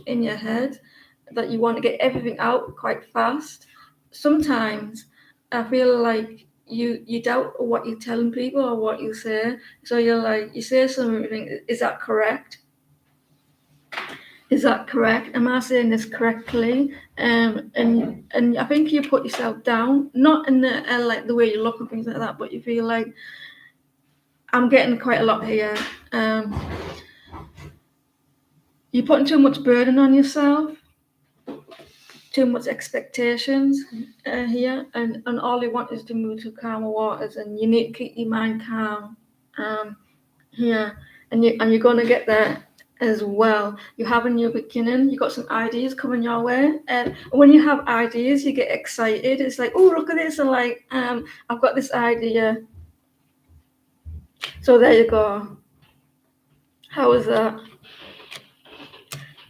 Speaker 1: in your head that you want to get everything out quite fast. Sometimes I feel like you doubt what you're telling people or what you say. So you're like, you say something, you think, is that correct? Is that correct? Am I saying this correctly? And I think you put yourself down, not in the like the way you look and things like that, but you feel like I'm getting quite a lot here. You're putting too much burden on yourself. too much expectations here, and all you want is to move to calmer waters, and you need to keep your mind calm here, and you're going to get there as well. You have in your beginning, you got some ideas coming your way, and when you have ideas, you get excited. It's like, oh, look at this, and like, I've got this idea. So there you go. How is that?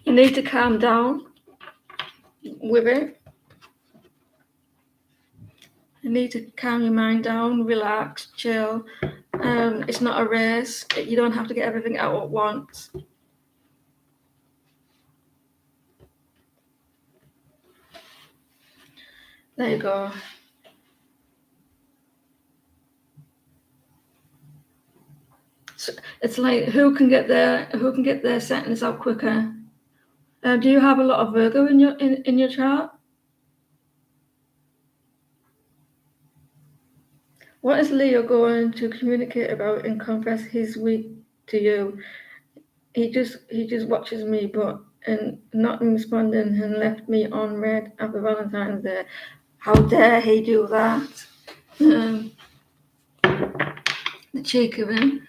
Speaker 1: You need to calm down with it. You need to calm your mind down, relax, chill. It's not a race. You don't have to get everything out at once. There you go. So it's like who can get their sentence out quicker. Do you have a lot of Virgo in your chart? What is Leo going to communicate about and confess his week to you? He just watches me, but and not responding and left me on red after Valentine's Day. How dare he do that? The cheek of him.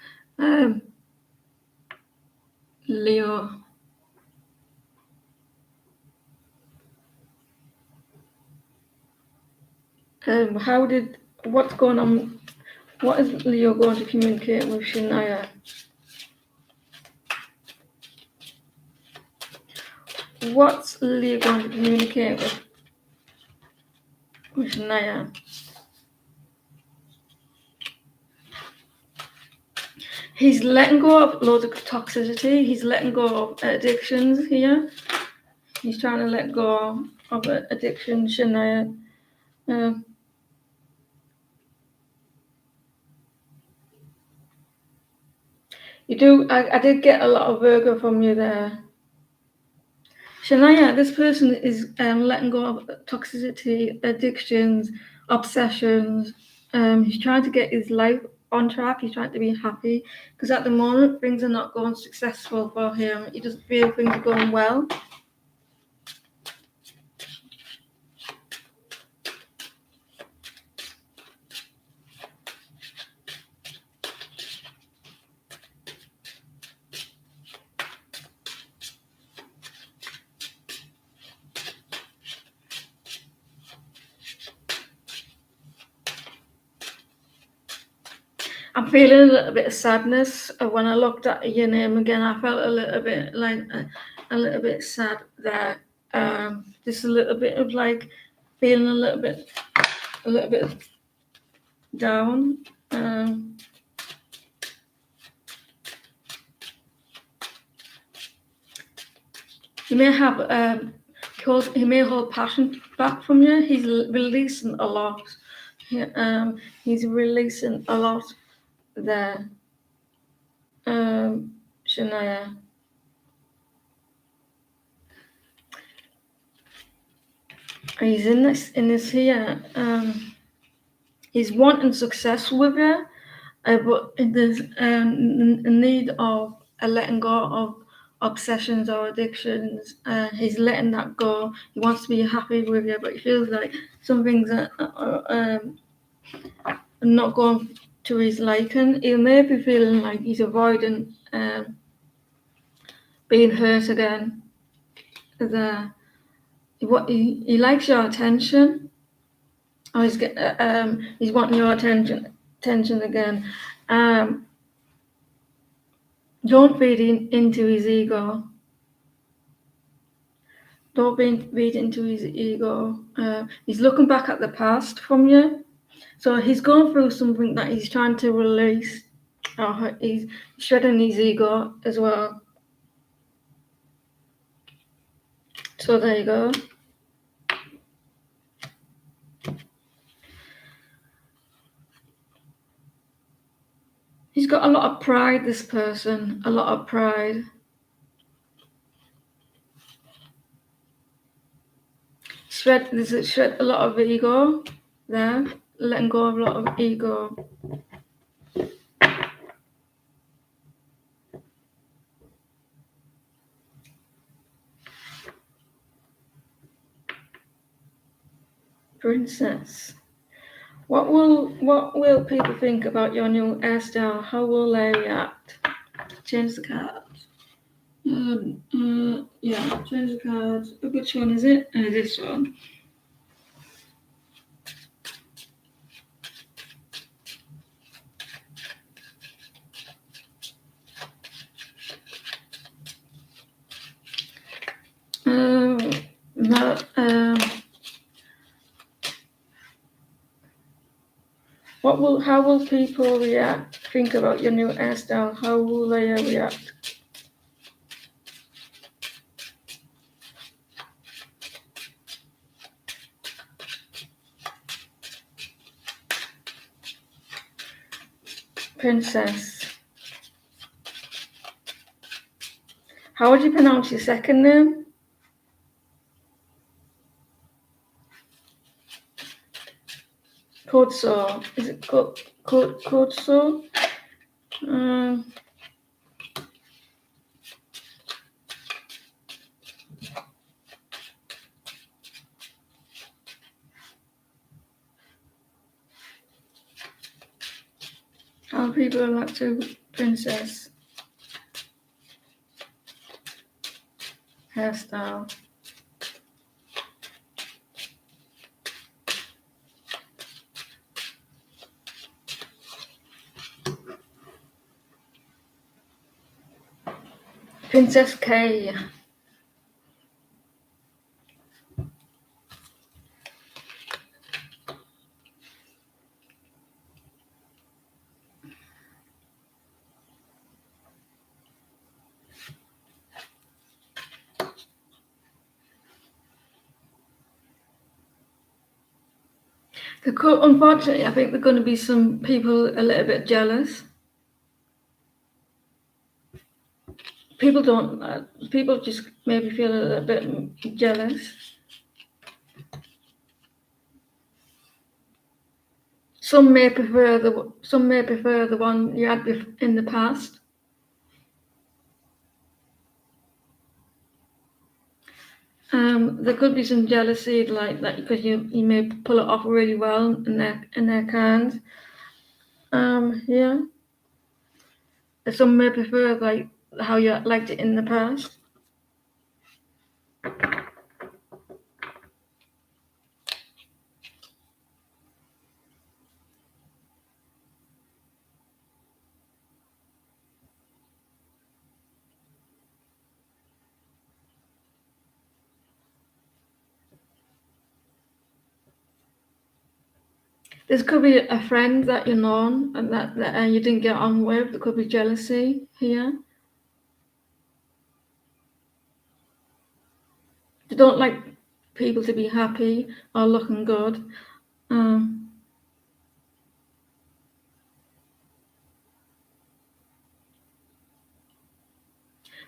Speaker 1: Leo. What's going on? What is Leo going to communicate with Shania? What's Leo going to communicate with Shania? He's letting go of loads of toxicity. He's letting go of addictions here. He's trying to let go of addiction, Shania. You do. I did get a lot of Virgo from you there. Shania, this person is letting go of toxicity, addictions, obsessions. He's trying to get his life on track. He's trying to be happy because at the moment things are not going successful for him. He doesn't feel things are going well. I'm feeling a little bit of sadness when I looked at your name again. I felt a little bit like a little bit sad there. Just a little bit of like feeling a little bit down. He may have he may hold passion back from you. He's releasing a lot. He's releasing a lot there. Shania. He's in this here. He's wanting success with you, but there's a need of letting go of obsessions or addictions. He's letting that go. He wants to be happy with you, but he feels like some things are not going to his liking. He may be feeling like he's avoiding being hurt again. He likes your attention. Oh, he's wanting your attention again. Don't feed into his ego. Don't feed into his ego. He's looking back at the past from you. So he's going through something that he's trying to release. He's shredding his ego as well. So there you go. He's got a lot of pride, this person. A lot of pride. There's a lot of ego there. Letting go of a lot of ego. Princess. What will people think about your new hairstyle? How will they react? Change the cards. Yeah, change the cards. Which one is it? This one. No, how will people react? Think about your new hairstyle. How will they react? Princess. How would you pronounce your second name? Kodso. Is it Kodso? How people react to Princess hairstyle? Princess K. Unfortunately, I think there are going to be some people a little bit jealous. People don't. People just maybe feel a little bit jealous. Some may prefer the one you had in the past. There could be some jealousy like that because you may pull it off really well in their kind. Yeah. Some may prefer like how you liked it in the past. This could be a friend that you know and that you didn't get on with. There could be jealousy here. They don't like people to be happy or looking good.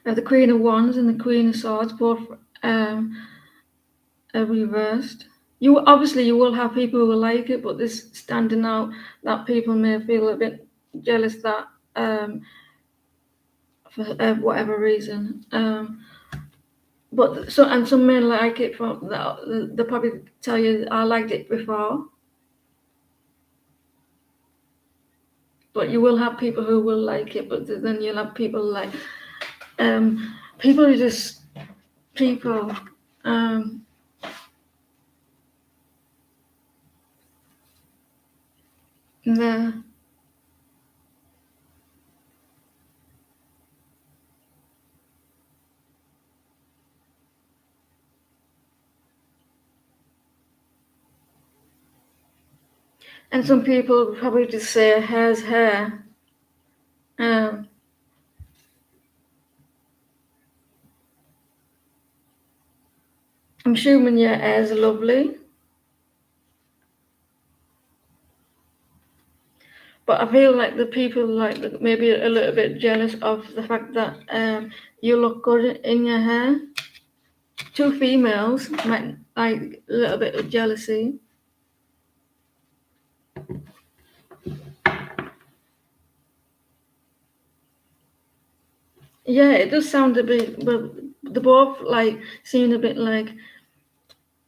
Speaker 1: The Queen of Wands and the Queen of Swords both are reversed. You will have people who will like it, but this standing out that people may feel a bit jealous that for whatever reason. But some may like it for that. They'll probably tell you I liked it before. But you will have people who will like it, but then you'll have people like people who just people. Yeah. And some people probably just say hair's hair. I'm assuming your hair's lovely. But I feel like the people like maybe a little bit jealous of the fact that you look good in your hair. Two females might like a little bit of jealousy. Yeah, it does sound a bit, but they both like seem a bit like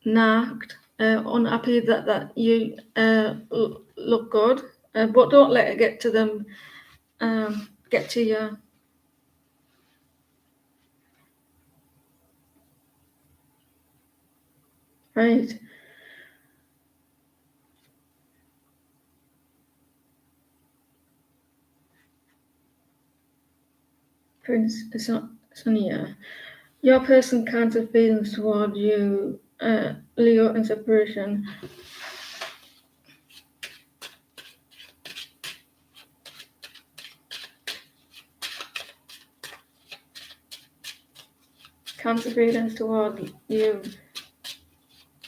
Speaker 1: nagged. unhappy that you look good, but don't let it get to them, get to you. Right. Prince Sonia. Your person can't have feelings toward you, Leo in separation. Can't have feelings toward you.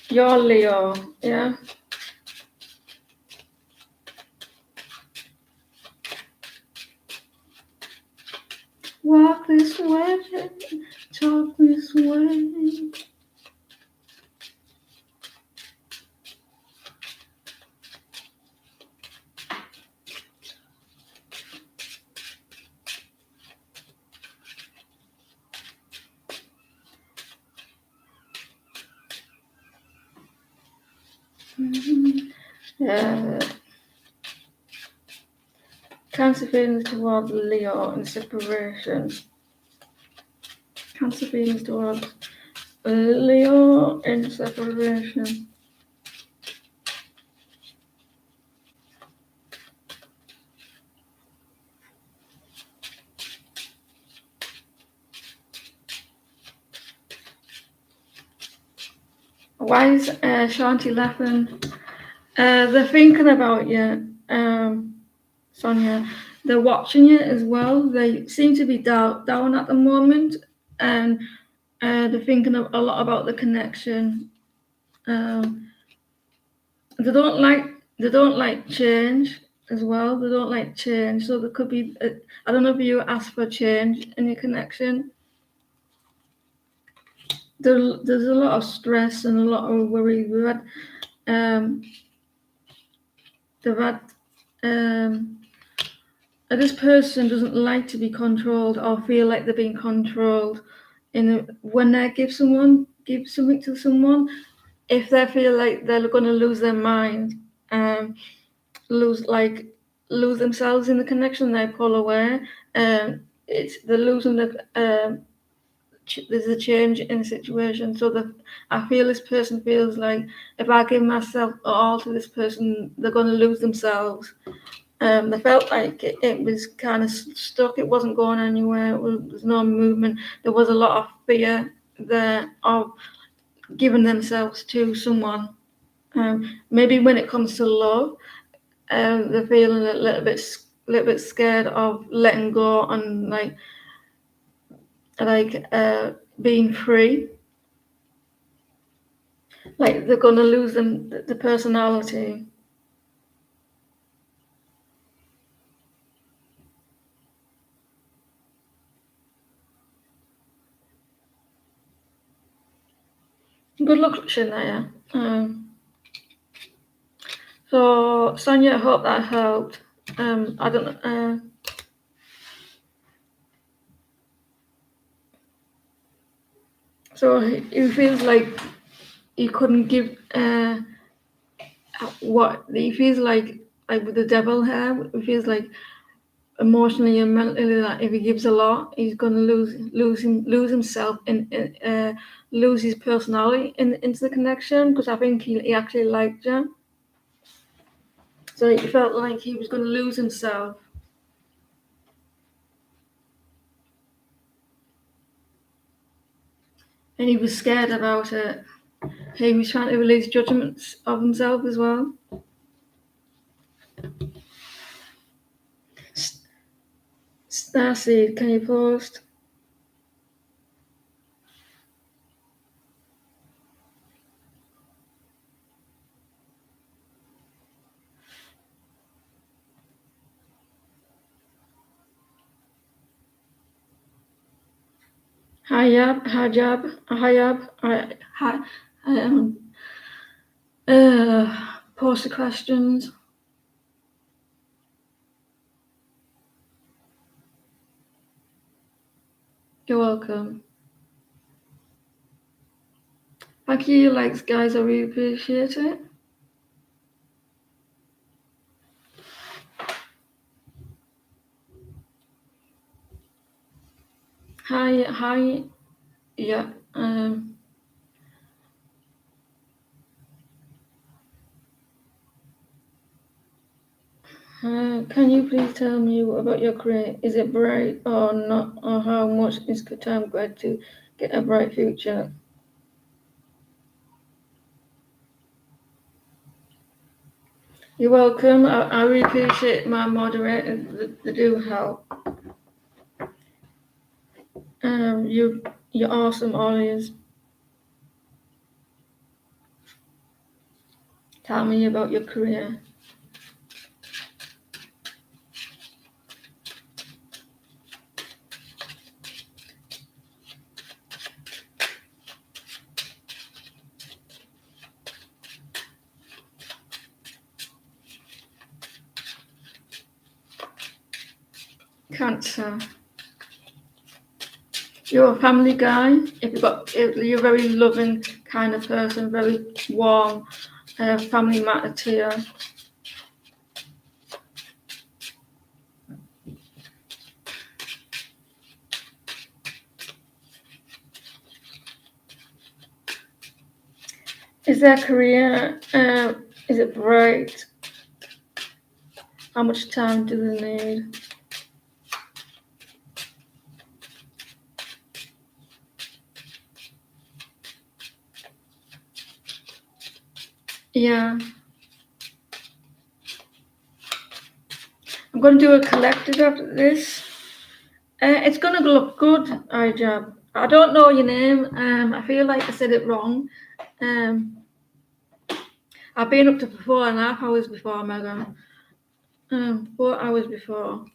Speaker 1: You're Leo, yeah? Walk this way, talk this way. Cancer feelings toward Leo in separation. Cancer feelings toward Leo in separation. Why is Shanti laughing? They're thinking about you, Sonia. They're watching you as well. They seem to be down at the moment, and they're thinking a lot about the connection. They don't like change as well. They don't like change, so there could be. I don't know if you ask for change in your connection. There's a lot of stress and a lot of worry. They've had this person doesn't like to be controlled or feel like they're being controlled. When they give something to someone, if they feel like they're going to lose their mind, lose themselves in the connection, they pull away. They're losing there's a change in the situation. So that I feel this person feels like if I give myself all to this person, they're going to lose themselves. They felt like it was kind of stuck. It wasn't going anywhere. There was no movement. There was a lot of fear there of giving themselves to someone. Maybe when it comes to love, they're feeling a little bit scared of letting go and being free. Like they're gonna lose the personality. Good luck, Shania. So Sonia, I hope that helped. I don't know. So he feels like he couldn't give what he feels like with the devil here. He feels like emotionally and mentally that if he gives a lot, he's gonna lose himself and lose his personality into the connection. Because I think he actually liked you, so he felt like he was gonna lose himself, and he was scared about it. He was trying to release judgments of himself as well. Starseed, can you post? Hayab, post the questions. You're welcome. Thank you, likes, guys. I really appreciate it. Hi, yeah. Can you please tell me about your career? Is it bright or not? Or how much is the time going to get a bright future? You're welcome. I really appreciate my moderators that do help. You're awesome, always. Tell me about your career. Cancer. You're a family guy. If you're a very loving kind of person, very warm, family matter to you. Is their career? Is it bright? How much time do they need? Yeah. I'm going to do a collective after this. It's going to look good, Ijab. I don't know your name. I feel like I said it wrong. I've been up to 4.5 hours before, Megan. 4 hours before.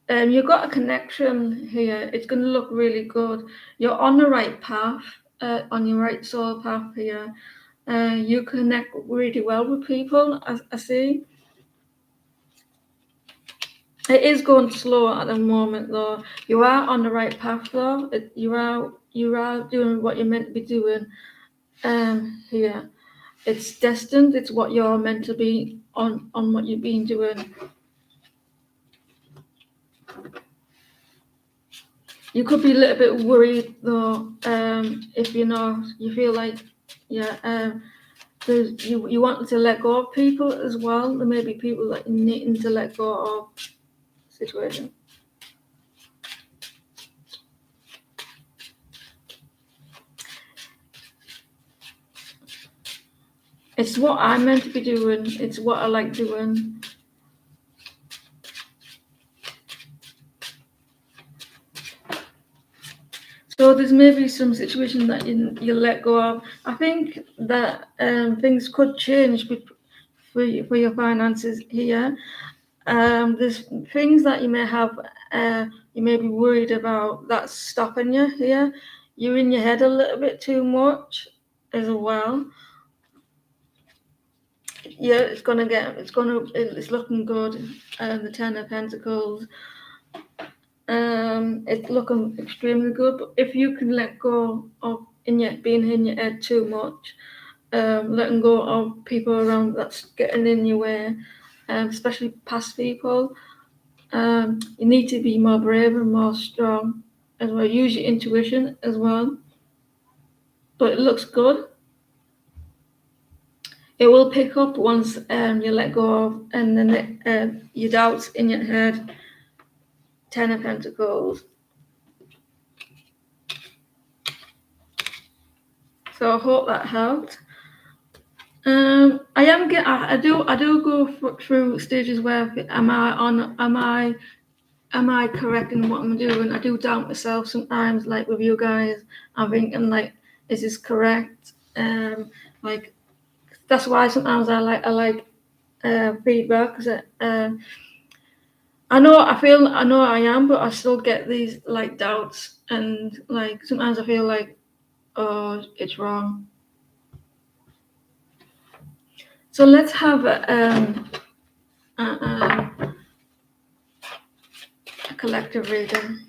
Speaker 1: You've got a connection here. It's going to look really good. You're on the right path, on your right soul path here. You connect really well with people, I see. It is going slow at the moment, though. You are on the right path, though. You are doing what you're meant to be doing. Here, it's destined. It's what you're meant to be on what you've been doing. You could be a little bit worried, though, if you feel like, you want to let go of people as well. There may be people that you needing to let go of situation. It's what I'm meant to be doing. It's what I like doing. So there's maybe some situation that you let go of. I think that things could change for your finances here. There's things that you may have, you may be worried about that's stopping you here. You're in your head a little bit too much as well. Yeah, it's looking good. The Ten of Pentacles. It's looking extremely good. But if you can let go of being in your head too much, letting go of people around that's getting in your way, especially past people, you need to be more brave and more strong as well. Use your intuition as well. But it looks good. It will pick up once you let go of, and then your doubts in your head. Ten of Pentacles. So I hope that helped. I do go through stages where am I correct in what I'm doing? I do doubt myself sometimes, like with you guys. I'm thinking like, is this correct? Like that's why sometimes I like feedback, because I know I am, but I still get these like doubts, and like sometimes I feel like, oh, it's wrong. So let's have a collective reading.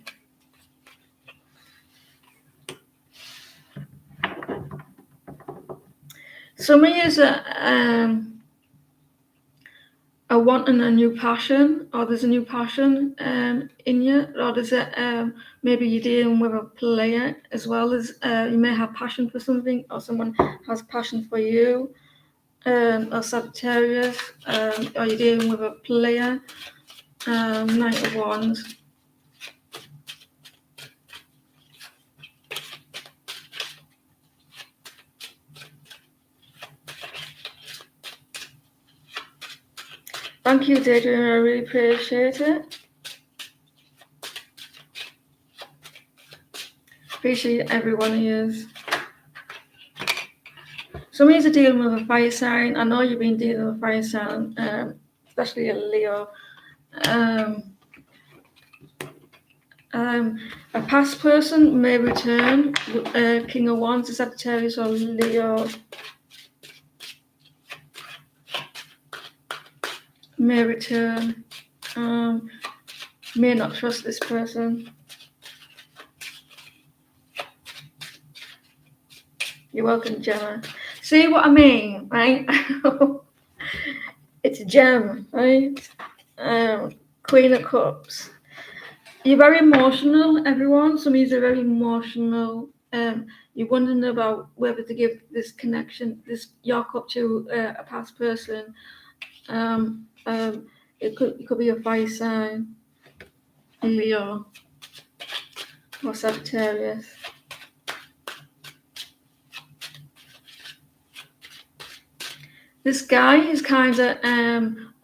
Speaker 1: some of you are wanting a new passion, or there's a new passion in you, or there's maybe you're dealing with a player as well as you may have passion for something, or someone has passion for you, or Sagittarius, or you're dealing with a player. Knight of Wands. Thank you, Adrian. I really appreciate it. Appreciate every one of you. Some of you are dealing with a fire sign. I know you've been dealing with a fire sign, especially a Leo. A past person may return, King of Wands, Sagittarius or Leo. May return, may not trust this person. You're welcome, Gemma. See what I mean, right? It's a gem, right? Queen of Cups. You're very emotional, everyone. Some of you are very emotional. You're wondering about whether to give this connection, your cup to a past person. It could be a fire sign, a Leo, or Sagittarius. This guy is kind of,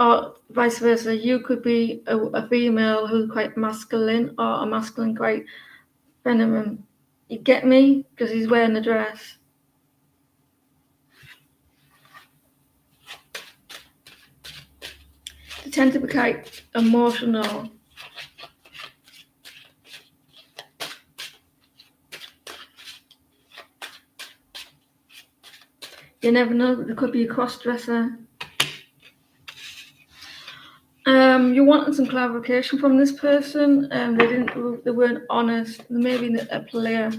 Speaker 1: or vice versa. You could be a female who's quite masculine, or a masculine quite feminine. You get me? Because he's wearing a dress. They tend to be quite emotional. You never know. There could be a cross-dresser. You wanted some clarification from this person. They weren't honest. They may be a player.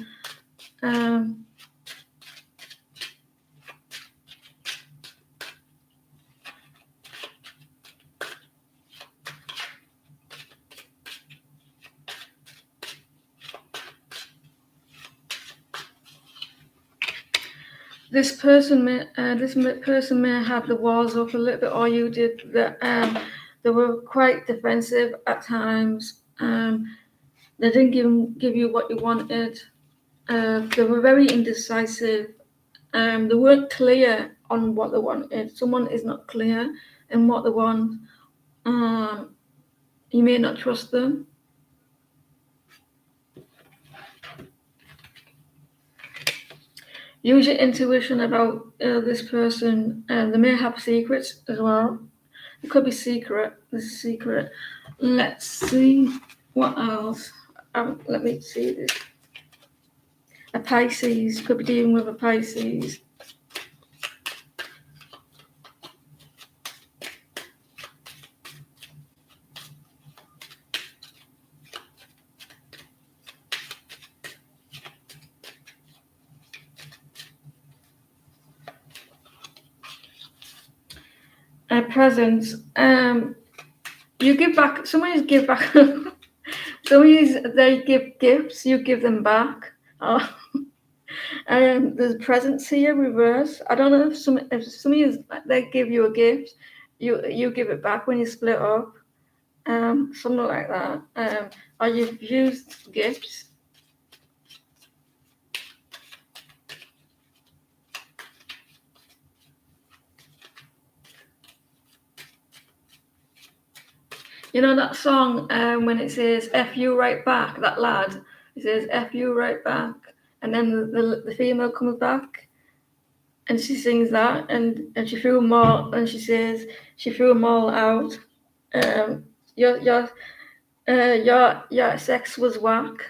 Speaker 1: This person may have the walls up a little bit, or you did. They were quite defensive at times. They didn't give you what you wanted. They were very indecisive. They weren't clear on what they wanted. Someone is not clear in what they want. You may not trust them. Use your intuition about this person. They may have secrets as well. It could be secret. This is secret. Let's see what else. Let me see this. A Pisces. Could be dealing with a Pisces. Presents. You give back. Somebody's give back. They give gifts. You give them back. Oh. There's presents here, reverse. I don't know if some of you, they give you a gift, you give it back when you split up. Something like that. Or you've used gifts. You know that song when it says "F you right back"? That lad, it says "F you right back," and then the female comes back, and she sings that, and she threw them all, and she says she threw them all out. Your sex was whack.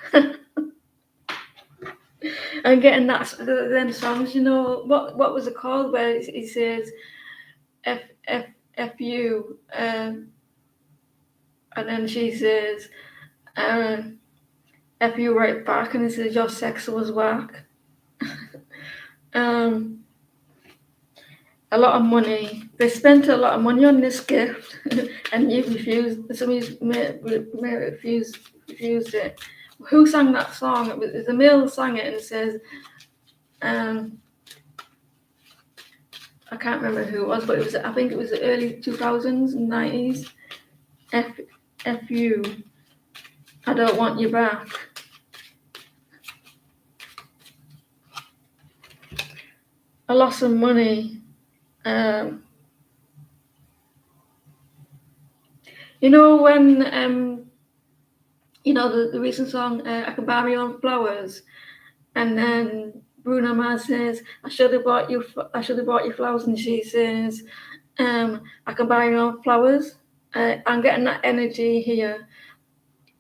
Speaker 1: I'm getting them songs. You know what was it called? Where he says F you. And then she says, F you right back, and he says, your sex was whack. a lot of money. They spent a lot of money on this gift, and you refused. Somebody may refused it. Who sang that song? It was a male sang it, and it says, I can't remember who it was, but it was. I think it was the early 2000s, 90s. F you. I don't want you back. A loss of money. You know when the recent song I Can Buy Me Own Flowers, and then Bruno Mars says I should have bought you flowers, and she says I can buy you own flowers. I'm getting that energy here.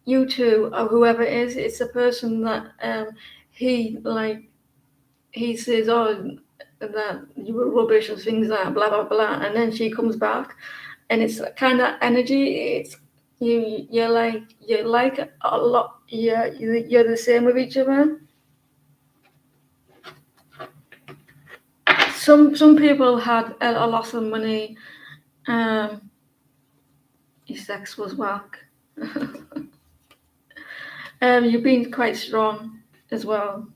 Speaker 1: You two, or whoever it is, it's a person that he says, oh, that you were rubbish and things like blah blah blah, and then she comes back, and it's kind of energy. It's you're like a lot. Yeah, you're the same with each other. Some people had a loss of money. Your sex was whack. You've been quite strong as well.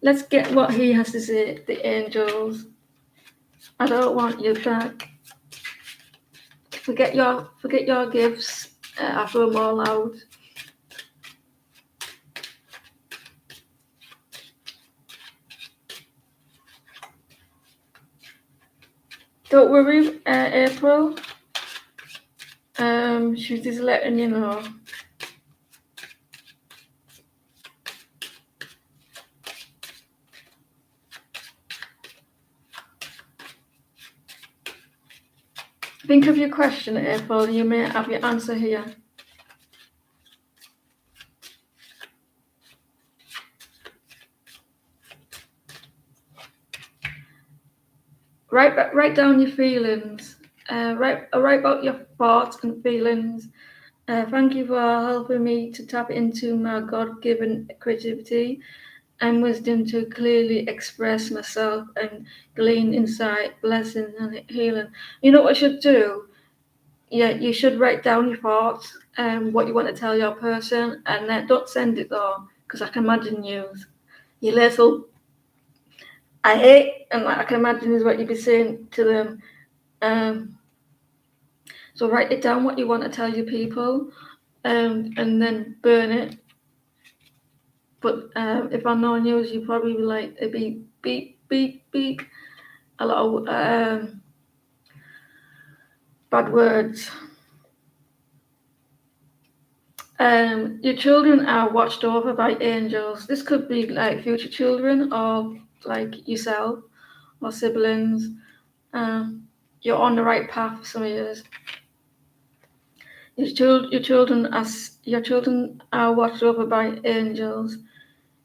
Speaker 1: Let's get what he has to say. The angels. I don't want you back. Forget your gifts. I throw them all out. Don't worry, April. She's just letting you know. Think of your question, April. You may have your answer here. Write down your feelings. Write about your thoughts and feelings. Thank you for helping me to tap into my God-given creativity and wisdom to clearly express myself and glean insight, blessings, and healing. You know what I should do? Yeah, you should write down your thoughts and what you want to tell your person, and then don't send it though, because I can imagine you little. I hate, and I can imagine is what you'd be saying to them. So write it down what you want to tell your people, and then burn it. But if I know news, you probably be like it'd be beep beep beep, a lot of bad words. Your children are watched over by angels. This could be like future children or like yourself or siblings. You're on the right path for some of years. Your children are watched over by angels.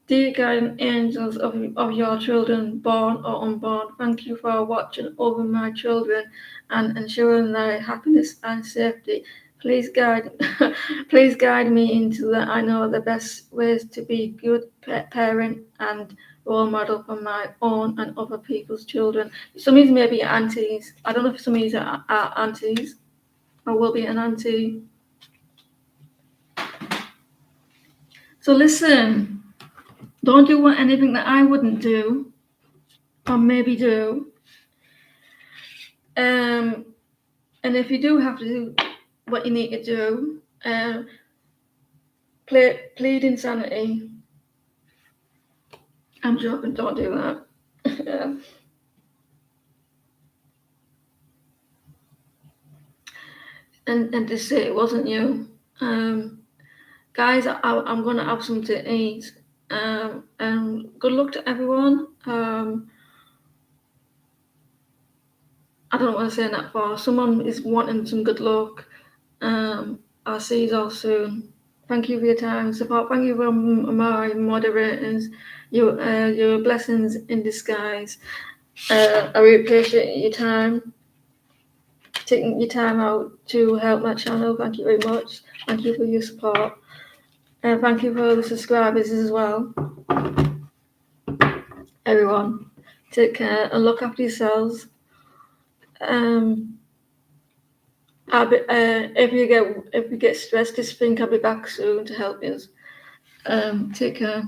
Speaker 1: Dear guardian angels of your children, born or unborn, thank you for watching over my children and ensuring their happiness and safety. Please guide me into that. I know the best ways to be good parent and role model for my own and other people's children. Some of these may be aunties. I don't know if some of these are aunties or will be an auntie. So listen. Don't do anything that I wouldn't do, or maybe do. And if you do have to do what you need to do, plead insanity. I'm joking, don't do that. and just say it wasn't you. Guys, I'm going to have some to eat. And good luck to everyone. I don't know what I'm saying that for. Someone is wanting some good luck. I'll see you all soon. Thank you for your time and support. Thank you for my moderators. Your blessings in disguise. I really appreciate your time. Taking your time out to help my channel. Thank you very much. Thank you for your support. And thank you for the subscribers as well. Everyone. Take care and look after yourselves. If you get stressed, just think I'll be back soon to help you. Take care.